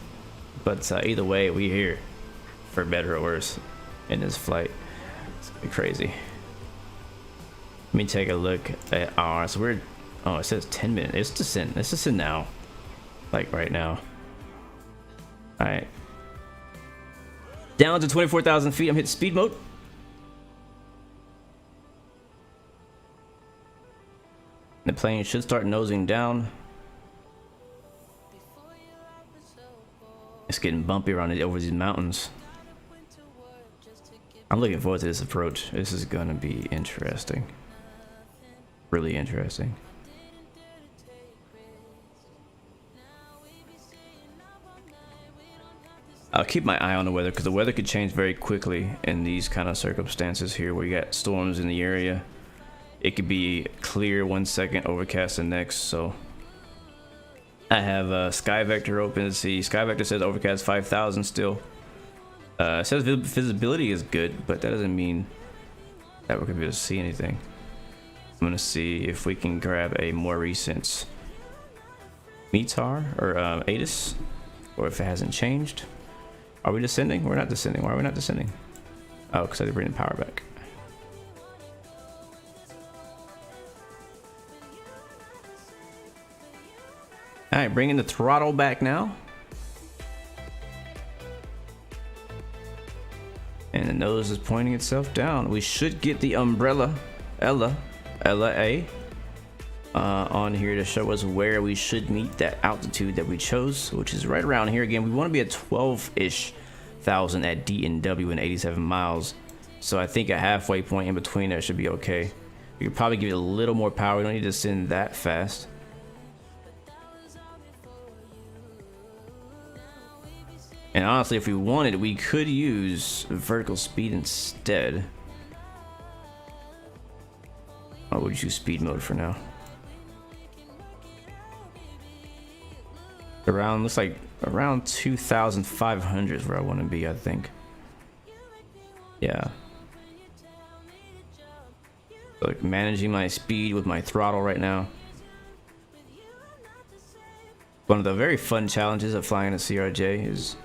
but either way, we're here for better or worse in this flight. It's gonna be crazy. Let me take a look at our. So we're. Oh, it says 10 minutes. It's descend. Let's descend now, like right now. All right. Down to 24,000 feet. I'm hitting speed mode. The plane should start nosing down. It's getting bumpy around over these mountains. I'm looking forward to this approach. This is gonna be interesting. Really interesting. I'll keep my eye on the weather because the weather could change very quickly in these kind of circumstances here where you got storms in the area. It could be clear 1 second, overcast the next, so I have Sky Vector open. Let's see. Sky Vector says overcast 5,000 still. It says visibility is good, but that doesn't mean that we're gonna be able to see anything. I'm gonna see if we can grab a more recent METAR or ATIS, or if it hasn't changed. Are we descending? We're not descending. Why are we not descending? Oh, because I did bring the power back. All right, bringing the throttle back now. And the nose is pointing itself down. We should get the umbrella, Ella A, on here to show us where we should meet that altitude that we chose, which is right around here. Again, we want to be at 12-ish thousand at D&W and 87 miles. So I think a halfway point in between there should be okay. We could probably give it a little more power. We don't need to send that fast. And honestly, if we wanted, we could use vertical speed instead. Oh, we'll just use speed mode for now. Around, looks like around 2,500 is where I want to be, I think. Yeah. So, like, managing my speed with my throttle right now. One of the very fun challenges of flying a CRJ is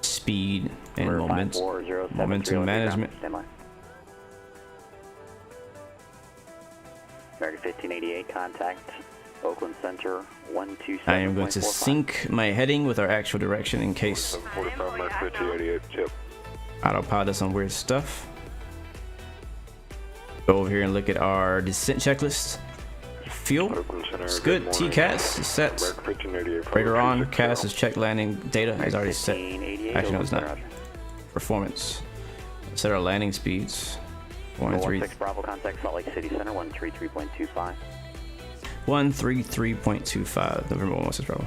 speed and momentum management. American 1588 contact Oakland Center 127. I am going to sync my heading with our actual direction in case autopilot does some weird stuff. Go over here and look at our descent checklist. Fuel, it's good. TCAS is set. Radar on. CAS is checked. Landing data is already set. Actually, no, it's not. Performance. Set our landing speeds. 113. Bravo contact Salt Lake City Center 133.25. 133.25. November 116 Bravo.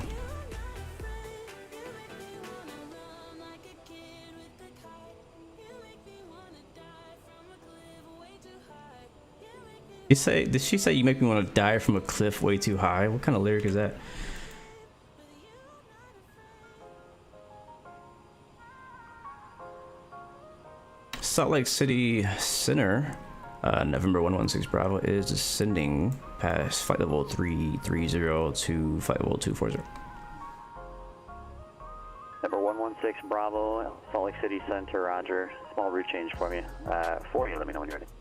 Did she say you make me want to die from a cliff way too high? What kind of lyric is that? Salt Lake City Center, November 116 Bravo is descending past flight level 330 to flight level 240. Number 116 Bravo, Salt Lake City Center, roger. Small route change for me. Let me know when you're ready.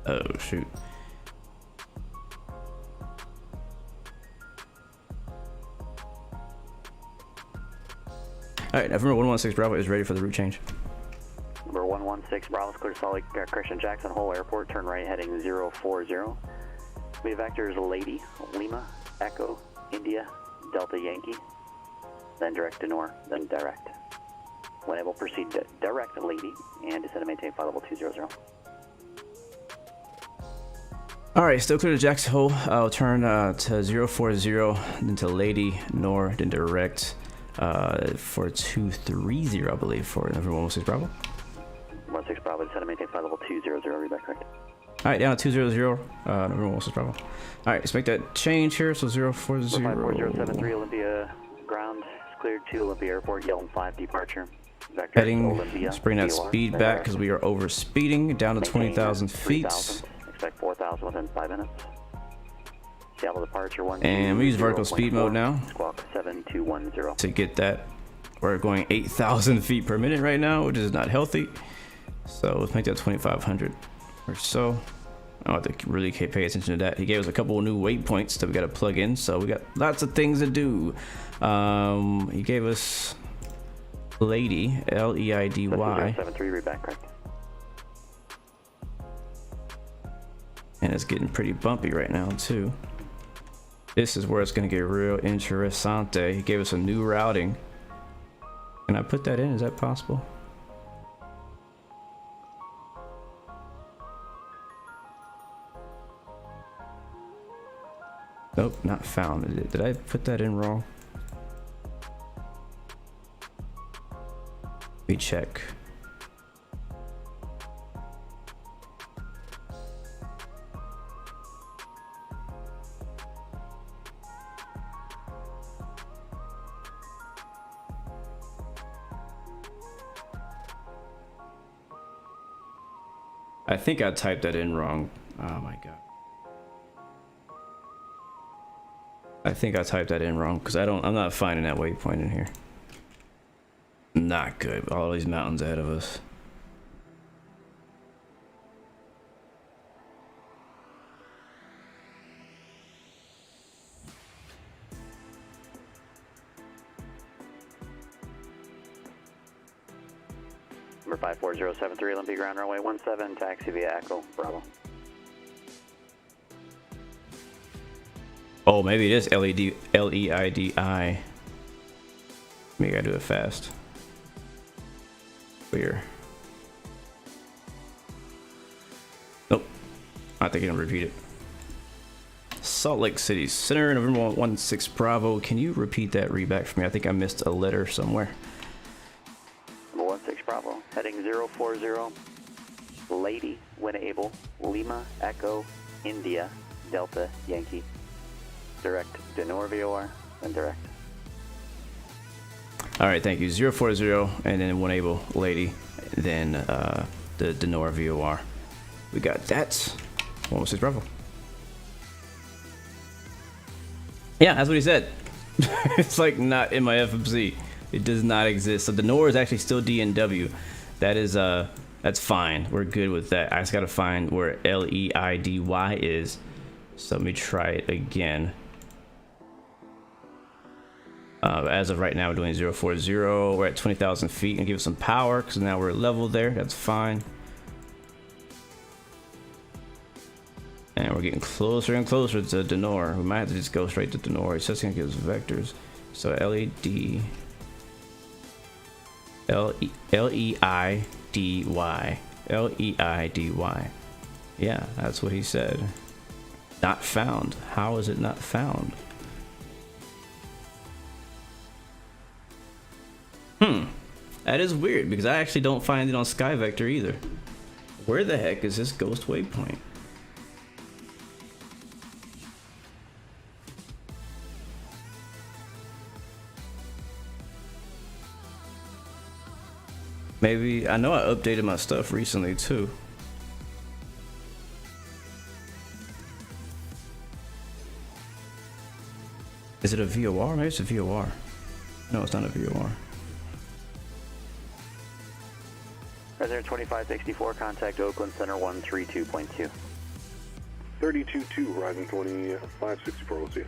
Oh, shoot. Alright, November 116 Bravo is ready for the route change. Number 116 Bravo, clear to Salt Lake Christian Jackson Hole Airport, turn right heading 040. Via vectors Lady, Lima, Echo, India, Delta Yankee, then direct to Nor, then direct. When able, proceed to direct Lady and descend and maintain flight level 200. Alright, still clear to Jackson Hole. I'll turn to 040, then to Lady, Nor, then direct for 230, I believe, for November 116 Bravo. 16 Bravo, descend and maintain flight level 200, read back correct. Alright, down to 200, November 116 Bravo. Alright, let's make that change here, so 040. 54073 Olympia ground, cleared to Olympia Airport, Yelm 5 departure. Vector Heading, Olympia, let's bring that speed back because we are over speeding, down to 20,000 feet. Expect 4,000 within 5 minutes. Seattle departure 1. And we use vertical speed mode now. Squawk 7210. To get that. We're going 8,000 feet per minute right now, which is not healthy. So let's make that 2,500 or so. I don't have to really pay attention to that. He gave us a couple of new waypoints that we got to plug in, so we got lots of things to do. He gave us Lady, Leidy. 73, read back correct. And it's getting pretty bumpy right now too. This is where it's gonna get real interessante. He gave us a new routing. Can I put that in? Is that possible? Nope, not found. Did I put that in wrong? Let me check. I think I typed that in wrong. Oh my god. I think I typed that in wrong because I'm not finding that waypoint in here. Not good. All these mountains ahead of us. Number 54073, Olympia Ground Runway 17, taxi via Echo, Bravo. Oh, maybe it is L-E-I-D-I. Maybe I gotta do it fast. Clear. Nope. I think I'm gonna repeat it. Salt Lake City Center, November 16 Bravo. Can you repeat that read back for me? I think I missed a letter somewhere. Number 16 Bravo, heading 040, Lady, when able, Lima, Echo, India, Delta, Yankee. Direct Denor VOR, and direct. Alright, thank you. 040, and then when able, Lady, then the Denor VOR. We got that. 116 Bravo. Yeah, that's what he said. It's like not in my FMC. It does not exist. So Denor is actually still DNW. That is that's fine. We're good with that. I just gotta find where L-E-I-D-Y is. So let me try it again. As of right now, we're doing 040. We're at 20,000 feet and give it some power because now we're level there. That's fine. And we're getting closer and closer to Denor. We might have to just go straight to Denor. It's just gonna give us vectors. So L-E-I-D-Y. L-E-I-D-Y. Yeah, that's what he said. Not found. How is it not found? That is weird because I actually don't find it on SkyVector either. Where the heck is this ghost waypoint? Maybe, I know I updated my stuff recently too. Is it a VOR? Maybe it's a VOR. No, it's not a VOR. President 2564, contact Oakland Center 132.2. 32-2, Horizon 2564, we'll see you.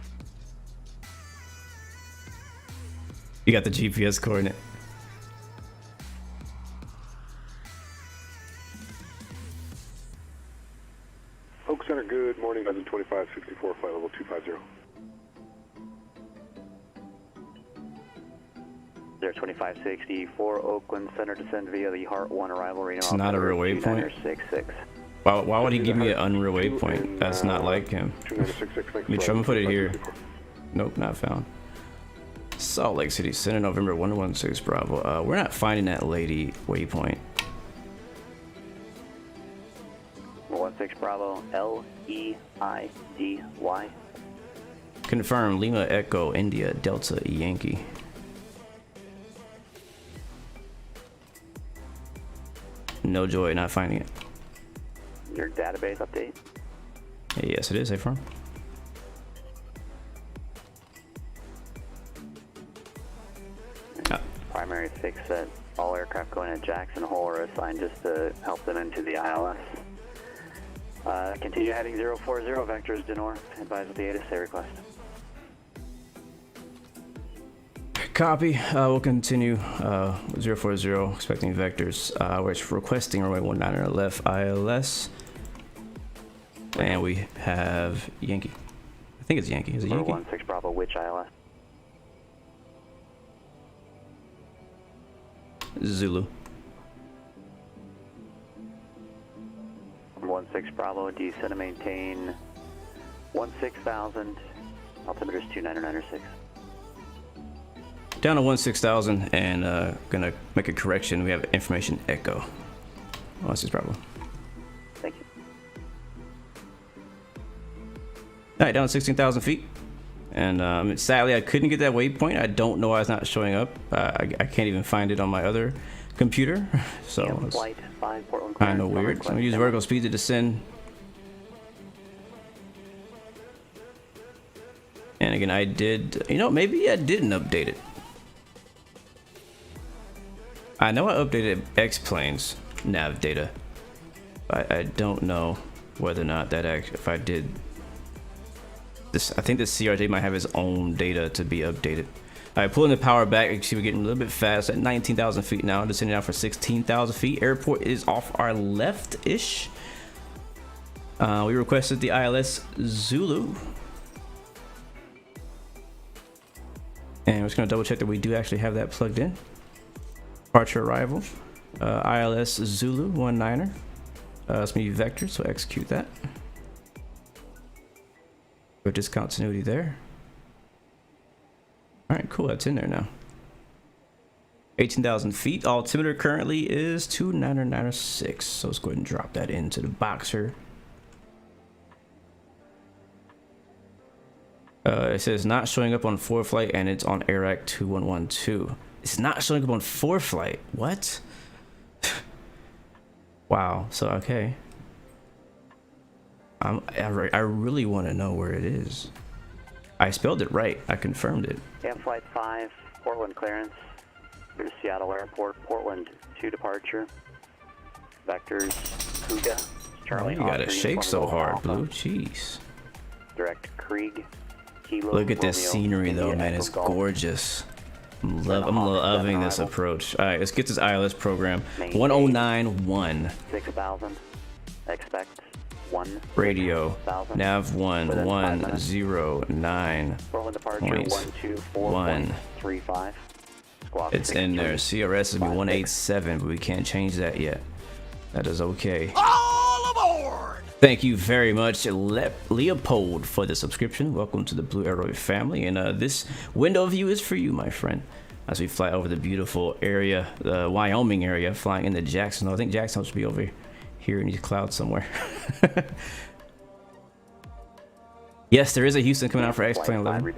You got the GPS coordinate. Oak Center, good morning, Horizon 2564, flight level 250. 2564, Oakland Center, descend via the Heart 1 arrival Reno. It's not a real waypoint. 66. Why would he give me an unreal waypoint? That's not like him. Let me try and put it here. Nope, not found. Salt Lake City Center, November 116 Bravo. We're not finding that lady waypoint. 16 Bravo, L-E-I-D-Y. Confirm, Lima Echo, India, Delta, Yankee. No joy, not finding it. Your database update? Yes, it is, Affirm. Primary fix that all aircraft going to Jackson Hole are assigned just to help them into the ILS. Continue heading 040, vectors Denor. Advise with the ATIS request. Copy. We'll continue 040, expecting vectors. We're requesting runway 19 left ILS. And we have Yankee. I think it's Yankee. Is it Yankee? 16 Bravo, which ILS? Zulu. 16 Bravo, descend and maintain 16,000. Altimeter is 29906. Down to 16,000 and gonna make a correction. We have information echo. 16 Bravo. Thank you. Alright, down to 16,000 feet. And sadly, I couldn't get that waypoint. I don't know why it's not showing up. I can't even find it on my other computer, so it's flight 5, Portland kind of weird. So I'm gonna use vertical speed to descend. And again, I did, you know, maybe I didn't update it. I know I updated X-Planes nav data. I don't know whether or not that actually, if I did this, I think the CRJ might have its own data to be updated. All right, pulling the power back. You can see we're getting a little bit fast at 19,000 feet now, descending out for 16,000 feet. Airport is off our left-ish. We requested the ILS Zulu. And we're just gonna double check that we do actually have that plugged in. Departure arrival. ILS Zulu 19er. It's gonna be vector, so execute that. With discontinuity there. Alright, cool, that's in there now. 18,000 feet. Altimeter currently is 2996. So let's go ahead and drop that into the boxer. It says not showing up on 4 flight and it's on AirAct 2112. It's not showing up on 4 flight. What? Wow. So okay. I really want to know where it is. I spelled it right. I confirmed it. Yeah, flight 5, Portland clearance. Here to Seattle Airport, Portland 2 departure. Vectors, Kuga, Charlie. Oh, you gotta shake so hard, Blue. Jeez. Direct Krieg. Kilo, Look at this Romeo, scenery though, India, man. It's Echo Golf. gorgeous. I'm loving this approach. All right, let's get this ILS program. Main 1091. 6,000. Expect 1. Radio. 6,000. Nav 1 Within 5 minutes. 109. Portland departure 124.35. Squawk It's in there. CRS will be 187, but we can't change that yet. That is okay. All aboard! Thank you very much, Leopold, for the subscription. Welcome to the Blue Arrow family. And this window view is for you, my friend, as we fly over the beautiful area, the Wyoming area, flying into Jacksonville. I think Jacksonville should be over here in these clouds somewhere. Yes, there is a Houston coming out for X-Plane 11,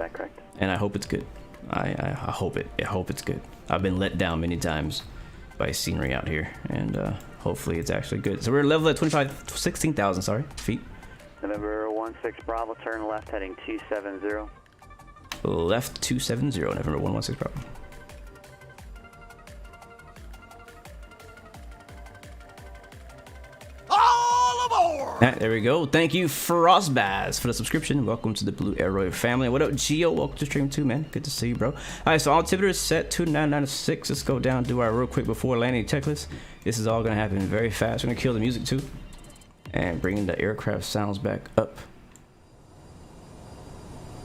and I hope it's good. I hope it's good. I've been let down many times by scenery out here, and hopefully it's actually good. So we're level at 16,000 feet. November 16 Bravo, turn left heading 270. Left 270, November 116 Bravo. All aboard! There we go. Thank you, Frostbaz, for the subscription. Welcome to the Blue Arrow family. What up, Geo? Welcome to stream too, man. Good to see you, bro. All right, so altimeter is set to 996. Let's go down, do our real quick before landing checklist. This is all gonna happen very fast. We're gonna kill the music too, and bringing the aircraft sounds back up.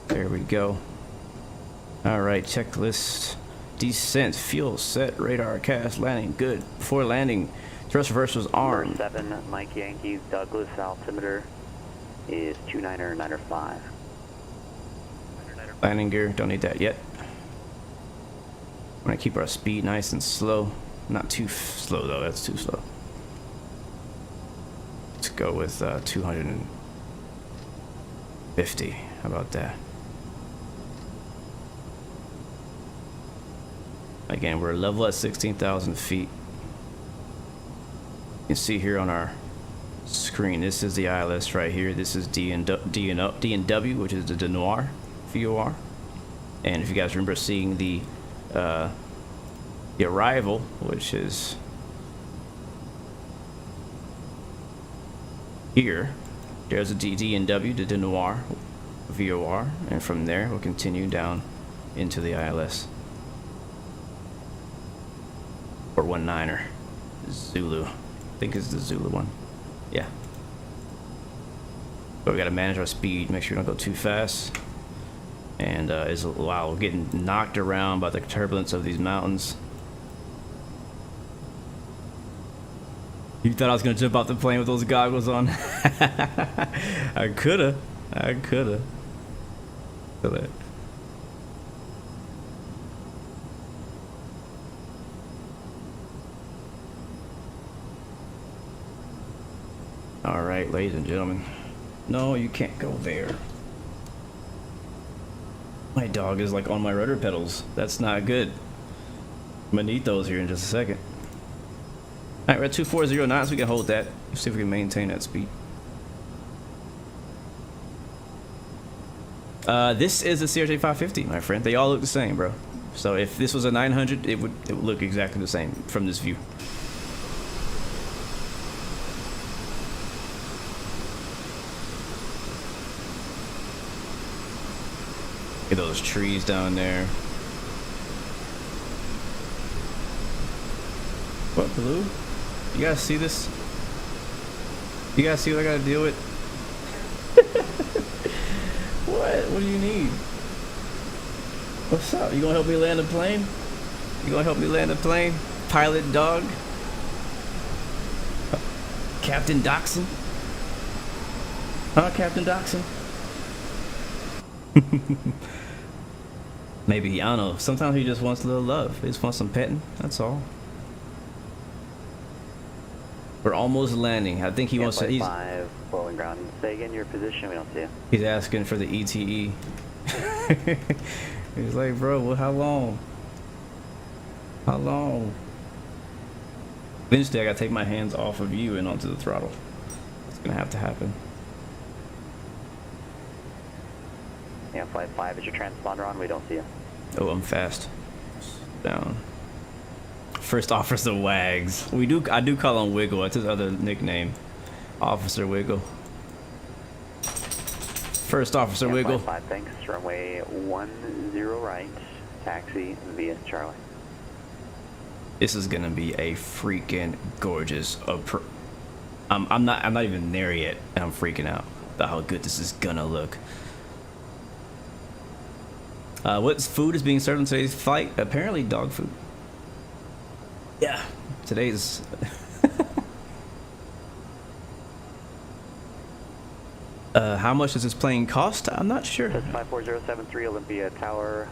There we go. All right, checklist. Descent, fuel set, radar cast, landing good. Before landing, thrust reversals armed. 7 Mike Yankees Douglas, altimeter is 2995. Landing gear, don't need that yet. I'm gonna keep our speed nice and slow. Not too slow though, that's too slow. Let's go with 250. How about that? Again, we're level at 16,000 feet. You can see here on our screen, this is the ILS right here. This is D&W, which is the Denoir VOR. And if you guys remember seeing the arrival, which is here, there's a D&W, the Denoir VOR, and from there we'll continue down into the ILS. Or 19er, Zulu. I think it's the Zulu one. Yeah. But we gotta manage our speed, make sure we don't go too fast. And while we're getting knocked around by the turbulence of these mountains. You thought I was gonna jump off the plane with those goggles on? I coulda. Look at that. All right, ladies and gentlemen. No, you can't go there. My dog is like on my rudder pedals. That's not good. I'm gonna need those here in just a second. Alright, we're at 2409, so we can hold that. Let's see if we can maintain that speed. This is a CRJ 550, my friend. They all look the same, bro. So if this was a 900, it would look exactly the same from this view. Look at those trees down there. What, Blue? You guys see this? You guys see what I gotta deal with? What do you need? What's up? You gonna help me land a plane? You gonna help me land a plane? Pilot dog? Captain Dachshund? Huh, Captain Dachshund? Maybe, I don't know. Sometimes he just wants a little love. He just wants some petting. That's all. We're almost landing. I think he wants to. He's 5, bowling ground. Stay again your position. We don't see you. He's asking for the ETE. He's like, bro, well, how long? How long? Eventually, I gotta take my hands off of you and onto the throttle. It's gonna have to happen. Yeah, flight 5 is your transponder on. We don't see you. Oh, I'm fast. Down. First Officer Wags. I do call him Wiggle. That's his other nickname. Officer Wiggle. First Officer yeah, Wiggle. Flight 5, thanks. Runway 10 right. Taxi via Charlie. This is gonna be a freaking gorgeous. I'm not even there yet, and I'm freaking out about how good this is gonna look. What food is being served on today's flight? Apparently dog food. Yeah, today's... how much does this plane cost? I'm not sure. 54073 Olympia Tower.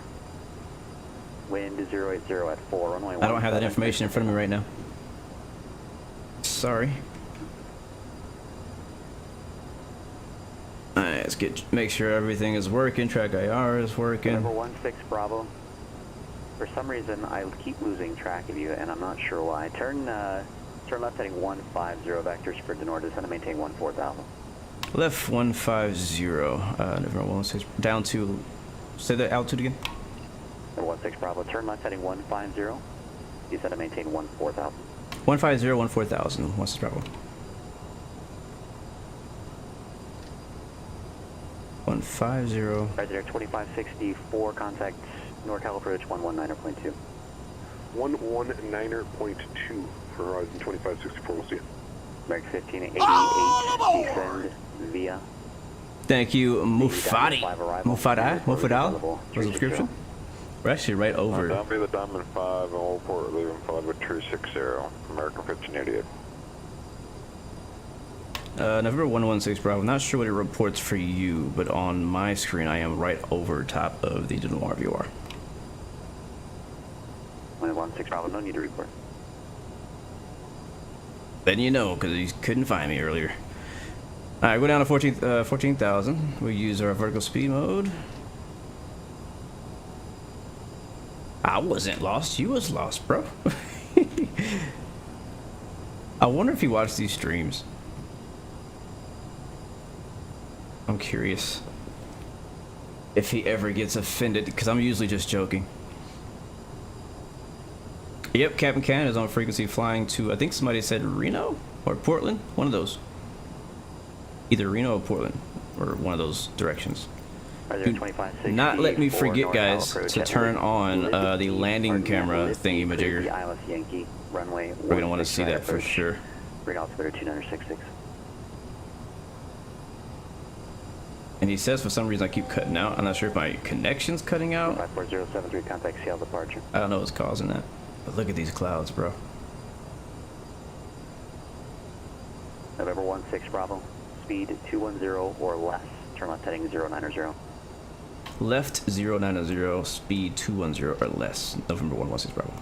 Wind 080 at 4. Runway 1. I don't have that information in front of me right now. Sorry. Alright, let's make sure everything is working. Track IR is working. Number 16 Bravo. For some reason, I keep losing track of you, and I'm not sure why. Turn left heading 150 vectors for Denor, descend and maintain 14,000. Left 150. November 16 down to. Say the altitude again. Number 16 Bravo. Turn left heading 150. Descend and maintain 14,000. 150, 14,000. 16 Bravo. 150. Right there, 2564. Contact NorCal approach 119.2. 119.2 for Horizon 2564. We'll see you. American 1588. Descend via. Thank you, Mufadi. Mufadal for subscription. We're actually right over. Down be the Diamond 5 and Old Port, leaving followed with 260. American 1588. November 116 Bravo. I'm not sure what it reports for you, but on my screen I am right over top of the Denor VOR. 116 Bravo, no need to report. Then you know, because he couldn't find me earlier. Alright, go down to 14,000. We use our vertical speed mode. I wasn't lost. You was lost, bro. I wonder if he watched these streams. I'm curious if he ever gets offended, because I'm usually just joking. Yep, Captain Can is on frequency flying to, I think somebody said Reno or Portland, one of those. Either Reno or Portland, or one of those directions. Do not let me forget, guys, to turn on the landing camera thingy-majigger. We're going to want to see that for sure. Bring altimeter 2966. And he says for some reason I keep cutting out. I'm not sure if my connection's cutting out. 54073, contact Seattle departure. I don't know what's causing that. But look at these clouds, bro. November 16 Bravo, speed 210 or less. Turn left heading 090. Left 090, speed 210 or less. November 116 Bravo.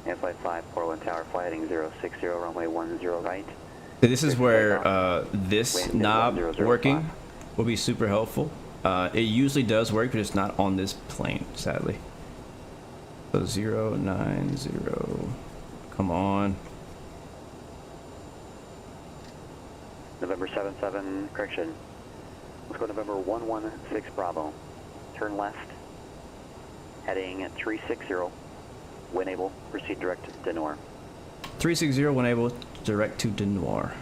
And flight 5, Portland Tower, flight heading 060, runway 10 right. So this is where this knob working will be super helpful. It usually does work, but it's not on this plane, sadly. So 090. Come on. November 77, correction. Let's go November 116 Bravo. Turn left. Heading at 360. When able, proceed direct to Denor. 360 when able, direct to Denor.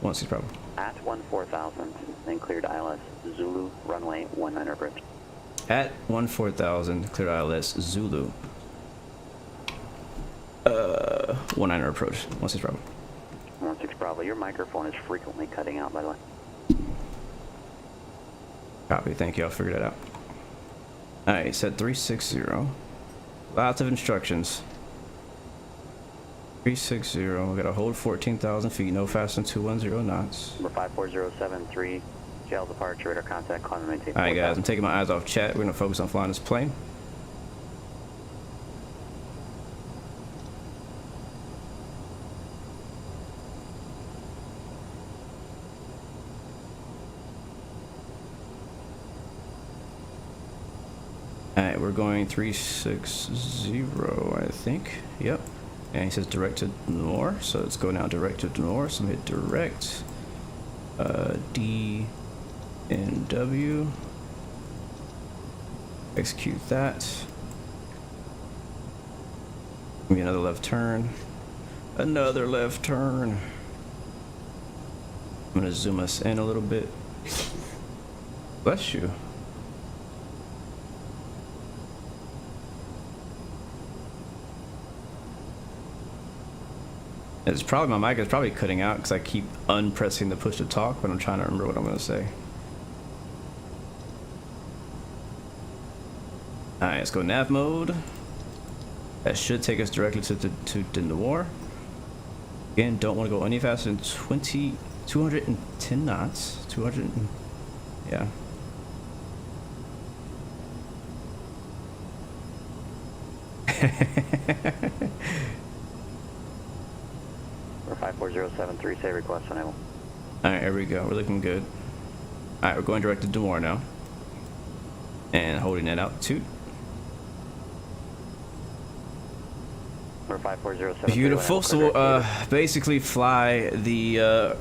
16 Bravo. At 14,000, then cleared ILS Zulu, runway 19 approach. At 14,000, cleared ILS Zulu. 19 approach. 16 Bravo. 16 Bravo, your microphone is frequently cutting out, by the way. Copy, thank you, I'll figure that out. Alright, set 360. Lots of instructions. 360, we gotta hold 14,000 feet, no faster than 210 knots. Number 54073, JL departure, radar contact, climb and maintain. Alright guys, I'm taking my eyes off chat, we're gonna focus on flying this plane. Alright, we're going 360, I think. Yep. And he says direct to Denor, so let's go now direct to Denor. So I'm hit direct. D and W. Execute that. Give me another left turn. Another left turn. I'm gonna zoom us in a little bit. Bless you. It's probably, my mic is probably cutting out because I keep unpressing the push to talk when I'm trying to remember what I'm going to say. Alright, let's go nav mode. That should take us directly to Denor. Again, don't want to go any faster than 210 knots. 200, yeah. Or 54073, say request enable. Alright, here we go. We're looking good. Alright, we're going direct to Denor now. And holding that altitude. Or 54073. Beautiful. So we'll basically fly the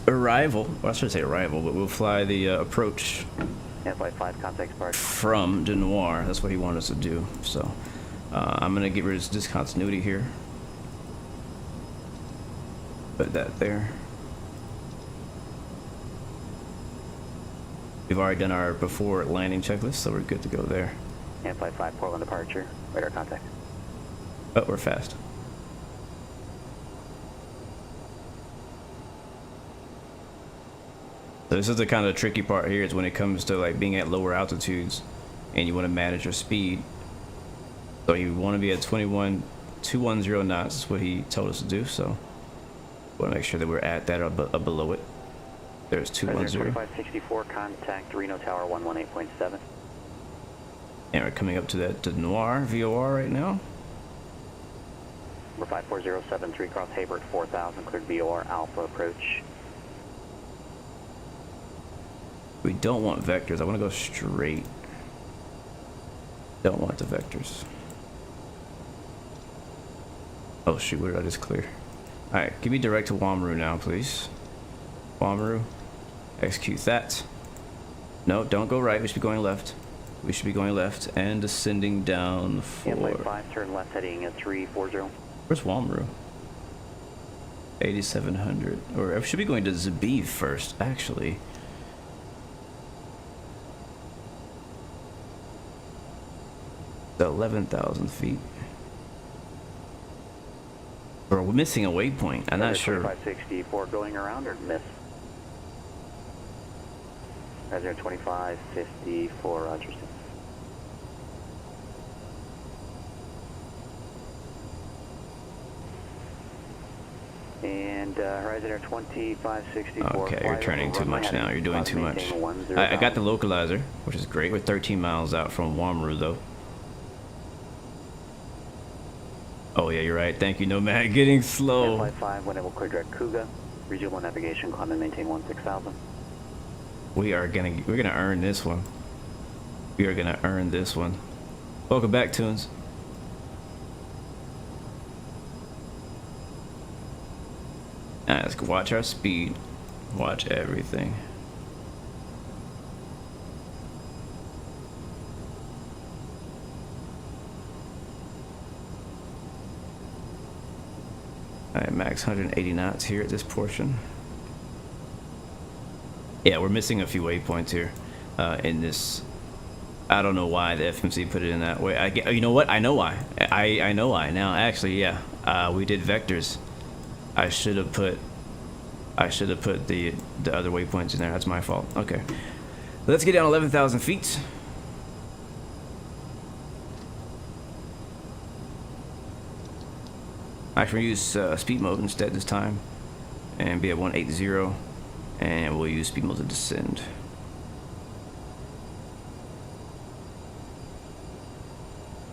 arrival. Well, I shouldn't say arrival, but we'll fly the approach. Yeah, flight 5, contact part. From Denor. That's what he wanted us to do. So I'm going to get rid of this discontinuity here. Put that there. We've already done our before landing checklist, so we're good to go there. And flight 5, Portland departure, radar contact. But we're fast. So this is the kind of tricky part here, is when it comes to like being at lower altitudes and you want to manage your speed. So you want to be at 210 knots, is what he told us to do, so want to make sure that we're at that or below it. There's 210. 2564, contact Reno Tower 118.7. And we're coming up to that Denor VOR right now. Number 54073, cross Haber at 4000, cleared VOR Alpha approach. We don't want vectors. I want to go straight. Don't want the vectors. Oh shoot, what did I just clear? Alright, give me direct to Wamaru now, please. Wamaru. Execute that. No, don't go right. We should be going left. We should be going left and descending down for... And flight 5, turn left heading at 340. Where's Wamaru? 8700. Or I should be going to Zabiv first, actually. The 11,000 feet. Or we're missing a waypoint. I'm not sure. 2564 going around or miss? Guys, 2554, Roger. And Horizon Air 2564. Okay, you're turning too much now. You're doing too much. I got the localizer, which is great. We're 13 miles out from Wamaru, though. Oh yeah, you're right. Thank you, Nomad. Getting slow. Flight 5, when able clear direct Kuga. Resume on navigation, climb and maintain 16,000. We're gonna earn this one. We are gonna earn this one. Welcome back, Tunes. Let's watch our speed. Watch everything. Alright, max 180 knots here at this portion. Yeah, we're missing a few waypoints here in this. I don't know why the FMC put it in that way. You know what? I know why. I know why now. Actually, yeah, we did vectors. I should have put the other waypoints in there. That's my fault. Okay, let's get down 11,000 feet. Actually, use speed mode instead this time, and be at 180, and we'll use speed mode to descend.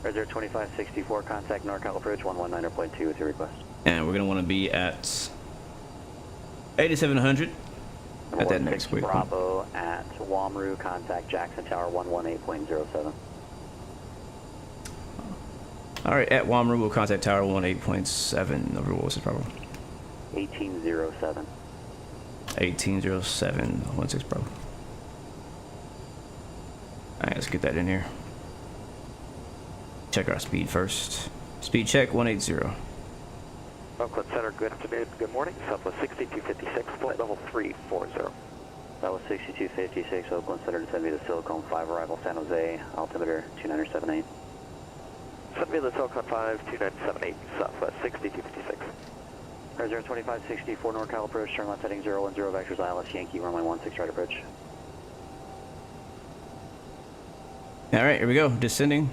Red 2564, contact NorCal approach 119.2 with your request. And we're gonna want to be at 8,700 at that next waypoint. Bravo at Wamru, contact Jackson Tower 118.07. All right, at Wamru, we'll contact Tower 18.7. Over what was it, Bravo? 1807. 1807, 16 Bravo. All right, let's get that in here. Check our speed first. Speed check 180. Oakland Center, good afternoon, good morning. Southwest 6256, flight level 340. Southwest 6256, Oakland Center, send me the Silicon 5, arrival San Jose, altimeter 2978. Send me the Silicon 5, 2978, Southwest 6256. Red 2564, NorCal approach, turn left heading 010, vectors ILS Yankee, runway 16 right approach. All right, here we go, descending.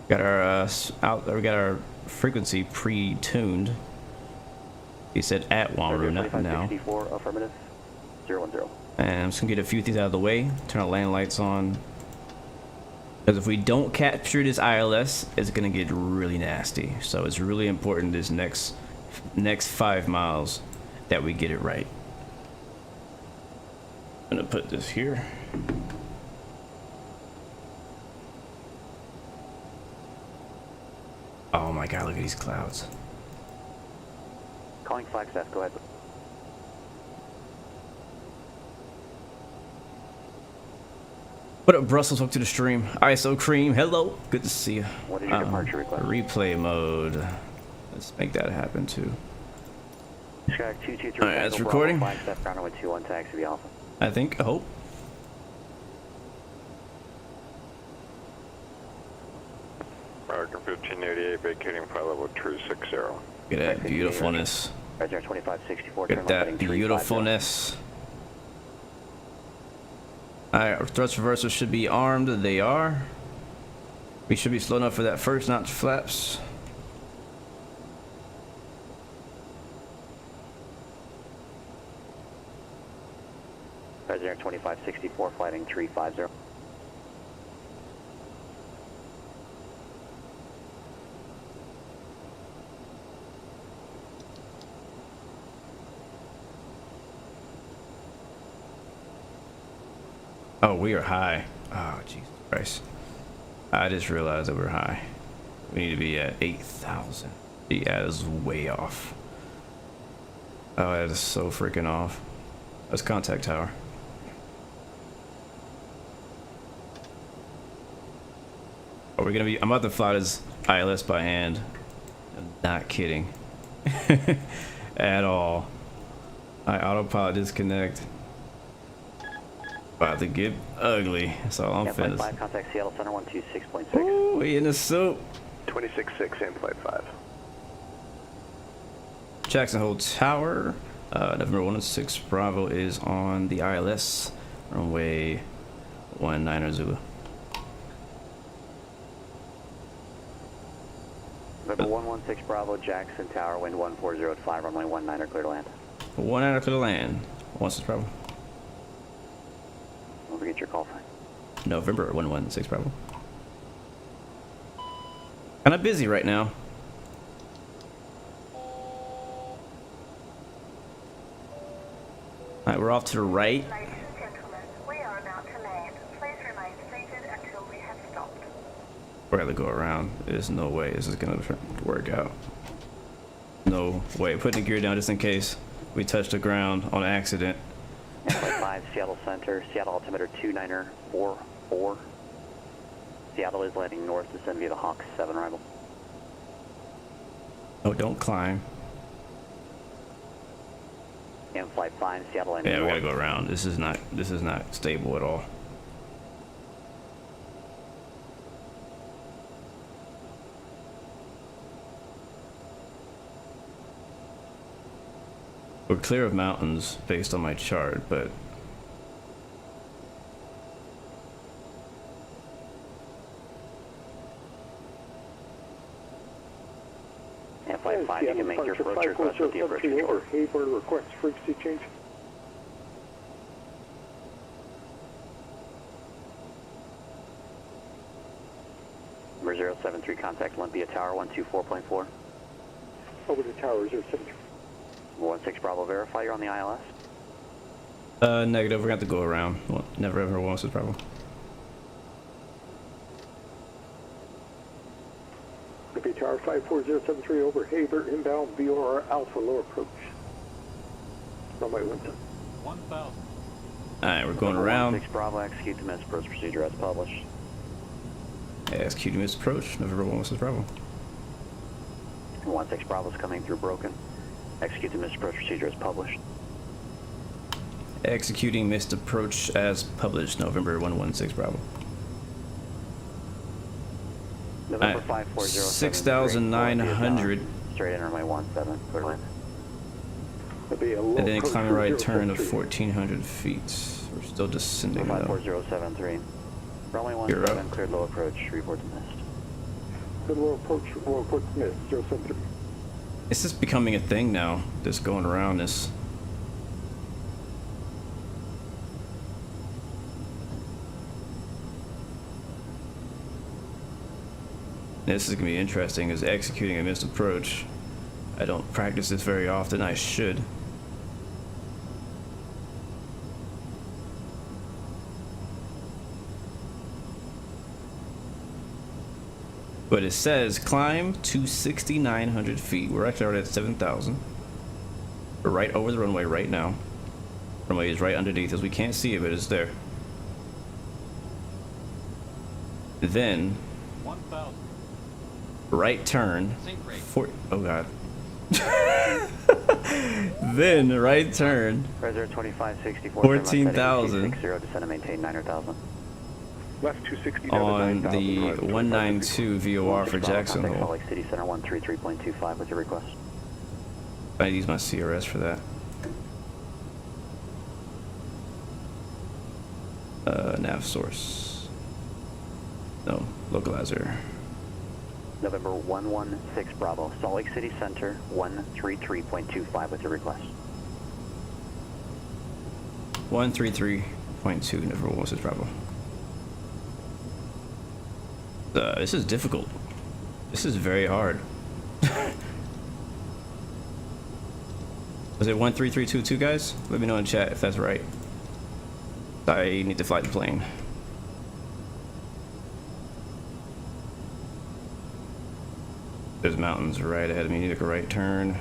Got our we got our frequency pre-tuned. He said at Wamru, not now. Affirmative. 010. And I'm just gonna get a few things out of the way. Turn our land lights on. Because if we don't capture this ILS, it's gonna get really nasty. So it's really important this next 5 miles that we get it right. I'm gonna put this here. Oh my god, look at these clouds. Calling Flagstaff, go ahead. What up, Brussels? Welcome to the stream. ISO Cream, hello. Good to see you. What is your departure request? Replay mode. Let's make that happen too. Skype 223. Alright, that's recording. Flagstaff, ground runway 21, taxi, be Alpha. I think, I hope. American 1588, vacating flight level 260. Look at that beautifulness. Red 2564. Look at that beautifulness. Alright, our thrust reversers should be armed. They are. We should be slow enough for that first notch flaps. Red 2564, flighting 350. Oh, we are high. Oh, Jesus Christ. I just realized that we're high. We need to be at 8,000. Yeah, that is way off. Oh, that is so freaking off. Let's contact tower. Are we gonna be? I'm about to fly this ILS by hand. I'm not kidding. At all. I autopilot disconnect. About to get ugly. That's all I'm finished. Flight 5, contact Seattle Center 126.6. Ooh, we in the soup. 26.6 and flight 5. Jackson Hole Tower. November 16 Bravo is on the ILS. Runway 19 Zulu. November 116 Bravo, Jackson Tower, wind 140 runway 19 clear to land. 19 clear to land. 16 Bravo. Don't forget your call sign. November 116 Bravo. Kind of busy right now. Alright, we're off to the right. Ladies and gentlemen, we are about to land. Please We're gonna go around. There's no way this is gonna work out. No way. Putting the gear down just in case we touch the ground on accident. Flight 5, Seattle Center, Seattle altimeter 2944. Seattle is landing north, descend via the Hawk 7 arrival. Oh, don't climb. And Flight 5, Seattle landing Yeah, we north. gotta go around. This is not stable at all. We're clear of mountains based on my chart, but And Flight 5, you can make your approach request with the approach controller. Haber requests frequency change. Number 073, contact Olympia Tower 124.4. Over to Tower 073. 16 Bravo, verify you're on the ILS. Negative. We're gonna have to go around. Well, never ever once is problem. Olympia Tower 54073 over Haber, inbound VOR Alpha, low approach. Runway 10. 1,000. Alright, we're going around. 16 Bravo, execute the miss approach procedure as published. Executing this approach. Never ever once is problem. 16 Bravo is coming through broken. Execute the missed approach procedure as published. Executing missed approach as published. November 116 Bravo. November 540. 6,900. Straight in runway 17, clear land. And then climbing right turn of 1,400 feet. We're still descending though. 54073. Runway 17, cleared low approach, report to missed. Good low approach, missed, 073. It's just becoming a thing now, this going around this. This is gonna be interesting, is executing a missed approach. I don't practice this very often, I should. But it says climb to 6,900 feet. We're actually already at 7,000. We're right over the runway right now. Runway is right underneath us. We can't see it, but it's there. Then, 1,000. right turn. Oh god. Then right turn. 2564. 14,000. Descend and maintain 9,000. Left 260 on the 192 VOR for Jackson Hole. Salt Lake City Center 133.25 with your request. I use my CRS for that. Nav source. No, localizer. November 116 Bravo, Salt Lake City Center 133.25 with your request. 133.2, November 116 Bravo. This is difficult. This is very hard. Was it 13322, guys? Let me know in chat if that's right. I need to fly the plane. There's mountains right ahead of me. Need to go right turn.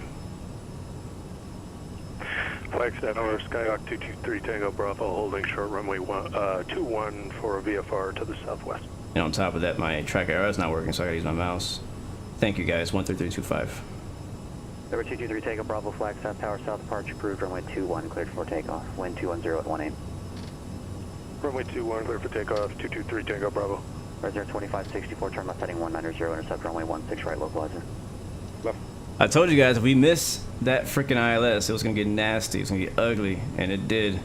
Flagstaff Tower, Skyhawk 223 Tango Bravo, holding short runway 21 for a VFR to the southwest. And on top of that, my track arrow is not working, so I gotta use my mouse. Thank you guys, 13325. Number 223 Takeoff Bravo, Flagstaff Tower, south departure approved, runway 21, cleared for takeoff. Wind 210 at 18. Runway 21, clear for takeoff, 223 Tango Bravo. 2564, turn left heading 190, intercept runway 16 right localizer. Left. I told you guys, if we miss that freaking ILS, it was gonna get nasty, it was gonna get ugly, and it did.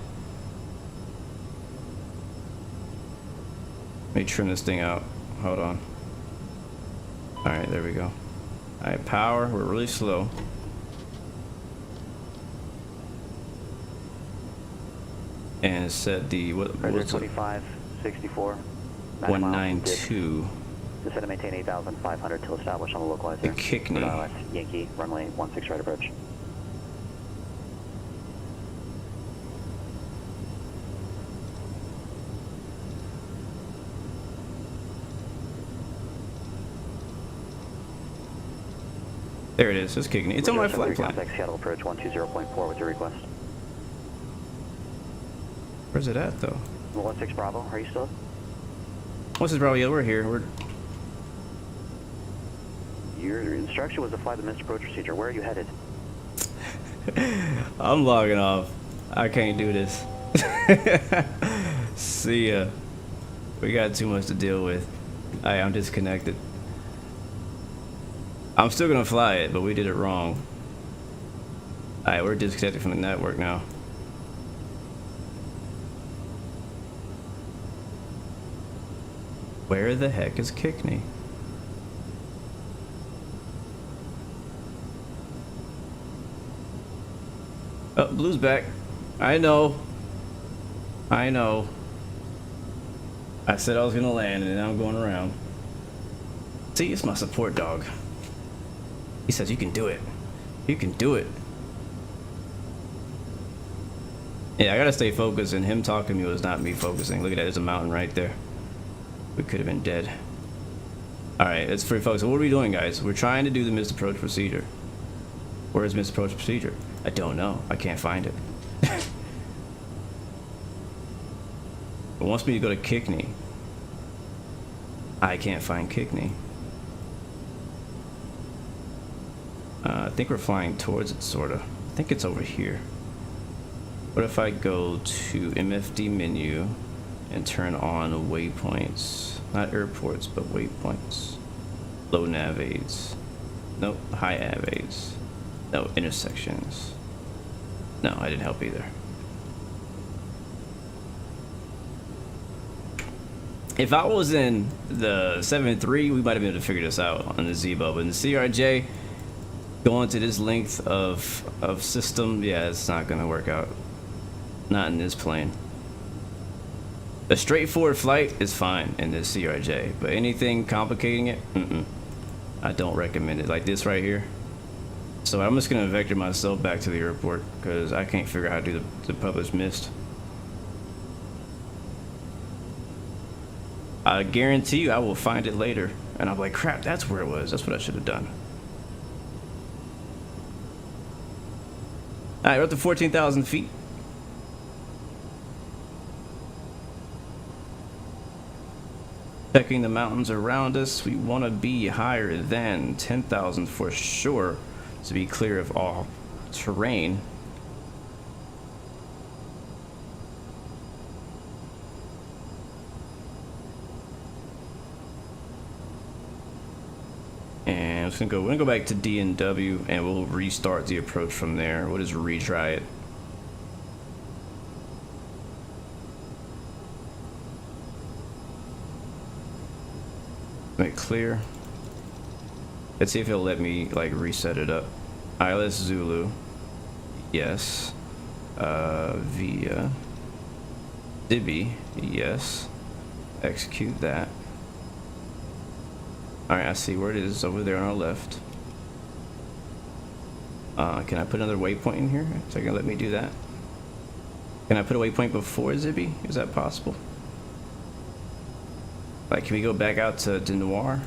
Let me trim this thing out. Hold on. Alright, there we go. Alright, power, we're really slow. And it said the, what was it? 2564. 192. Descend and maintain 8,500 till established on the localizer. The Kickney. Yankee, runway 16 right approach. There it is. It's kicking. It's on my flight plan. Contact Seattle approach 120.4 with your request. Where's it at though? 16 Bravo, are you still? What's this, Bravo? Yeah, we're here. Your instruction was to fly the missed approach procedure. Where are you headed? I'm logging off. I can't do this. See ya. We got too much to deal with. I'm disconnected. I'm still gonna fly it, but we did it wrong. Alright, we're disconnected from the network now. Where the heck is Kickney? Oh, Blue's back. I know. I know. I said I was gonna land and now I'm going around. See, it's my support dog. He says you can do it. You can do it. Yeah, I gotta stay focused, and him talking to me was not me focusing. Look at that, there's a mountain right there. We could have been dead. Alright, let's free focus. So what are we doing, guys? We're trying to do the missed approach procedure. Where is missed approach procedure? I don't know. I can't find it. It wants me to go to Kickney. I can't find Kickney. I think we're flying towards it, sorta. I think it's over here. What if I go to MFD menu and turn on waypoints? Not airports, but waypoints. Low nav aids. Nope, high nav aids. No, intersections. No, I didn't help either. If I was in the 7.3, we might have been able to figure this out on the Z-Bub. But in the CRJ, going to this length of system, yeah, it's not gonna work out. Not in this plane. A straightforward flight is fine in this CRJ, but anything complicating it, I don't recommend it. Like this right here. So I'm just gonna vector myself back to the airport because I can't figure out how to do the published mist. I guarantee you I will find it later and I'm like, crap, that's where it was. That's what I should have done. Alright, we're up to 14,000 feet. Checking the mountains around us, we want to be higher than 10,000 for sure to be clear of all terrain. And I'm just we're gonna go back to D&W and we'll restart the approach from there. We'll just retry it. Make clear. Let's see if it'll let me like reset it up. ILS Zulu. Yes. Via Dibby. Yes. Execute that. Alright, I see where it is over there on our left. Can I put another waypoint in here? Is it gonna let me do that? Can I put a waypoint before Zibby? Is that possible? Like, can we go back out to Noir?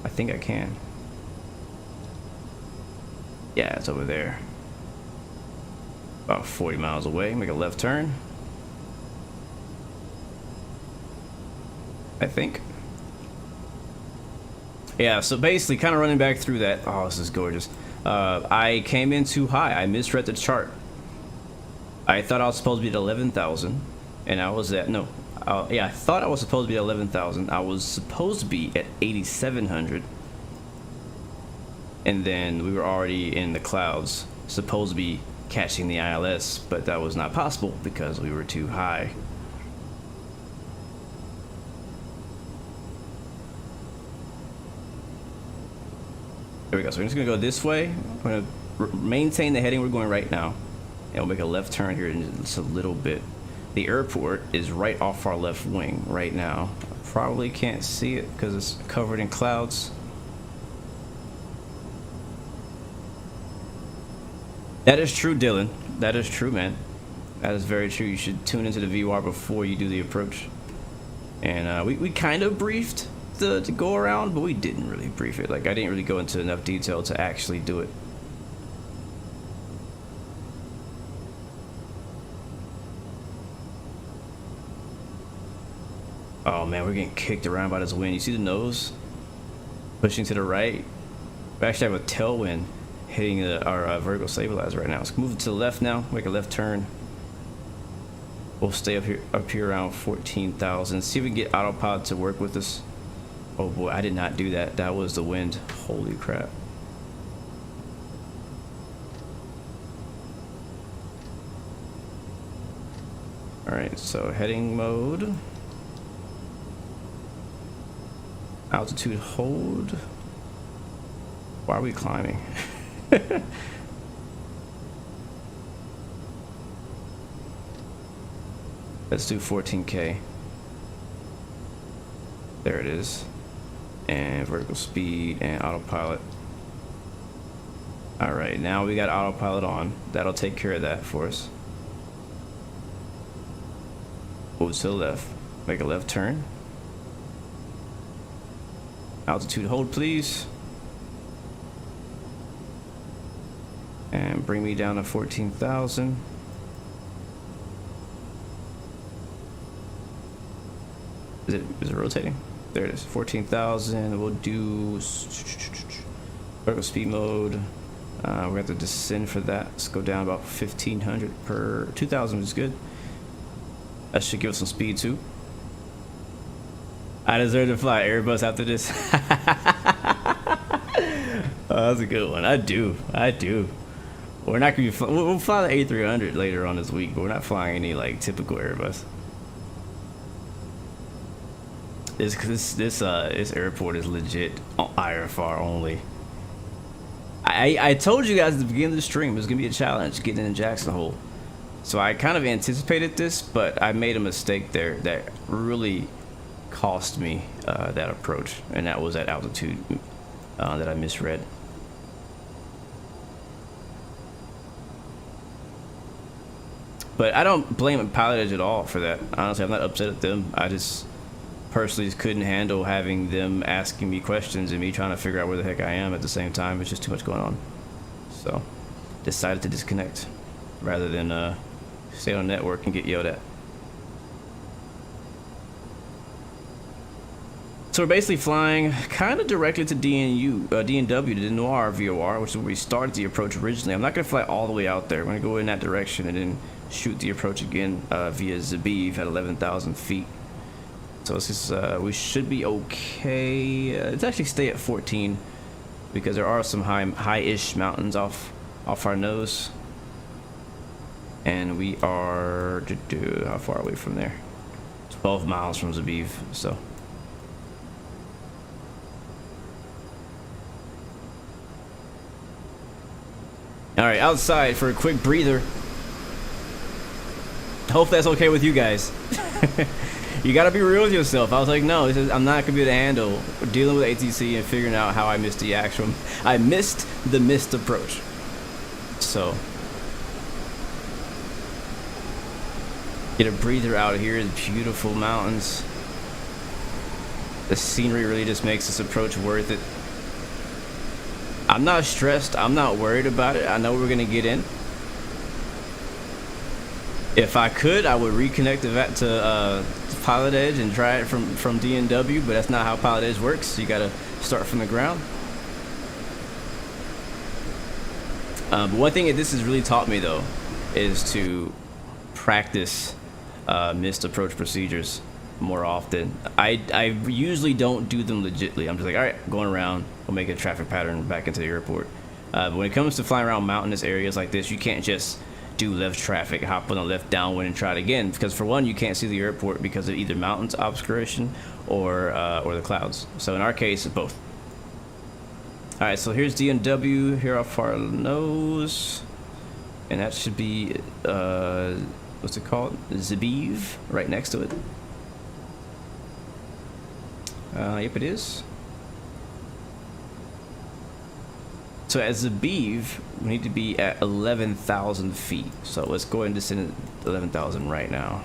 I think I can. Yeah, it's over there. About 40 miles away. Make a left turn. I think. Yeah, so basically kind of running back through that. Oh, this is gorgeous. I came in too high. I misread the chart. I thought I was supposed to be at 11,000 and I was at, no. Yeah, I thought I was supposed to be at 11,000. I was supposed to be at 8,700. And then we were already in the clouds, supposed to be catching the ILS, but that was not possible because we were too high. There we go. So we're just gonna go this way. We're gonna maintain the heading we're going right now, and we'll make a left turn here in just a little bit. The airport is right off our left wing right now. Probably can't see it because it's covered in clouds. That is true, Dylan. That is true, man. That is very true. You should tune into the VOR before you do the approach. And we kind of briefed the go around, but we didn't really brief it. Like, I didn't really go into enough detail to actually do it. Oh man, we're getting kicked around by this wind. You see the nose pushing to the right? We actually have a tailwind hitting our vertical stabilizer right now. Let's move it to the left now. Make a left turn. We'll stay up here around 14,000. See if we can get autopilot to work with us. Oh boy, I did not do that. That was the wind. Holy crap. All right, so heading mode. Altitude hold. Why are we climbing? Let's do 14K. There it is. And vertical speed and autopilot. All right, now we got autopilot on. That'll take care of that for us. Move to the left. Make a left turn. Altitude hold, please. And bring me down to 14,000. Is it rotating? There it is, 14,000. We'll do vertical speed mode. We have to descend for that. Let's go down about 1,500 per 2,000 is good. That should give us some speed too. I deserve to fly Airbus after this. Oh, that's a good one. I do. We're not gonna be. We'll fly the A300 later on this week, but we're not flying any like typical Airbus. This airport is legit IFR only. I told you guys at the beginning of the stream it was gonna be a challenge getting in Jackson Hole, so I kind of anticipated this, but I made a mistake there that really cost me that approach, and that was at altitude that I misread. But I don't blame Pilotedge at all for that. Honestly, I'm not upset at them. I just personally couldn't handle having them asking me questions and me trying to figure out where the heck I am at the same time. It's just too much going on. So decided to disconnect rather than stay on network and get yelled at. So we're basically flying kind of directly to DNW, to the Noir VOR, which is where we started the approach originally. I'm not going to fly all the way out there. I'm going to go in that direction and then shoot the approach again via Zabiv at 11,000 feet. So it's just, we should be okay. Let's actually stay at 14 because there are some high-ish mountains off our nose. And we are, how far are we from there? 12 miles from Zabiv, so. All right, outside for a quick breather. Hope that's okay with you guys. You gotta be real with yourself. I was like, no, I'm not gonna be able to handle dealing with ATC and figuring out how I missed the actual. I missed the missed approach. So get a breather out here. Beautiful mountains. The scenery really just makes this approach worth it. I'm not stressed. I'm not worried about it. I know we're gonna get in. If I could, I would reconnect to Pilotedge and try it from DNW, but that's not how Pilotedge works. You gotta start from the ground. But one thing that this has really taught me though is to practice missed approach procedures more often. I usually don't do them legitly. I'm just like, all right, going around, we'll make a traffic pattern back into the airport. But when it comes to flying around mountainous areas like this, you can't just do left traffic, hop on the left downwind and try it again, because for one, you can't see the airport because of either mountains obscuration or the clouds. So in our case, it's both. All right, so here's DNW here off our nose, and that should be what's it called? Zabiv, right next to it. Yep, it is. So at Zabiv, we need to be at 11,000 feet. So let's go ahead and descend at 11,000 right now.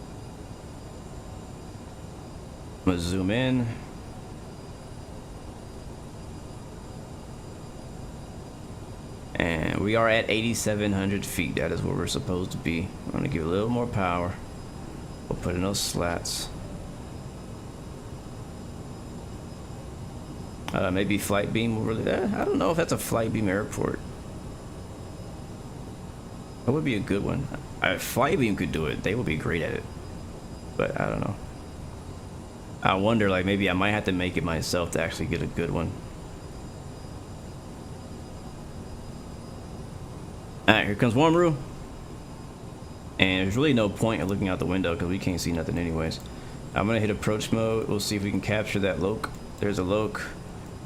I'm gonna zoom in. And we are at 8,700 feet. That is where we're supposed to be. I'm gonna give it a little more power. We'll put in those slats. Maybe flight beam will really. I don't know if that's a flight beam airport. That would be a good one. Flight beam could do it. They would be great at it. But I don't know. I wonder, like, maybe I might have to make it myself to actually get a good one. Alright, here comes Warmru. And there's really no point in looking out the window because we can't see nothing anyways. I'm gonna hit approach mode. We'll see if we can capture that loc. There's a loc.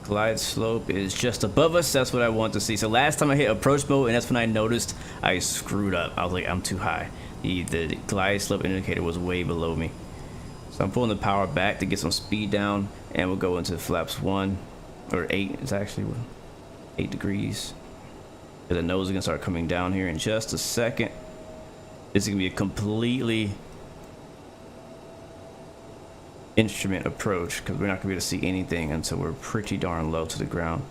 Glide slope is just above us. That's what I want to see. So last time I hit approach mode, and that's when I noticed I screwed up. I was like, I'm too high. The glide slope indicator was way below me. So I'm pulling the power back to get some speed down, and we'll go into flaps 1 or 8. It's actually 8 degrees. The nose is gonna start coming down here in just a second. This is gonna be a completely instrument approach because we're not gonna be able to see anything until we're pretty darn low to the ground.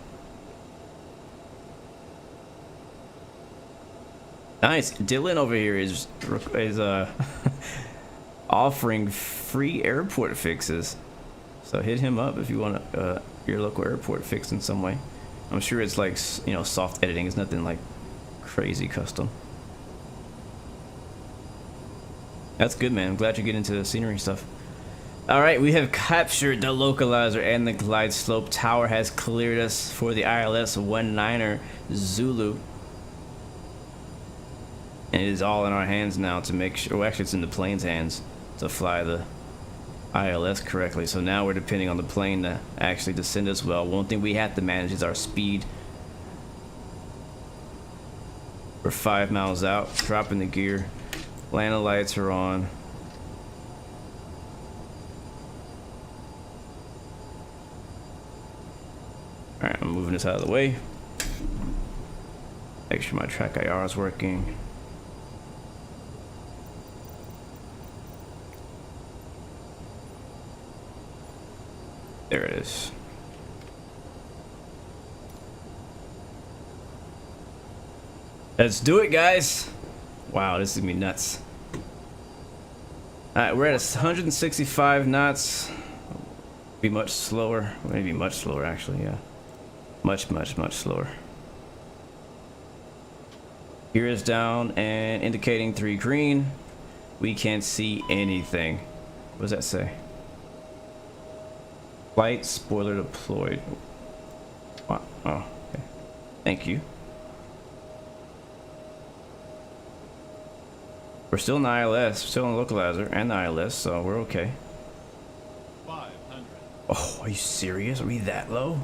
Nice. Dylan over here is offering free airport fixes, so hit him up if you want your local airport fixed in some way. I'm sure it's like, you know, soft editing. It's nothing like crazy custom. That's good, man. I'm glad you get into the scenery stuff. All right, we have captured the localizer and the glide slope. Tower has cleared us for the ILS 19er Zulu. And it is all in our hands now to make sure, well, actually it's in the plane's hands to fly the ILS correctly. So now we're depending on the plane to actually descend as well. One thing we have to manage is our speed. We're 5 miles out, dropping the gear. Landing lights are on. Alright, I'm moving this out of the way. Make sure my track IR is working. There it is. Let's do it, guys. Wow, this is gonna be nuts. Alright, we're at 165 knots. Be much slower. Maybe much slower, actually, yeah. Much slower. Gear is down and indicating 3 green. We can't see anything. What does that say? Flight spoiler deployed. Wow. Oh, okay. Thank you. We're still in the ILS, still in the localizer and the ILS, so we're okay. 500. Oh, are you serious? Are we that low?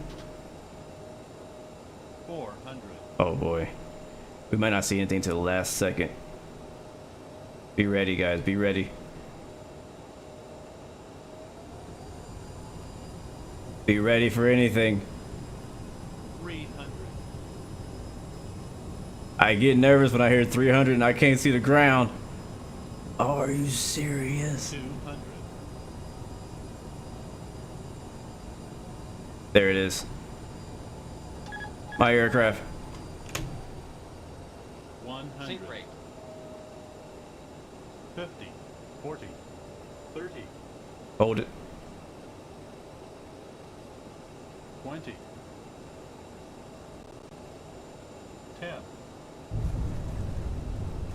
400. Oh boy. We might not see anything till the last second. Be ready, guys. Be ready. Be ready for anything. 300. I get nervous when I hear 300 and I can't see the ground. Oh, are you serious? 200. There it is. My aircraft. 100. Seat rate. 50. 40. 30. Hold it. 20. 10.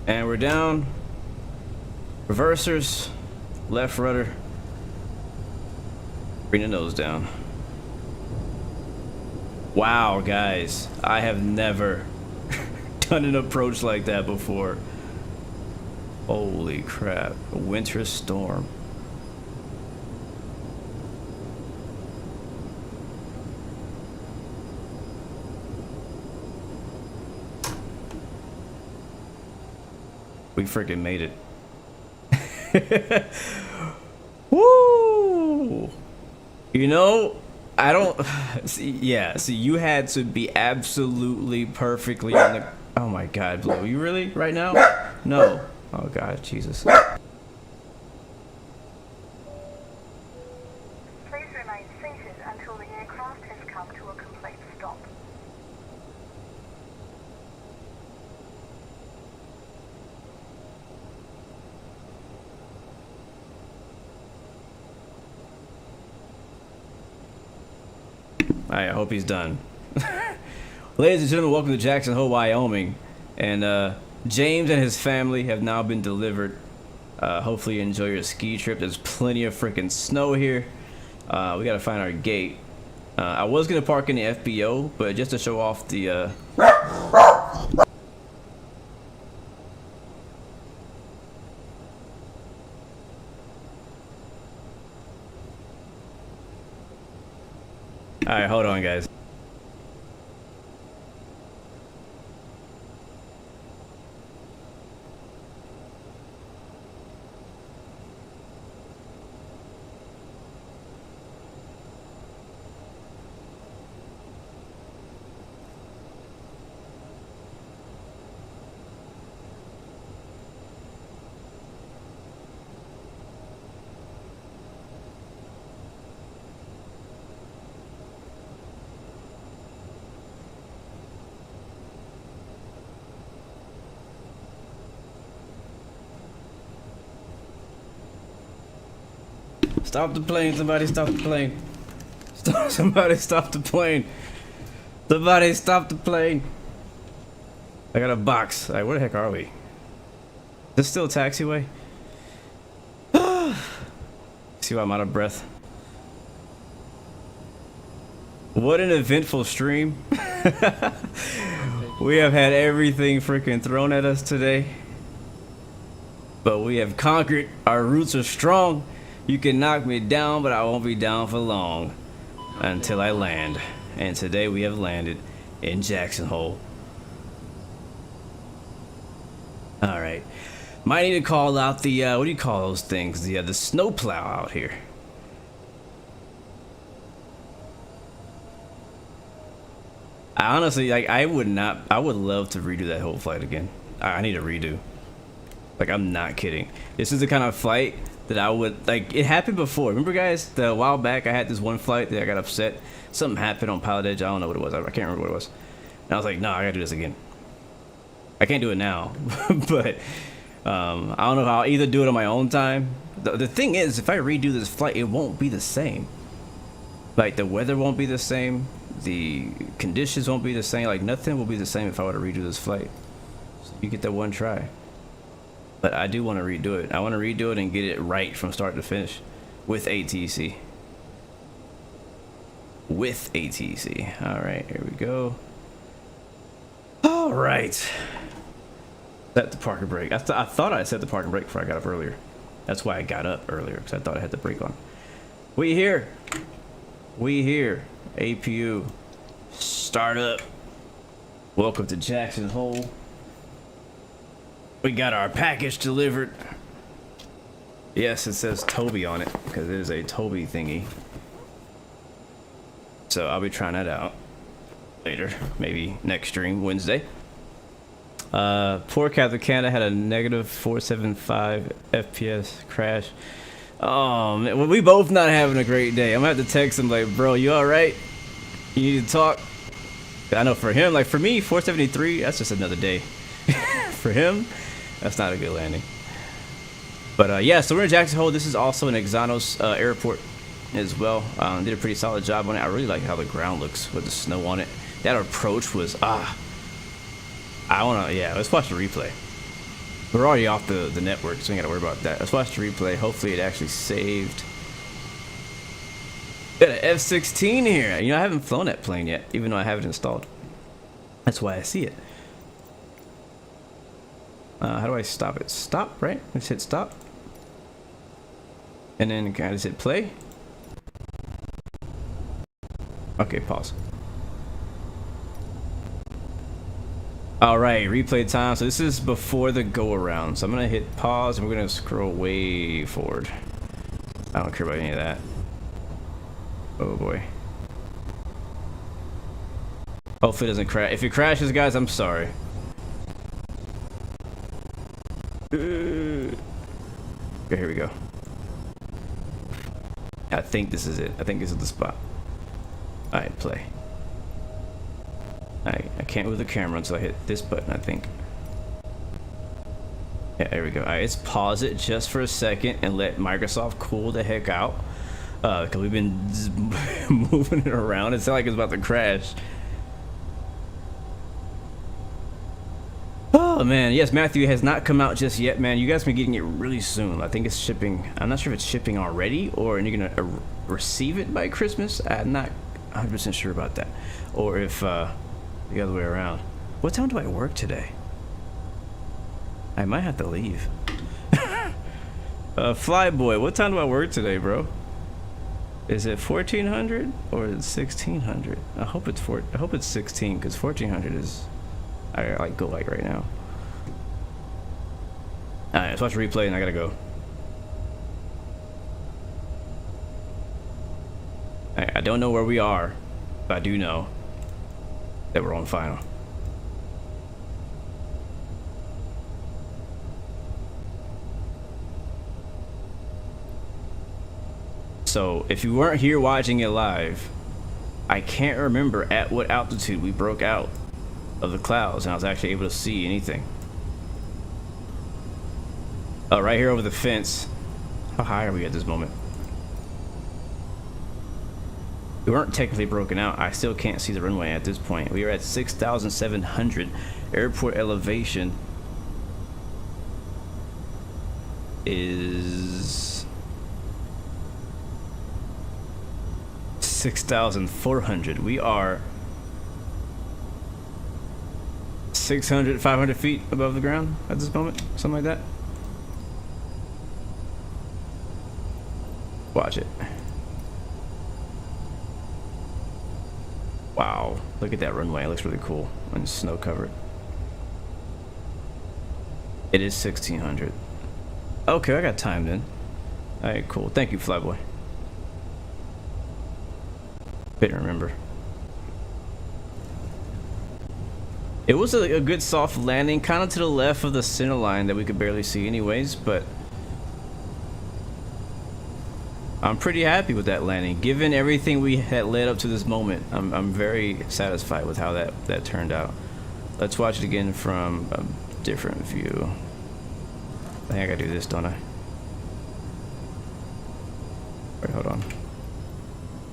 And we're down. Reversers. Left rudder. Bring the nose down. Wow, guys. I have never done an approach like that before. Holy crap. A winter storm. We freaking made it. Woo! You know, I don't see. Yeah, see, you had to be absolutely perfectly on the. Oh my God, Blue! You really right now? No. Oh God, Jesus. I hope he's done. Ladies and gentlemen, welcome to Jackson Hole, Wyoming. And James and his family have now been delivered. Hopefully you enjoy your ski trip. There's plenty of freaking snow here. We gotta find our gate. I was gonna park in the FBO, but just to show off the Alright, hold on guys. Stop the plane, somebody stop the plane. Somebody stop the plane. Somebody stop the plane. I got a box. Alright, where the heck are we? Is this still a taxiway? See why I'm out of breath. What an eventful stream. We have had everything freaking thrown at us today. But we have conquered. Our roots are strong. You can knock me down, but I won't be down for long until I land. And today we have landed in Jackson Hole. All right, might need to call out the what do you call those things? The snowplow out here. I honestly, like, I would love to redo that whole flight again. I need a redo. Like, I'm not kidding. This is the kind of flight that I would, like, it happened before. Remember guys, a while back I had this one flight that I got upset. Something happened on Pilotedge. I don't know what it was. I can't remember what it was. And I was like, no, I gotta do this again. I can't do it now. But I don't know how. I'll either do it on my own time. The thing is, if I redo this flight, it won't be the same. Like, the weather won't be the same. The conditions won't be the same. Like, nothing will be the same if I were to redo this flight. So you get that one try. But I do want to redo it. I want to redo it and get it right from start to finish with ATC. With ATC. All right, here we go. All right. Set the parking brake. I thought I set the parking brake before I got up earlier. That's why I got up earlier, because I thought I had the brake on. We here. We here. APU. Start up. Welcome to Jackson Hole. We got our package delivered. Yes, it says Toby on it because it is a Toby thingy. So I'll be trying that out later, maybe next stream, Wednesday. Poor Captain Canada had a negative 475 FPS crash. Oh man, well, we both not having a great day. I'm gonna have to text him like, bro, you all right? You need to talk. I know for him, like for me, 473, that's just another day. For him, that's not a good landing. But yeah, so we're in Jackson Hole. This is also an Axonos airport as well. Did a pretty solid job on it. I really like how the ground looks with the snow on it. That approach was yeah, let's watch the replay. We're already off the network, so we ain't gotta worry about that. Let's watch the replay. Hopefully it actually saved. Got an F-16 here. You know, I haven't flown that plane yet, even though I have it installed. That's why I see it. How do I stop it? Stop, right? Let's hit stop. And then can I just hit play? Okay, pause. Alright, replay time. So this is before the go around. So I'm gonna hit pause and we're gonna scroll way forward. I don't care about any of that. Oh boy. Hopefully it doesn't crash. If it crashes, guys, I'm sorry. Okay, here we go. I think this is it. I think this is the spot. Alright, play. I can't move the camera until I hit this button, I think. Yeah, there we go. Alright, let's pause it just for a second and let Microsoft cool the heck out. Because we've been moving it around. It sounds like it's about to crash. Oh man, yes, Matthew has not come out just yet, man. You guys been getting it really soon. I think it's shipping. I'm not sure if it's shipping already or you're gonna receive it by Christmas. I'm not 100% sure about that, or if the other way around. What time do I work today? I might have to leave. Flyboy, what time do I work today, bro? Is it 1400 or is it 1600? I hope it's 16 because 1400 is I like go like right now. All right, let's watch a replay and I gotta go. I don't know where we are, but I do know that we're on final. So if you weren't here watching it live, I can't remember at what altitude we broke out of the clouds and I was actually able to see anything. Oh, right here over the fence. How high are we at this moment? We weren't technically broken out. I still can't see the runway at this point. We are at 6,700. Airport elevation is 6,400. We are 600, 500 feet above the ground at this moment, something like that. Watch it. Wow, look at that runway. It looks really cool when it's snow covered. It is 1,600. Okay, I got time then. All right, cool. Thank you, Flyboy. Couldn't remember. It was a good soft landing, kind of to the left of the center line that we could barely see anyways, but I'm pretty happy with that landing. Given everything we had led up to this moment, I'm very satisfied with how that turned out. Let's watch it again from a different view. I think I gotta do this, don't I? Wait, hold on.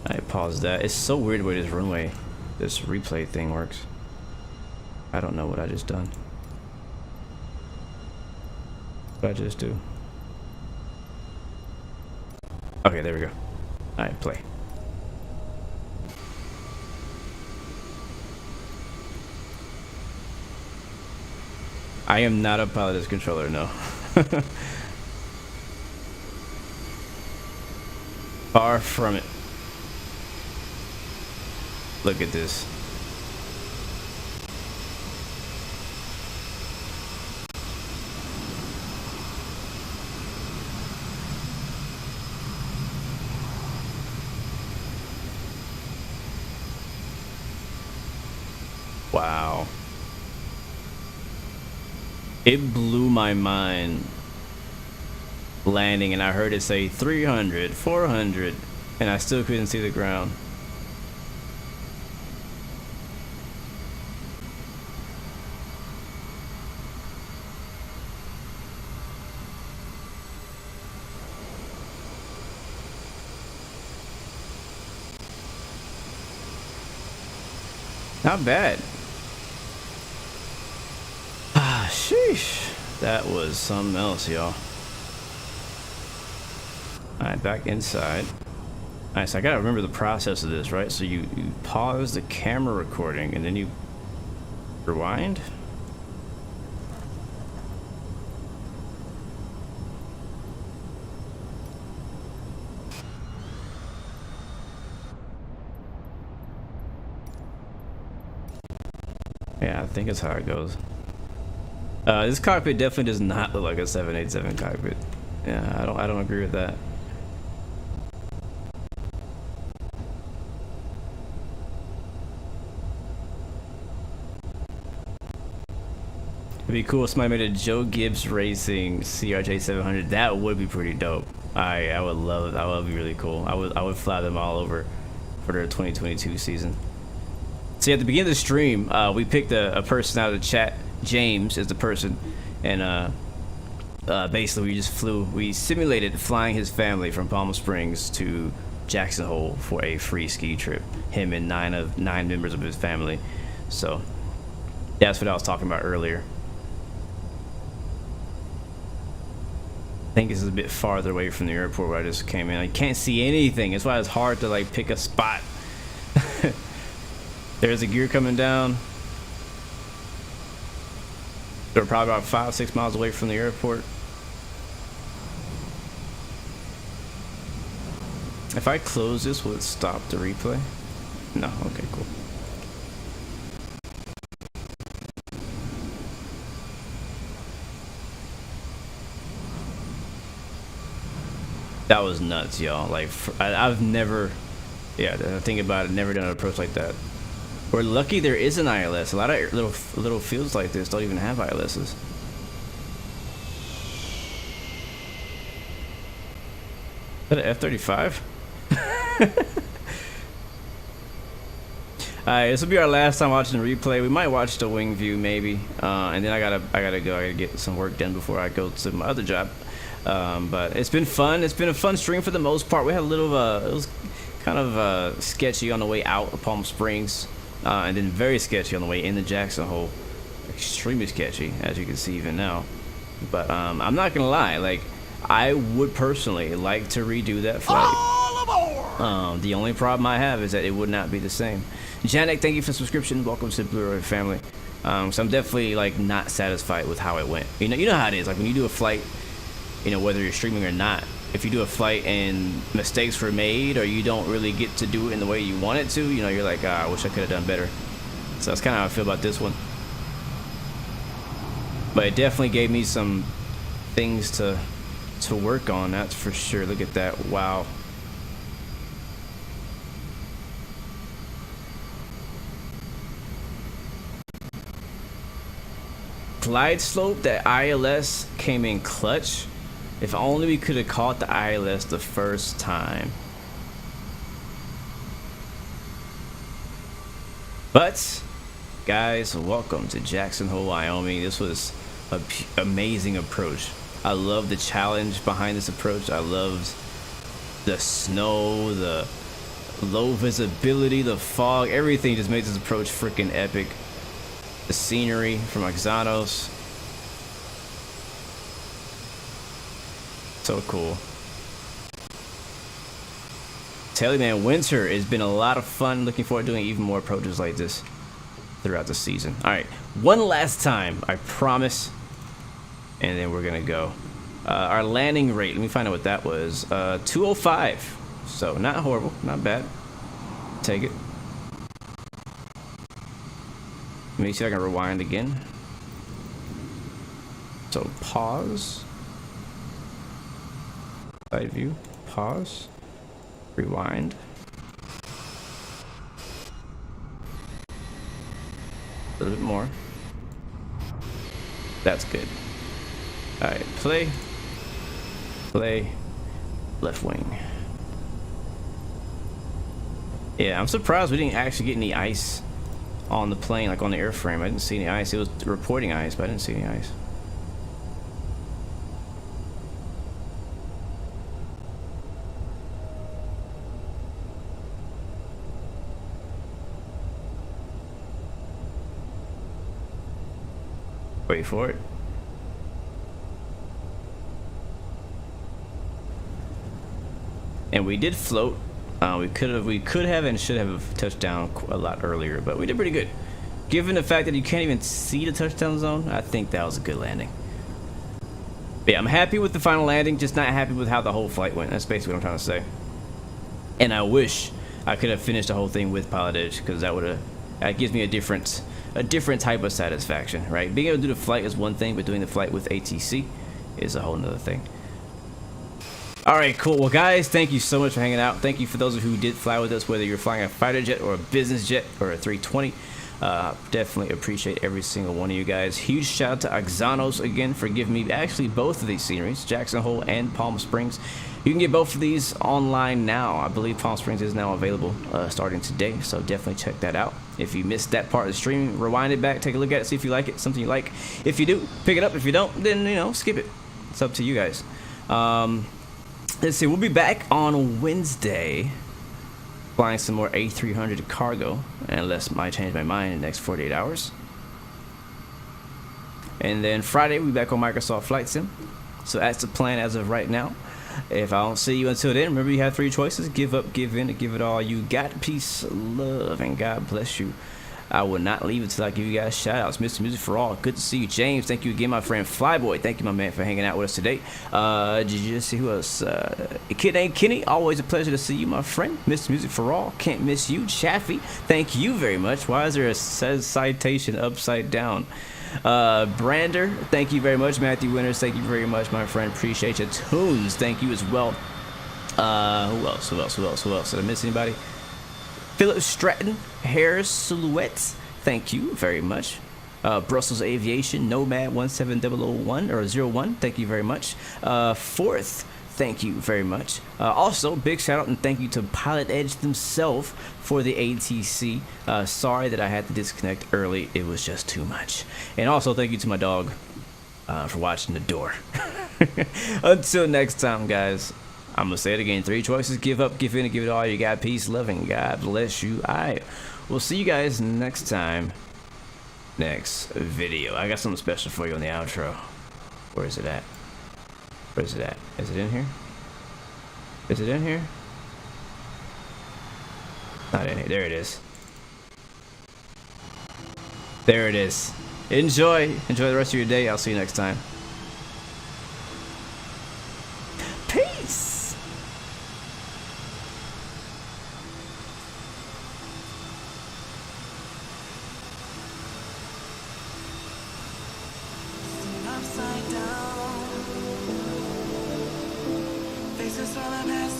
I paused that. It's so weird the way this replay thing works. I don't know what I just done. What did I just do? Okay, there we go. Alright, play. I am not a Pilotedge controller, no. Far from it. Look at this. Wow. It blew my mind landing and I heard it say 300, 400 and I still couldn't see the ground. Not bad. Ah, sheesh. That was something else, y'all. Alright, back inside. Alright, so I gotta remember the process of this, right? So you pause the camera recording and then you rewind. Yeah, I think it's how it goes. This cockpit definitely does not look like a 787 cockpit. Yeah, I don't agree with that. It'd be cool if somebody made a Joe Gibbs Racing CRJ 700. That would be pretty dope. I would love it. That would be really cool. I would fly them all over for their 2022 season. See, at the beginning of the stream, we picked a person out of the chat. James is the person, and basically we simulated flying his family from Palm Springs to Jackson Hole for a free ski trip. Him and 9 members of his family. So that's what I was talking about earlier. I think this is a bit farther away from the airport where I just came in. I can't see anything. That's why it's hard to like pick a spot. There's a gear coming down. They're probably about 5-6 miles away from the airport. If I close this, will it stop the replay? No. Okay, cool. That was nuts, y'all. Like, I've never, yeah, I think about it, never done an approach like that. We're lucky there is an ILS. A lot of little fields like this don't even have ILSs. Is that an F-35? Alright, this will be our last time watching the replay. We might watch the wing view maybe, and then I gotta go. I gotta get some work done before I go to my other job. But it's been fun. It's been a fun stream for the most part. We had a little, it was kind of sketchy on the way out of Palm Springs, and then very sketchy on the way in the Jackson Hole. Extremely sketchy, as you can see even now. But I'm not gonna lie, like I would personally like to redo that flight. The only problem I have is that it would not be the same. Janek, thank you for the subscription. Welcome to the Blue Ray family. So I'm definitely like not satisfied with how it went. You know how it is. Like when you do a flight, you know, whether you're streaming or not, if you do a flight and mistakes were made or you don't really get to do it in the way you want it to, you know, you're like, I wish I could have done better. So that's kind of how I feel about this one. But it definitely gave me some things to work on, that's for sure. Look at that. Wow. Glide slope, that ILS came in clutch. If only we could have caught the ILS the first time. But guys, welcome to Jackson Hole, Wyoming. This was an amazing approach. I love the challenge behind this approach. I loved the snow, the low visibility, the fog, everything just made this approach freaking epic. The scenery from Axonos. So cool. Tell you, man, winter has been a lot of fun. Looking forward to doing even more approaches like this throughout the season. All right, one last time, I promise, and then we're gonna go. Our landing rate, let me find out what that was. 205. So not horrible, not bad. Take it. Let me see if I can rewind again. So pause. Side view. Pause. Rewind. A little bit more. That's good. Alright, play. Play. Left wing. Yeah, I'm surprised we didn't actually get any ice on the plane, like on the airframe. I didn't see any ice. It was reporting ice, but I didn't see any ice. Wait for it. And we did float. We could have and should have touched down a lot earlier, but we did pretty good. Given the fact that you can't even see the touchdown zone, I think that was a good landing. But yeah, I'm happy with the final landing, just not happy with how the whole flight went. That's basically what I'm trying to say. And I wish I could have finished the whole thing with Pilotedge, because that gives me a different type of satisfaction, right? Being able to do the flight is one thing, but doing the flight with ATC is a whole nother thing. All right, cool. Well, guys, thank you so much for hanging out. Thank you for those who did fly with us, whether you're flying a fighter jet or a business jet or a 320. Definitely appreciate every single one of you guys. Huge shout out to Axonos again for giving me actually both of these sceneries, Jackson Hole and Palm Springs. You can get both of these online now. I believe Palm Springs is now available starting today, so definitely check that out. If you missed that part of the stream, rewind it back, take a look at it, see if you like it, something you like. If you do, pick it up. If you don't, then, you know, skip it. It's up to you guys. let's see. We'll be back on Wednesday, flying some more A300 cargo, unless I change my mind in the next 48 hours. And then Friday, we'll be back on Microsoft Flight Sim. So that's the plan as of right now. If I don't see you until then, remember you have 3 choices: give up, give in, or give it all you got. Peace, love, and God bless you. I will not leave until I give you guys shout outs. Mr. Music for All, good to see you. James, thank you again. My friend Flyboy, thank you, my man, for hanging out with us today. Did you just see who else? Kid named Kenny, always a pleasure to see you, my friend. Mr. Music for All, can't miss you. Chaffee, thank you very much. Why is there a citation upside down? Brander, thank you very much. Matthew Winters, thank you very much, my friend. Appreciate you. Tunes, thank you as well. Who else? Did I miss anybody? Philip Stratton, Harris Silhouettes, thank you very much. Brussels Aviation, Nomad 17001 or 01, thank you very much. Fourth, thank you very much. Also, big shout out and thank you to Pilotedge themselves for the ATC. Sorry that I had to disconnect early, it was just too much. And also, thank you to my dog for watching the door. Until next time, guys. I'm gonna say it again. 3 choices: give up, give in, and give it all you got. Peace, love, and God bless you. We'll see you guys next time. Next video. I got something special for you on the outro. Where is it at? Where is it at? Is it in here? Is it in here? Not in here. There it is. There it is. Enjoy the rest of your day. I'll see you next time. Peace. Upside down, faces all I've had.